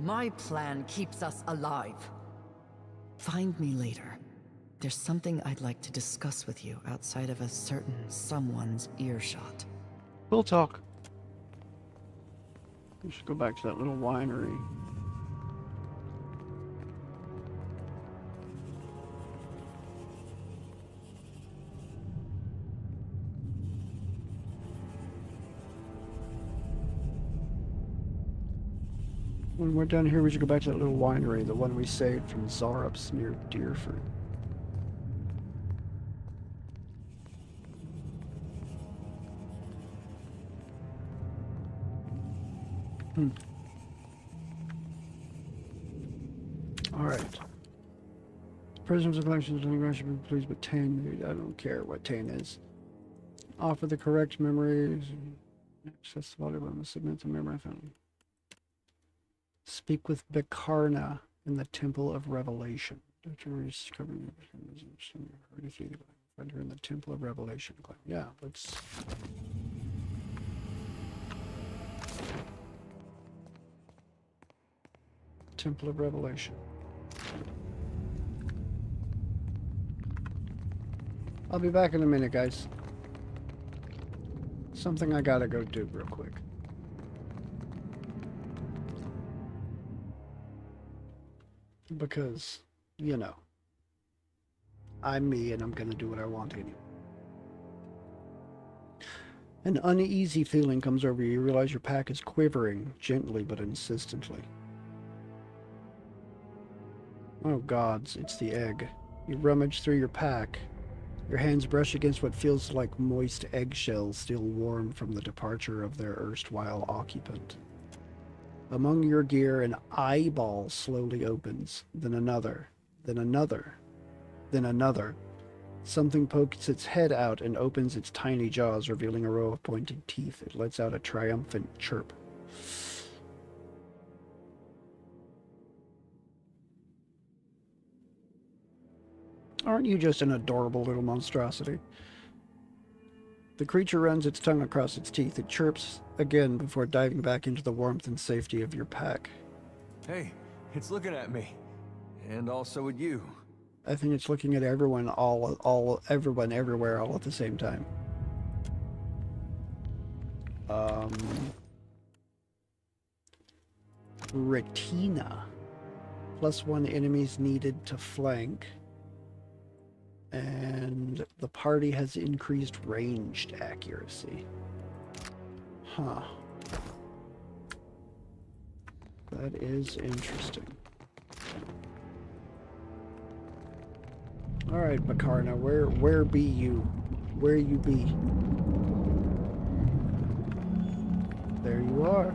My plan keeps us alive. Find me later. There's something I'd like to discuss with you outside of a certain someone's earshot. We'll talk. We should go back to that little winery. When we're done here, we should go back to that little winery, the one we saved from Zarups near Deerford. Alright. Prisoners of collections should be pleased with Tane. I don't care what Tane is. Offer the correct memories. Access the body when submit the memory found. Speak with Bekarna in the Temple of Revelation. Find her in the Temple of Revelation. Yeah, let's. Temple of Revelation. I'll be back in a minute, guys. Something I gotta go do real quick. Because, you know, I'm me and I'm gonna do what I want anyway. An uneasy feeling comes over you. You realize your pack is quivering, gently but insistently. Oh gods, it's the egg. You rummage through your pack. Your hands brush against what feels like moist eggshells still warm from the departure of their erstwhile occupant. Among your gear, an eyeball slowly opens, then another, then another, then another. Something pokes its head out and opens its tiny jaws, revealing a row of pointed teeth. It lets out a triumphant chirp. Aren't you just an adorable little monstrosity? The creature runs its tongue across its teeth. It chirps again before diving back into the warmth and safety of your pack. Hey, it's looking at me. And also at you. I think it's looking at everyone, everyone, everywhere, all at the same time. Retina. +1 enemies needed to flank. And the party has increased ranged accuracy. Huh. That is interesting. Alright, Bekarna, where be you? Where you be? There you are.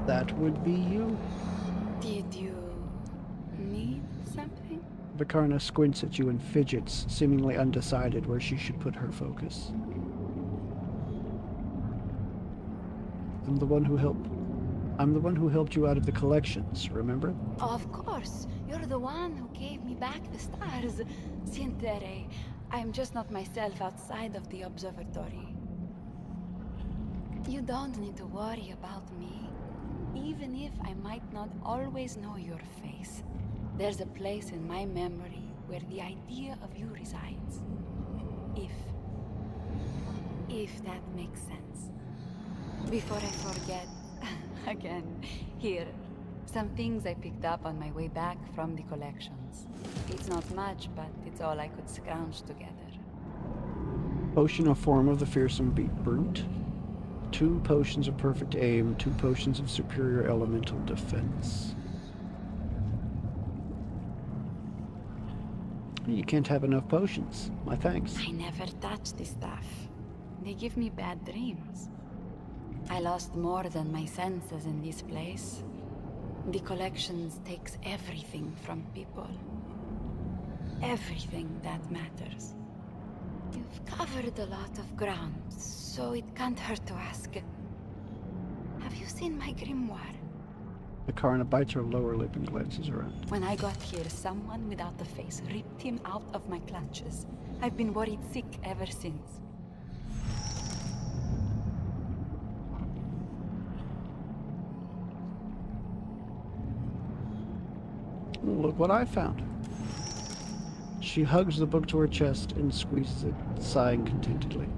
That would be you. Did you need something? Bekarna squints at you and fidgets, seemingly undecided where she should put her focus. I'm the one who helped you out of the collections, remember? Of course. You're the one who gave me back the stars. Sintere, I'm just not myself outside of the observatory. You don't need to worry about me. Even if I might not always know your face, there's a place in my memory where the idea of you resides. If that makes sense. Before I forget, again, here, some things I picked up on my way back from the collections. It's not much, but it's all I could scrounge together. Potion of Form of the Fearsome Brute. 2 potions of perfect aim, 2 potions of superior elemental defense. You can't have enough potions. My thanks. I never touch this stuff. They give me bad dreams. I lost more than my senses in this place. The collections takes everything from people. everything that matters. You've covered a lot of ground, so it can't hurt to ask. Have you seen my grimoire? Akarna bites her lower lip and glances around. When I got here, someone without a face ripped him out of my clutches. I've been worried sick ever since. Look what I found. She hugs the book to her chest and squeezes it, sighing contentedly.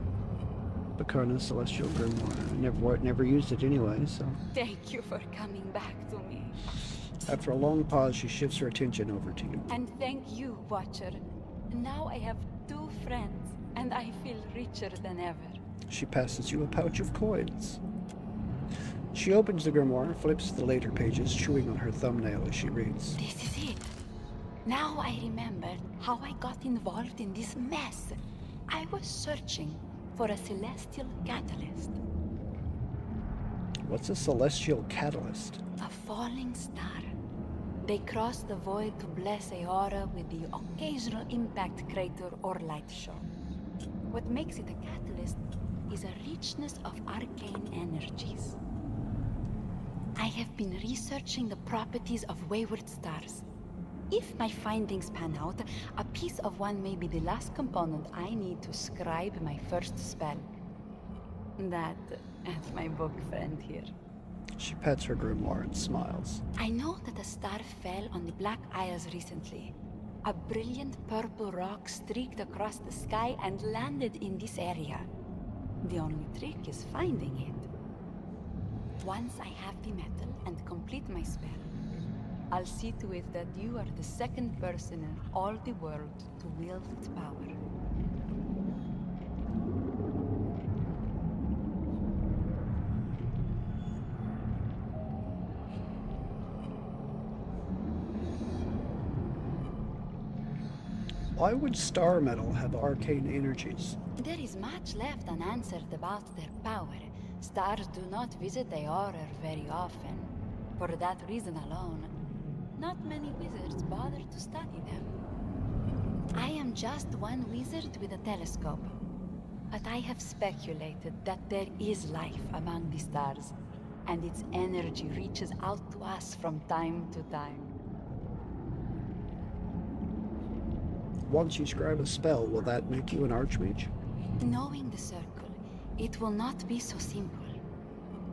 Bakarna's Celestial Grimoire. I never used it anyway, so... Thank you for coming back to me. After a long pause, she shifts her attention over to you. And thank you, Watcher. Now I have 2 friends, and I feel richer than ever. She passes you a pouch of coins. She opens the grimoire, flips the later pages, chewing on her thumbnail as she reads. This is it. Now I remembered how I got involved in this mess. I was searching for a celestial catalyst. What's a celestial catalyst? A falling star. They cross the void to bless Aora with the occasional impact crater or light show. What makes it a catalyst is a richness of arcane energies. I have been researching the properties of wayward stars. If my findings pan out, a piece of one may be the last component I need to scribe my first spell. That and my book friend here. She pets her grimoire and smiles. I know that a star fell on the Black Isles recently. A brilliant purple rock streaked across the sky and landed in this area. The only trick is finding it. Once I have the metal and complete my spell, I'll see to it that you are the second person in all the world to wield its power. Why would star metal have arcane energies? There is much left unanswered about their power. Stars do not visit Aora very often. For that reason alone, not many wizards bother to study them. I am just one wizard with a telescope, but I have speculated that there is life among the stars, and its energy reaches out to us from time to time. Once you scribe a spell, will that make you an Archmage? Knowing the circle, it will not be so simple.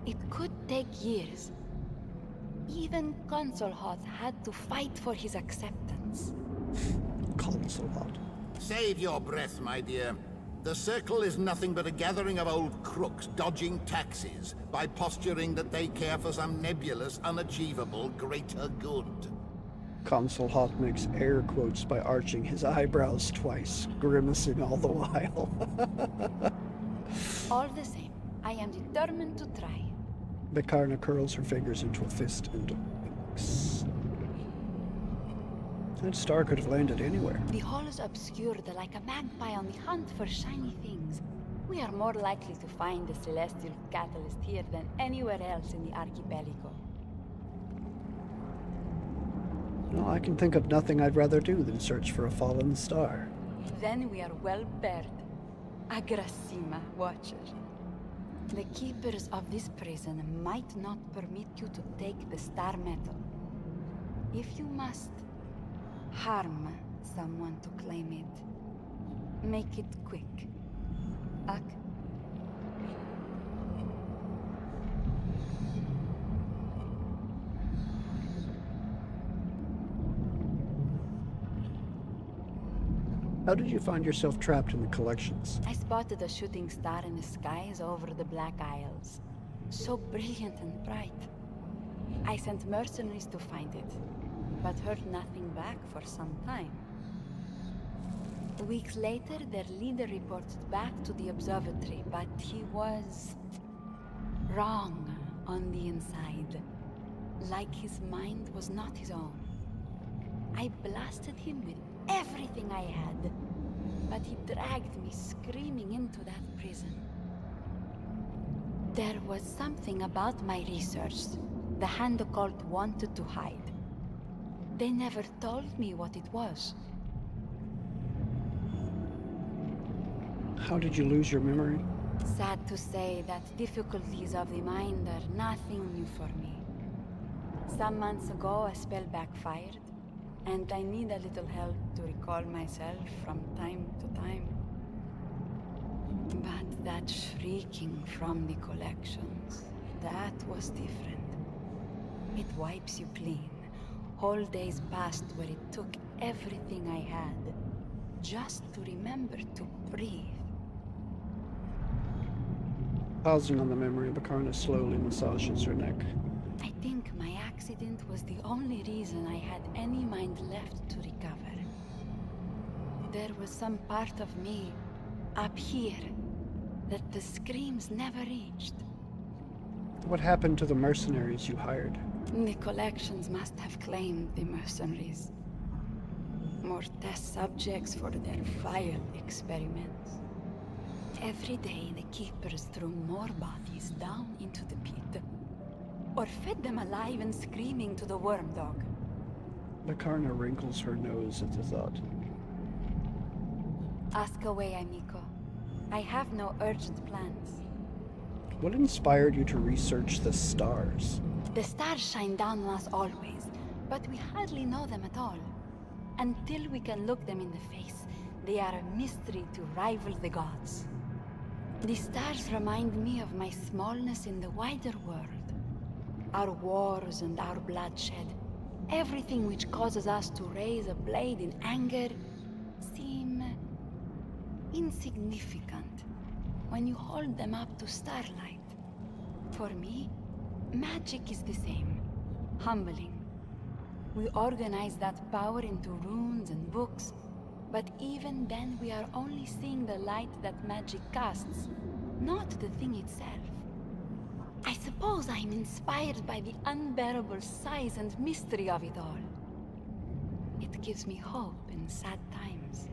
It could take years. Even Consulhoth had to fight for his acceptance. Consulhoth. Save your breath, my dear. The Circle is nothing but a gathering of old crooks dodging taxes by posturing that they care for some nebulous, unachievable greater good. Consulhoth makes air quotes by arching his eyebrows twice, grimacing all the while. All the same, I am determined to try. Bakarna curls her fingers into a fist and winks. That star could have landed anywhere. The hall is obscured like a magpie on the hunt for shiny things. We are more likely to find the celestial catalyst here than anywhere else in the archipelago. No, I can think of nothing I'd rather do than search for a fallen star. Then we are well paired. Agrasima, Watcher. The keepers of this prison might not permit you to take the star metal. If you must harm someone to claim it, make it quick. Ak? How did you find yourself trapped in the collections? I spotted a shooting star in the skies over the Black Isles. So brilliant and bright. I sent mercenaries to find it, but heard nothing back for some time. Weeks later, their leader reported back to the observatory, but he was wrong on the inside. Like his mind was not his own. I blasted him with everything I had, but he dragged me screaming into that prison. There was something about my research the Hand Occult wanted to hide. They never told me what it was. How did you lose your memory? Sad to say that difficulties of the mind are nothing new for me. Some months ago, a spell backfired, and I need a little help to recall myself from time to time. But that shrieking from the collections, that was different. It wipes you clean. Whole days passed where it took everything I had, just to remember to breathe. Pausing on the memory, Bakarna slowly massages her neck. I think my accident was the only reason I had any mind left to recover. There was some part of me, up here, that the screams never reached. What happened to the mercenaries you hired? The collections must have claimed the mercenaries. More test subjects for their vile experiments. Every day the keepers threw more bodies down into the pit, or fed them alive and screaming to the worm dog. Bakarna wrinkles her nose at the thought. Ask away, amico. I have no urgent plans. What inspired you to research the stars? The stars shine down on us always, but we hardly know them at all. Until we can look them in the face, they are a mystery to rival the gods. The stars remind me of my smallness in the wider world. Our wars and our bloodshed, everything which causes us to raise a blade in anger, seem insignificant when you hold them up to starlight. For me, magic is the same, humbling. We organize that power into runes and books, but even then we are only seeing the light that magic casts, not the thing itself. I suppose I'm inspired by the unbearable size and mystery of it all. It gives me hope in sad times.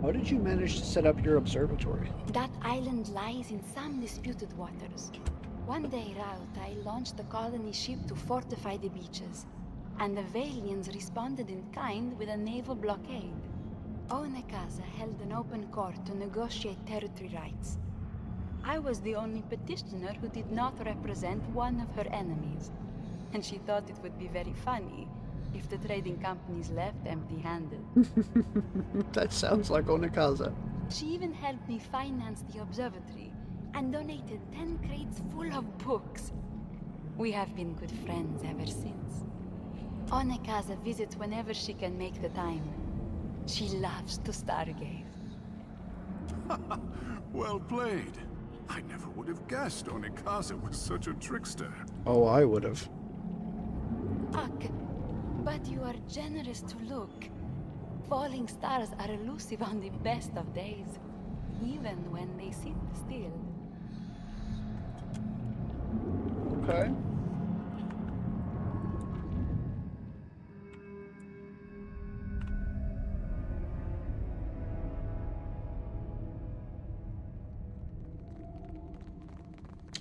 How did you manage to set up your observatory? That island lies in some disputed waters. One day route, I launched the colony ship to fortify the beaches, and the Valians responded in kind with a naval blockade. Onekaza held an open court to negotiate territory rights. I was the only petitioner who did not represent one of her enemies, and she thought it would be very funny if the trading companies left empty-handed. That sounds like Onekaza. She even helped me finance the observatory and donated 10 crates full of books. We have been good friends ever since. Onekaza visits whenever she can make the time. She loves to stargaze. Well played. I never would have guessed Onekaza was such a trickster. Oh, I would have. Ak, but you are generous to look. Falling stars are elusive on the best of days, even when they sit still. Okay.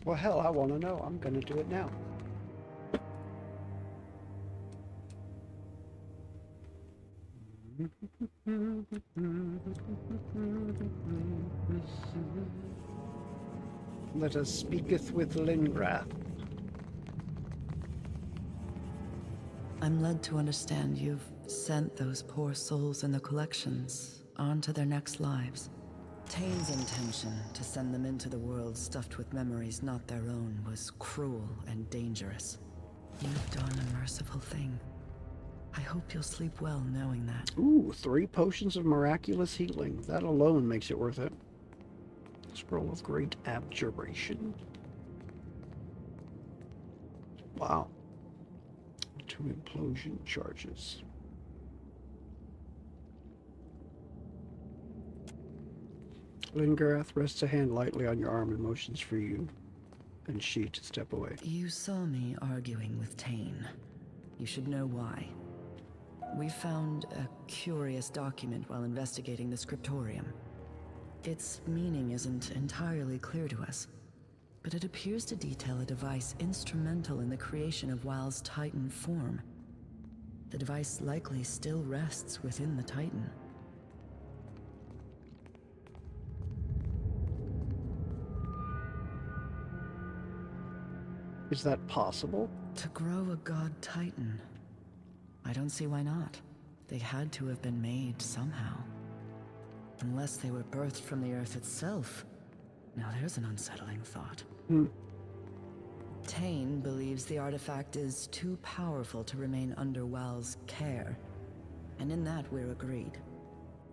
Well, hell, I want to know. I'm going to do it now. Let us speaketh with Llengrath. I'm led to understand you've sent those poor souls in the collections on to their next lives. Tane's intention to send them into the world stuffed with memories not their own was cruel and dangerous. You've done a merciful thing. I hope you'll sleep well knowing that. Ooh, 3 potions of miraculous healing. That alone makes it worth it. Scroll of Great Abjuration. Wow. 2 implosion charges. Llengrath rests a hand lightly on your arm and motions for you and she to step away. You saw me arguing with Tane. You should know why. We found a curious document while investigating the scriptorium. Its meaning isn't entirely clear to us, but it appears to detail a device instrumental in the creation of WoW's Titan form. The device likely still rests within the Titan. Is that possible? To grow a god titan. I don't see why not. They had to have been made somehow. Unless they were birthed from the earth itself. Now there's an unsettling thought. Tane believes the artifact is too powerful to remain under Wal's care. And in that we're agreed.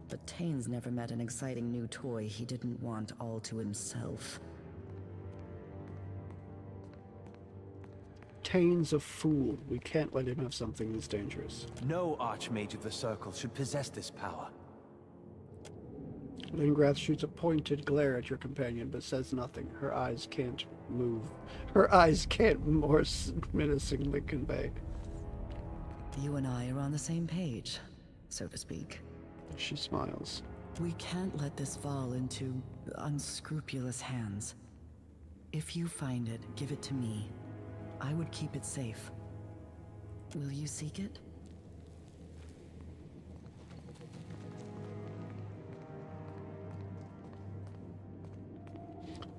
But Tane's never met an exciting new toy he didn't want all to himself. Tane's a fool. We can't let him have something this dangerous. No Archmage of the Circle should possess this power. Llengrath shoots a pointed glare at your companion, but says nothing. Her eyes can't move. Her eyes can't more menacingly convey. You and I are on the same page, so to speak. She smiles. We can't let this fall into unscrupulous hands. If you find it, give it to me. I would keep it safe. Will you seek it?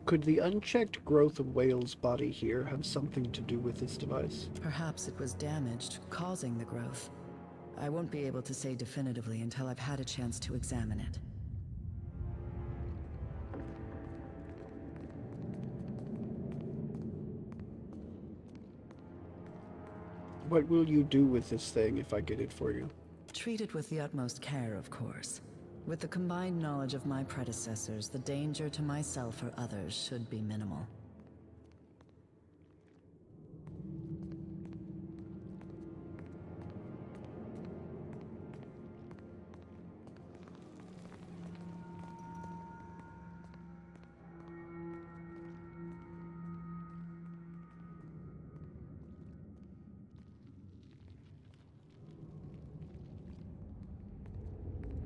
Could the unchecked growth of Whale's body here have something to do with this device? Perhaps it was damaged, causing the growth. I won't be able to say definitively until I've had a chance to examine it. What will you do with this thing if I get it for you? Treat it with the utmost care, of course. With the combined knowledge of my predecessors, the danger to myself or others should be minimal.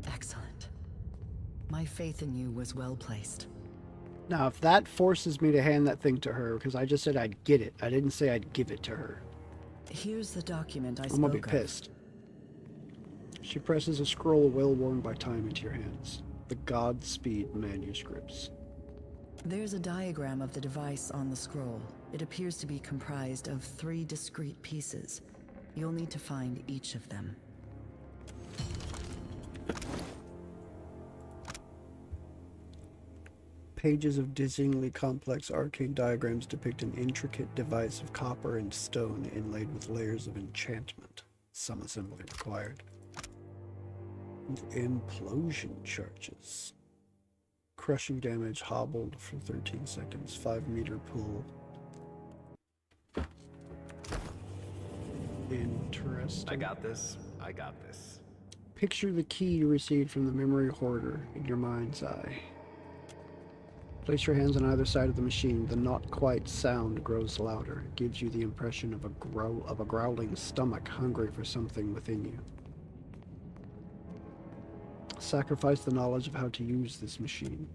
Excellent. My faith in you was well placed. Now, if that forces me to hand that thing to her, because I just said I'd get it. I didn't say I'd give it to her. Here's the document I spoke I'm of. gonna be pissed. She presses a scroll well worn by time into your hands. The Godspeed manuscripts. There's a diagram of the device on the scroll. It appears to be comprised of 3 discrete pieces. You'll need to find each of them. Pages of dizzyingly complex arcane diagrams depict an intricate device of copper and stone inlaid with layers of enchantment. Some assembly required. And implosion charges. Crushing damage, hobbled for 13 seconds, 5-meter pull. Interesting. I got this. I got this. Picture the key you received from the memory hoarder in your mind's eye. Place your hands on either side of the machine. The not quite sound grows louder. It gives you the impression of a growling stomach hungry for something within you. Sacrifice the knowledge of how to use this machine.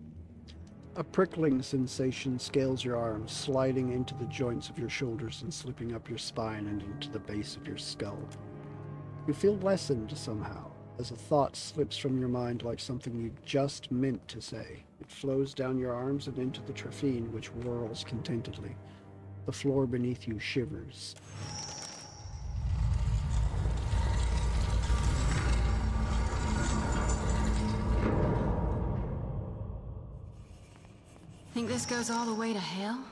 A prickling sensation scales your arms, sliding into the joints of your shoulders and slipping up your spine and into the base of your skull. You feel lessened somehow, as a thought slips from your mind like something you just meant to say. It flows down your arms and into the trephine, which whirls contentedly. The floor beneath you shivers. Think this goes all the way to hell?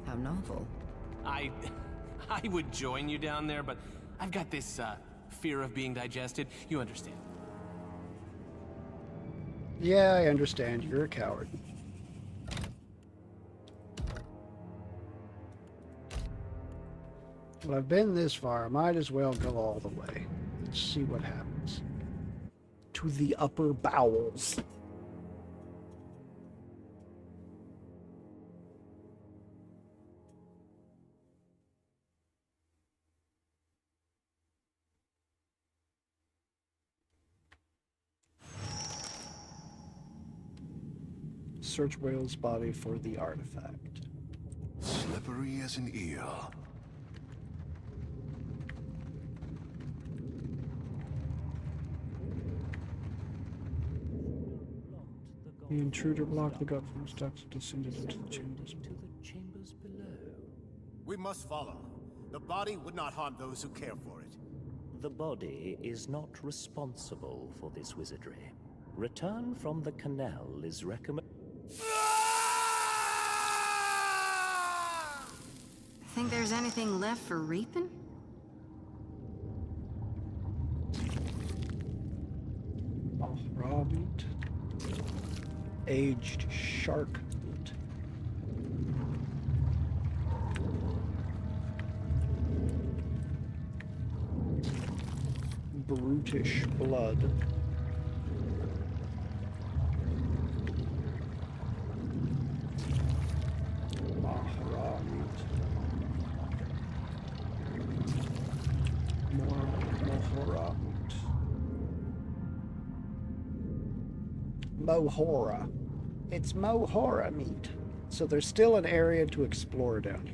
How novel. I would join you down there, but I've got this, fear of being digested. You understand. Yeah, I understand. You're a coward. Well, I've been this far. I might as well go all the way. Let's see what happens. To the upper bowels. Search Whale's body for the artifact. Slippery as an eel. The intruder blocked the gut from stocks and descended into the chambers. We We must follow. The body would not harm those who care for it. The body is not responsible for this wizardry. Return from the canal is recommended. Think there's anything left for reaping? Raw meat. Aged shark meat. Brutish blood. Raw meat. More raw meat. Mohora. It's Mohora meat. So there's still an area to explore down here.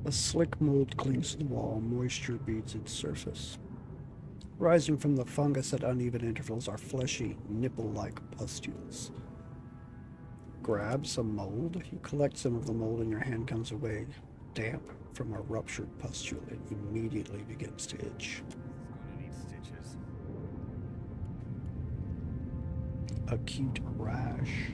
A slick mold clings to the wall, moisture beads its surface. Rising from the fungus at uneven intervals are fleshy, nipple-like pustules. Grab some mold. You collect some of the mold and your hand comes away damp from a ruptured pustule. It immediately begins to itch. Gonna need stitches. Acute rash.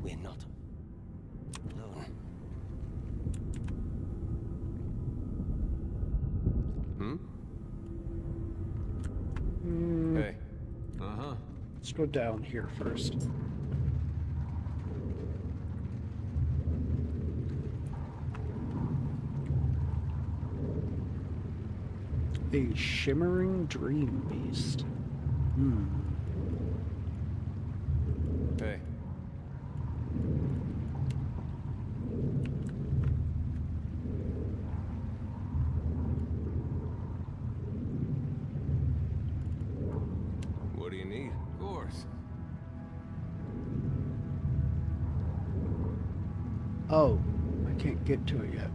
We're not alone. Hey. Uh-huh. Let's go down here first. A shimmering dream beast. Hey. What do you need? Of course. Oh, I can't get to it yet.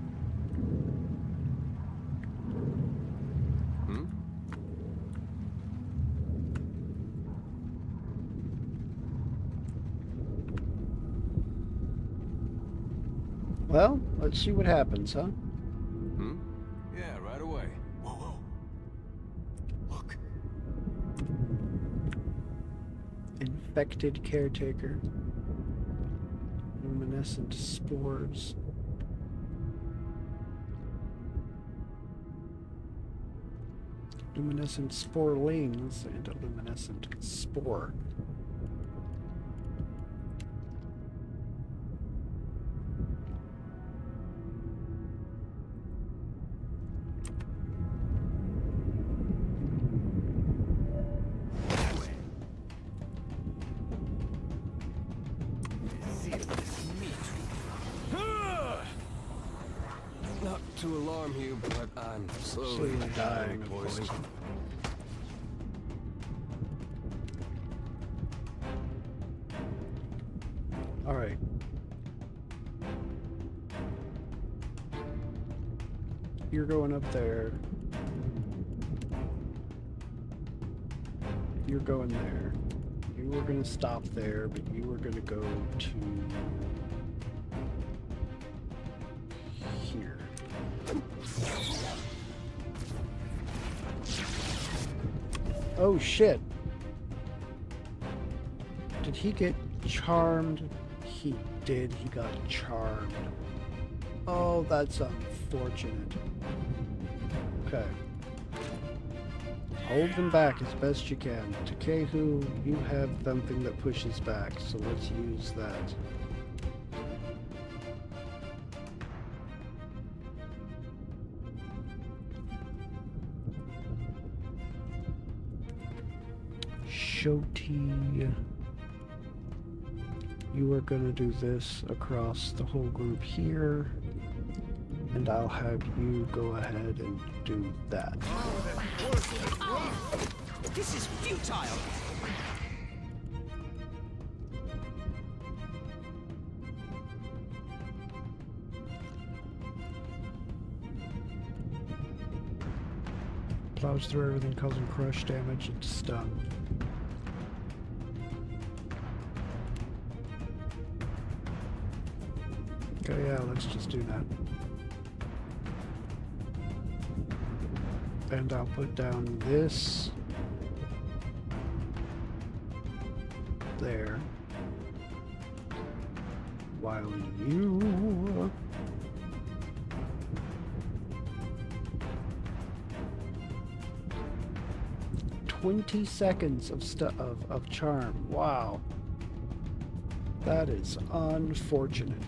Well, let's see what happens, huh? Yeah, right away. Whoa, whoa. Look. Infected caretaker. Luminescent spores. Luminescent sporelings and a luminescent spore. Not to alarm you, but I'm slowly dying of poison. All right. You're going up there. You're going there. You were going to stop there, but you were going to go to here. Oh shit. Did he get charmed? He did. He got charmed. Oh, that's unfortunate. Okay. Hold them back as best you can. Takehu, you have something that pushes back, so let's use that. Shoti, You are going to do this across the whole group here, and I'll have you go ahead and do that. This is futile! Plows through everything, causing crush damage and stun. Okay, yeah, let's just do that. And I'll put down this there, while you 20 seconds of charm. Wow. That is unfortunate.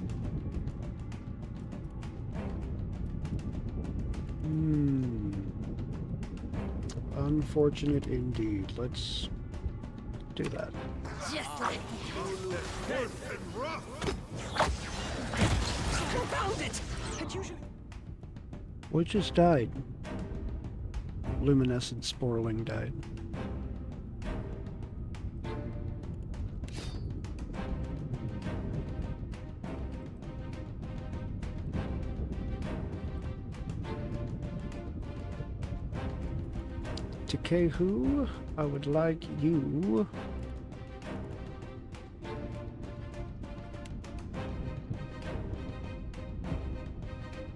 Unfortunate indeed. Let's do that. Just like Confound it! I'd usually... What just died? Luminescent Sporling died. Takehu, I would like you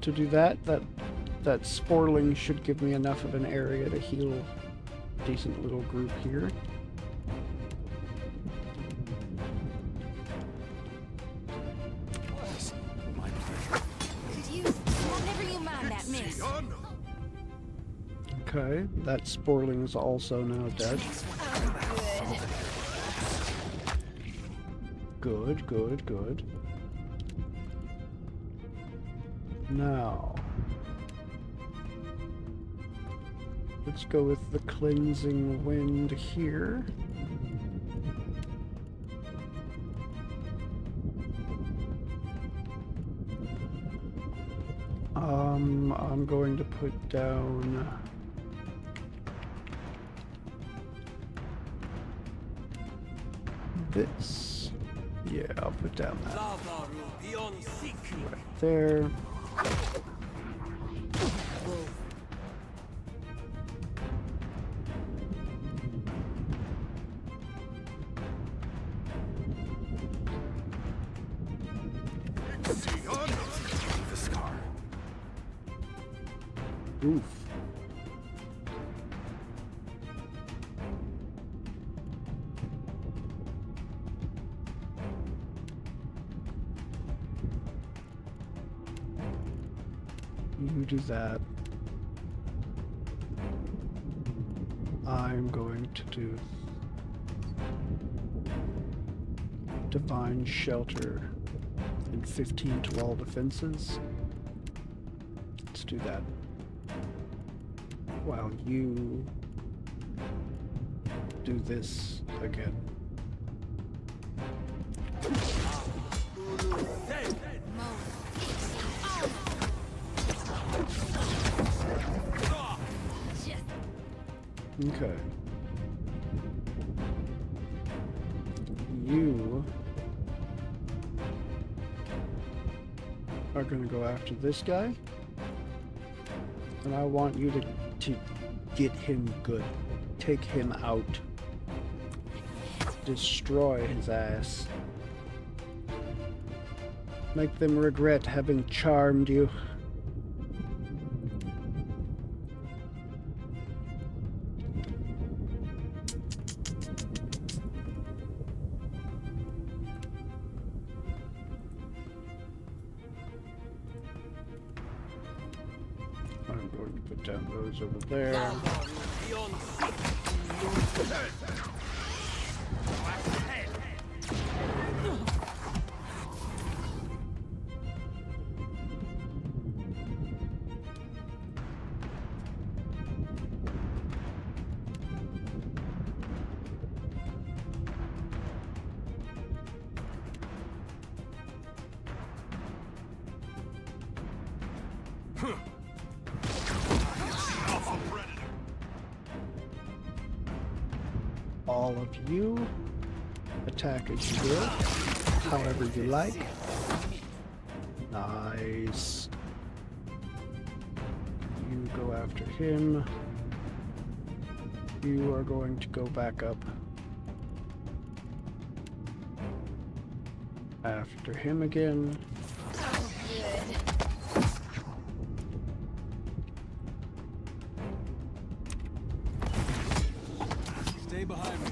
to do that. That Sporling should give me enough of an area to heal a decent little group here. Okay, that Sporling is also now dead. Good, good, good. Now, let's go with the Cleansing Wind here. I'm going to put down this. Yeah, I'll put down that right there. Oof. You do that. I'm going to do Divine Shelter and 15 to all defenses. Let's do that. While you do this again. Okay. You are going to go after this guy. And I want you to get him good. Take him out. Destroy his ass. Make them regret having charmed you. I'm going to put down those over there. All of you attack as you will, however you like. Nice. You go after him. You are going to go back up after him again. Stay behind me.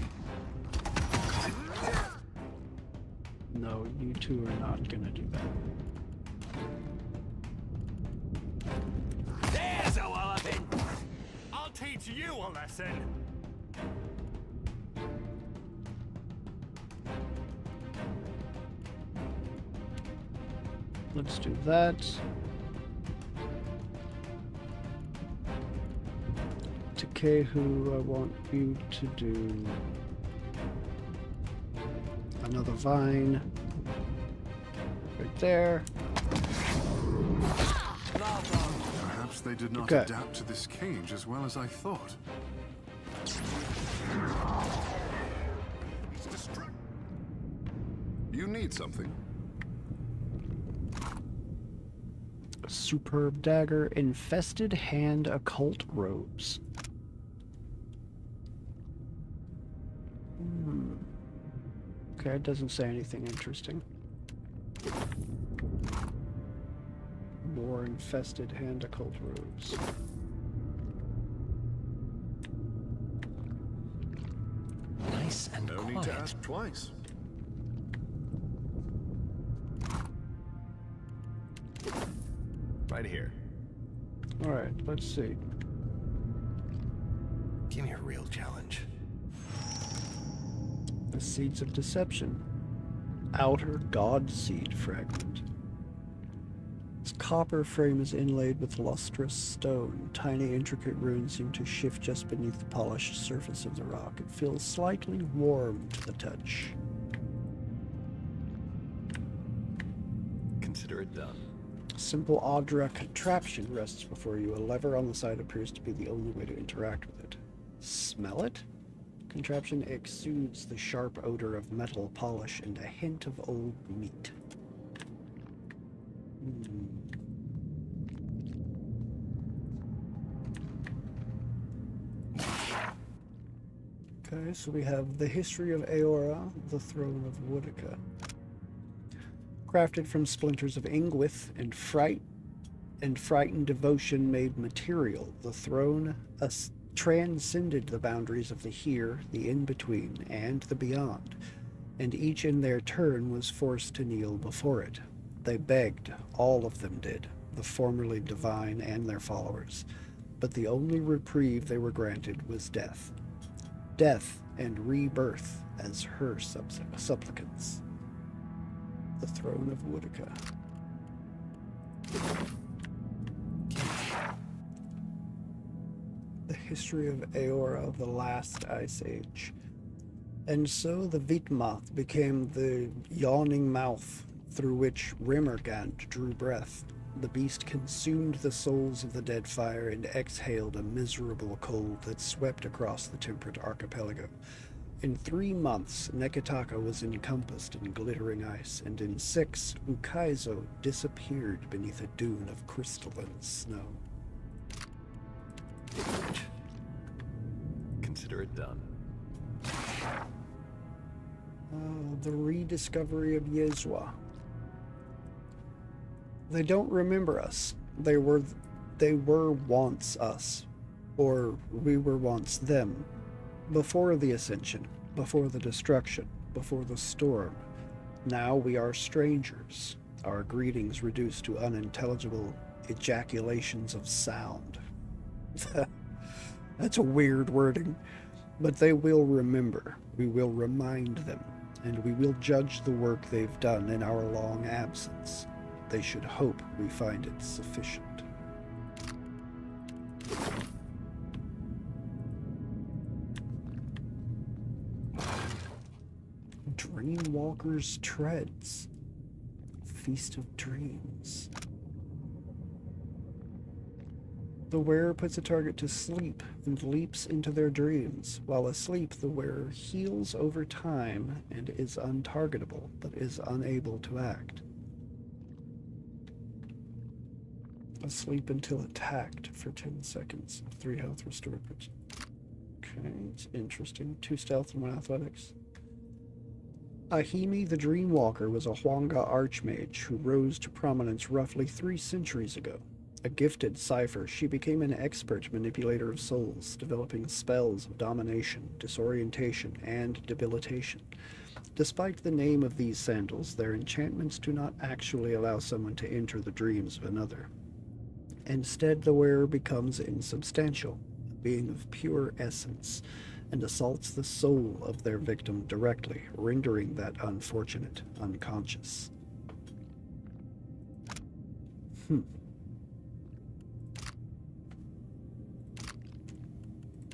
No, you two are not gonna do that. There's a walloping! I'll teach you a lesson! Let's do that. Takehu, I want you to do another vine right there. Perhaps they did not Okay. adapt to this cage as well as I thought. You need something? Superb dagger, infested hand, occult robes. Okay, it doesn't say anything interesting. More infested hand, occult robes. Nice and No quiet. need to ask twice. Right here. Alright, let's see. Give me a real challenge. The Seeds of Deception. Outer God Seed Fragment. Its copper frame is inlaid with lustrous stone. Tiny intricate runes seem to shift just beneath the polished surface of the rock. It feels slightly warm to the touch. Consider it done. Simple Audra contraption rests before you. A lever on the side appears to be the only way to interact with it. Smell it? Contraption exudes the sharp odor of metal polish and a hint of old meat. Okay, so we have the history of Aora, the throne of Woodica. Crafted from splinters of Ingwith and frightened devotion made material, the throne transcended the boundaries of the here, the in-between, and the beyond, and each in their turn was forced to kneel before it. They begged, all of them did, the formerly divine and their followers, but the only reprieve they were granted was death. Death and rebirth as her supplicants. The throne of Woodica. The history of Aora, the last ice age. And so the Vitmath became the yawning mouth through which Rimmergant drew breath. The beast consumed the souls of the Deadfire and exhaled a miserable cold that swept across the temperate archipelago. In 3 months, Neketaka was encompassed in glittering ice, and in 6, Ukaizo disappeared beneath a dune of crystalline snow. Consider it done. The rediscovery of Yezwa. They don't remember us. They were once us, or we were once them. Before the ascension, before the destruction, before the storm. Now we are strangers, our greetings reduced to unintelligible ejaculations of sound. That's a weird wording, but they will remember. We will remind them, and we will judge the work they've done in our long absence. They should hope we find it sufficient. Dreamwalker's Treads. Feast of Dreams. The wearer puts a target to sleep and leaps into their dreams. While asleep, the wearer heals over time and is untargetable, but is unable to act. Asleep until attacked for 10 seconds. 3 health restored. Okay, it's interesting. 2 stealth and 1 athletics. Ahimi the Dreamwalker was a Huanga Archmage who rose to prominence roughly 3 centuries ago. A gifted cipher, she became an expert manipulator of souls, developing spells of domination, disorientation, and debilitation. Despite the name of these sandals, their enchantments do not actually allow someone to enter the dreams of another. Instead, the wearer becomes insubstantial, a being of pure essence, and assaults the soul of their victim directly, rendering that unfortunate unconscious.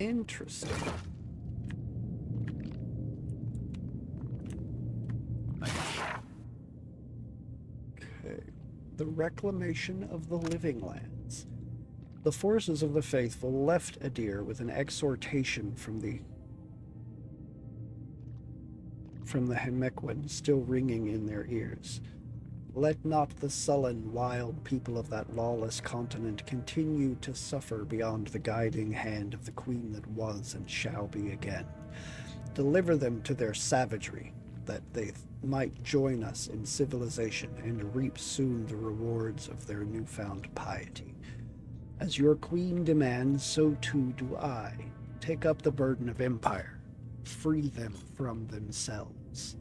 Interesting. Okay. The reclamation of the living lands. The forces of the faithful left Adir with an exhortation from the Hemequin still ringing in their ears. Let not the sullen, wild people of that lawless continent continue to suffer beyond the guiding hand of the queen that was and shall be again. Deliver them to their savagery, that they might join us in civilization and reap soon the rewards of their newfound piety. As your queen demands, so too do I. Take up the burden of empire. Free them from themselves.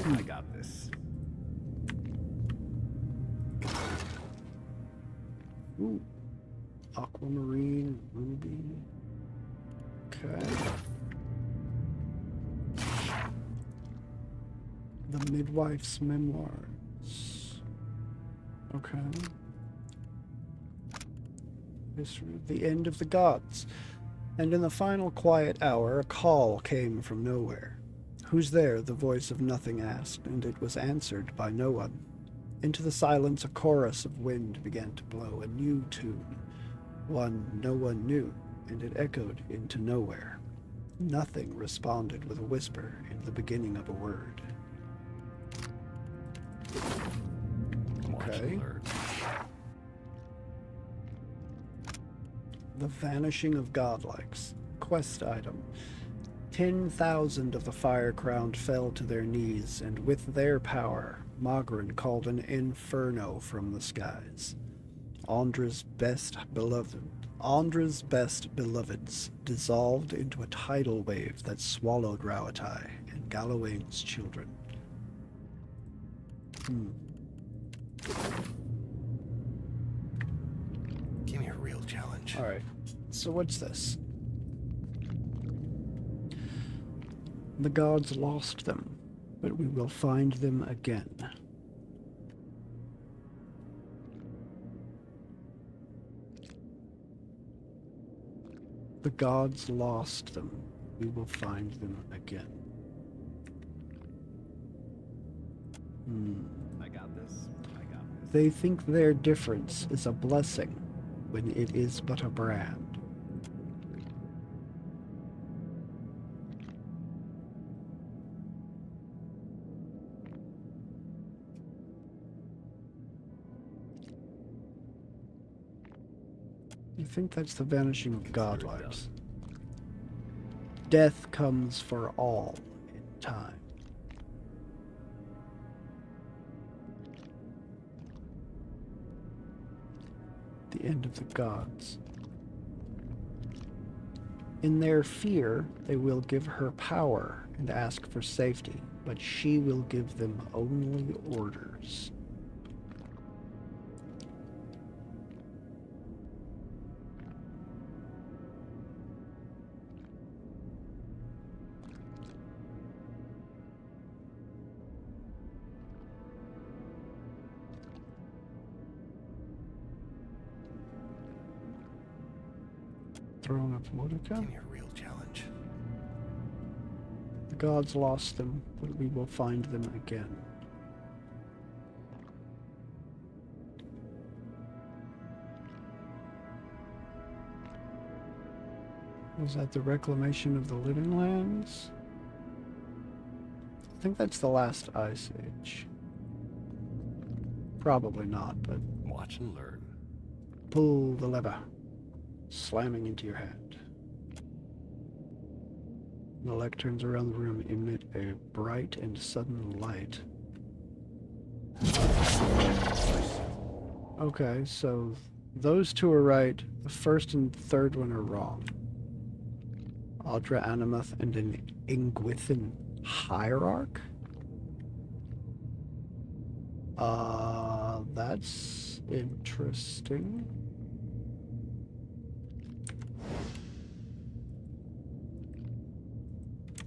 I got this. Ooh. Aquamarine, ruby. Okay. The Midwife's Memoirs. Okay. History of the End of the Gods. And in the final quiet hour, a call came from nowhere. Who's there? The voice of nothing asked, and it was answered by no one. Into the silence a chorus of wind began to blow, a new tune, one no one knew, and it echoed into nowhere. Nothing responded with a whisper in the beginning of a word. Okay. The Vanishing of Godlikes. Quest item. 10,000 of the fire-crowned fell to their knees, and with their power, Magrin called an inferno from the skies. Andra's best beloveds dissolved into a tidal wave that swallowed Rauatai and Galawain's children. Give me a real challenge. Alright, so what's this? The gods lost them, but we will find them again. The gods lost them. We will find them again. I got this. They think their difference is a blessing when it is but a brand. You think that's the vanishing of godlikes. Death comes for all in time. The end of the gods. In their fear, they will give her power and ask for safety, but she will give them only orders. Throne of Mordecai. Give me a real challenge. The gods lost them, but we will find them again. Was that the reclamation of the living lands? I think that's the last Ice Age. Probably not, but... Watch and learn. Pull the lever, slamming into your hand. The lecterns around the room emit a bright and sudden light. Okay, so those two are right. The first and third one are wrong. Audra Animath and an Ingwithan Hierarch? That's interesting.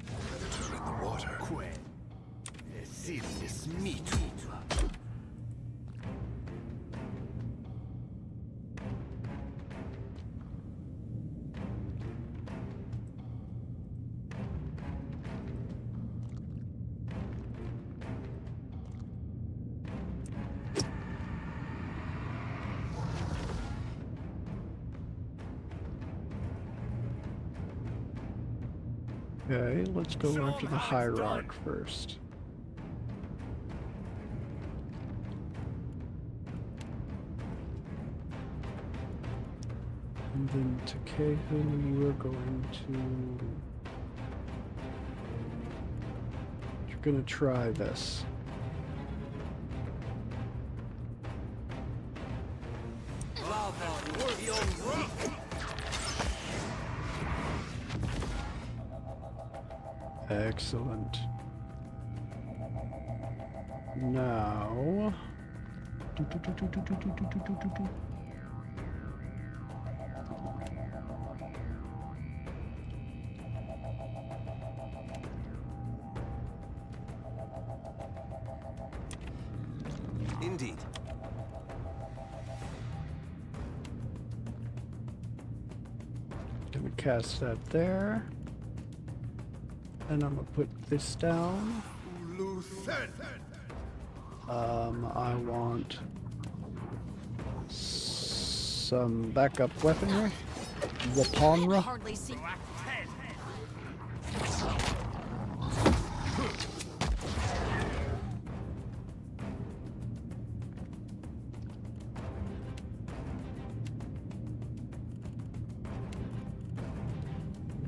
Predator in the water. This meat. Okay, let's go after the Hierarch first. And then Takehu, you are going to... You're gonna try this. Excellent. Now... Indeed. Gonna cast that there. And I'm gonna put this down. I want some backup weaponry. Waponra.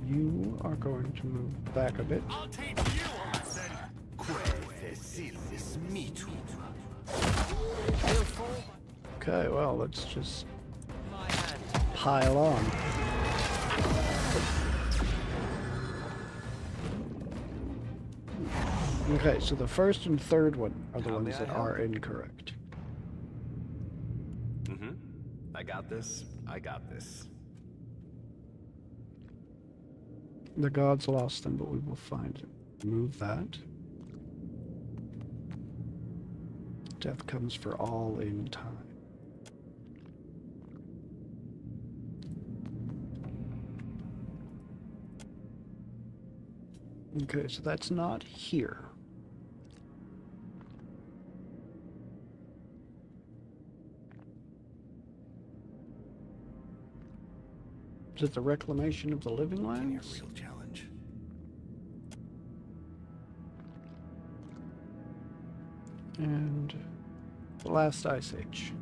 You are going to move back a bit. I'll take you on, then. Okay, well, let's just pile on. Okay, so the first and third one are the ones that are incorrect. Mm-hmm. I got this. I got this. The gods lost them, but we will find them. Move that. Death comes for all in time. Okay, so that's not here. Is it the reclamation of the living lands? Real challenge. And the last Ice Age.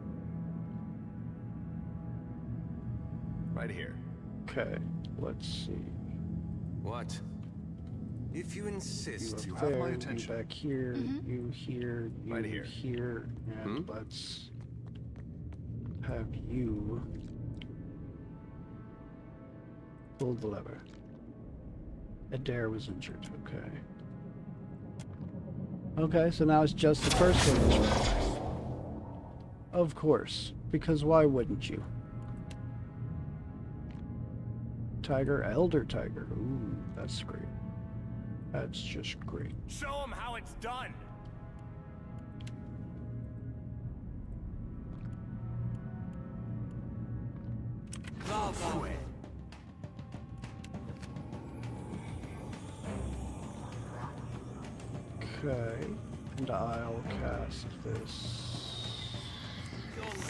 Right here. Okay, let's see. What? If you insist, You you up have there, my you attention. back here, you here, you Right here. here, and let's have you pull the lever. Adair was injured, okay. Okay, so now it's just the first one that's right. Of course, because why wouldn't you? Tiger, Elder Tiger, ooh, that's great. That's just great. Show them how it's done. Okay, and I'll cast this.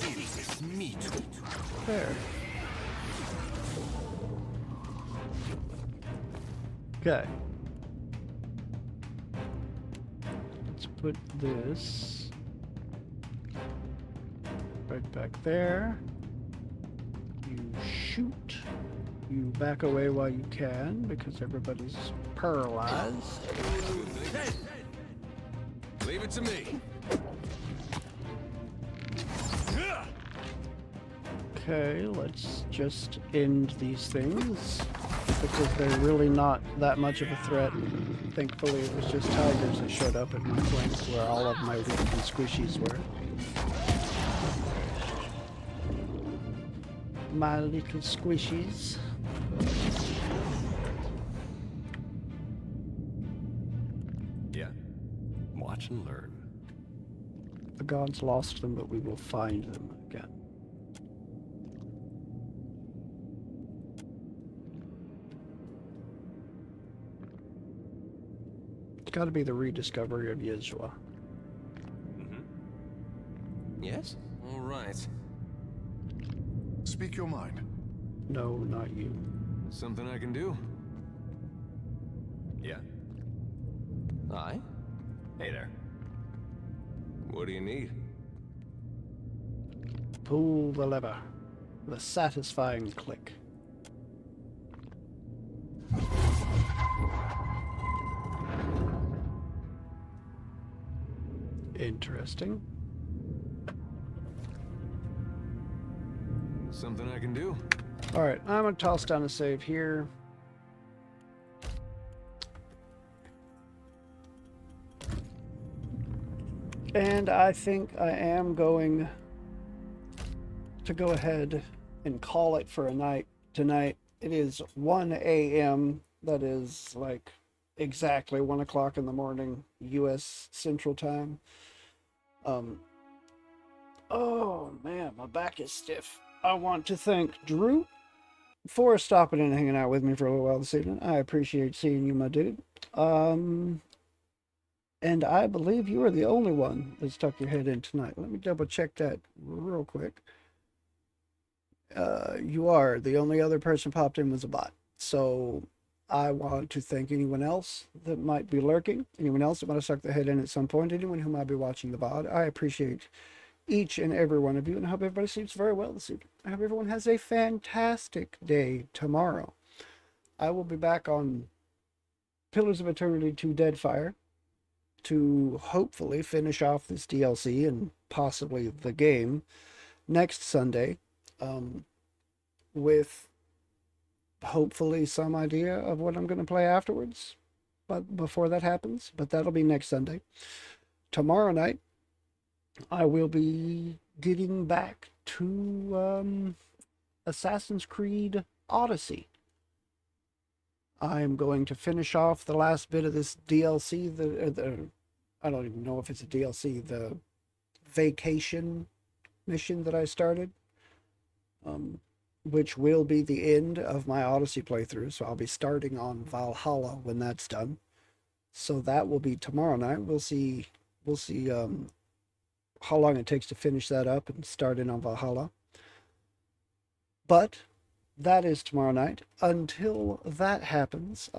This meat. There. Okay. Let's put this right back there. You shoot. You back away while you can because everybody's paralyzed. Hey! Leave it to me. Okay, let's just end these things because they're really not that much of a threat. Thankfully, it was just tigers that showed up at my flanks where all of my weak and squishies were. My little squishies. Yeah. Watch and learn. The gods lost them, but we will find them again. It's got to be the rediscovery of Yizwa. Yes? All right. Speak your mind. No, not you. Something I can do? Yeah. Aye? Hey there. What do you need? Pull the lever. The satisfying click. Interesting. Something I can do? Alright, I'm going to toss down a save here. And I think I am going to go ahead and call it for a night tonight. It is 1 a.m. That is like exactly 1 o'clock in the morning, U.S. Central Time. Oh man, my back is stiff. I want to thank Drew for stopping in and hanging out with me for a little while this evening. I appreciate seeing you, my dude. And I believe you are the only one that stuck your head in tonight. Let me double check that real quick. You are. The only other person popped in was a bot. So I want to thank anyone else that might be lurking, anyone else that might have stuck their head in at some point, anyone who might be watching the VOD. I appreciate each and every one of you, and I hope everybody sleeps very well this evening. I hope everyone has a fantastic day tomorrow. I will be back on Pillars of Eternity 2 Deadfire to hopefully finish off this DLC and possibly the game next Sunday, with hopefully some idea of what I'm going to play afterwards, but before that happens, but that'll be next Sunday. Tomorrow night, I will be getting back to Assassin's Creed Odyssey. I'm going to finish off the last bit of this DLC, I don't even know if it's a DLC, the vacation mission that I started, which will be the end of my Odyssey playthrough, so I'll be starting on Valhalla when that's done. So that will be tomorrow night. We'll see how long it takes to finish that up and start in on Valhalla. But that is tomorrow night. Until that happens,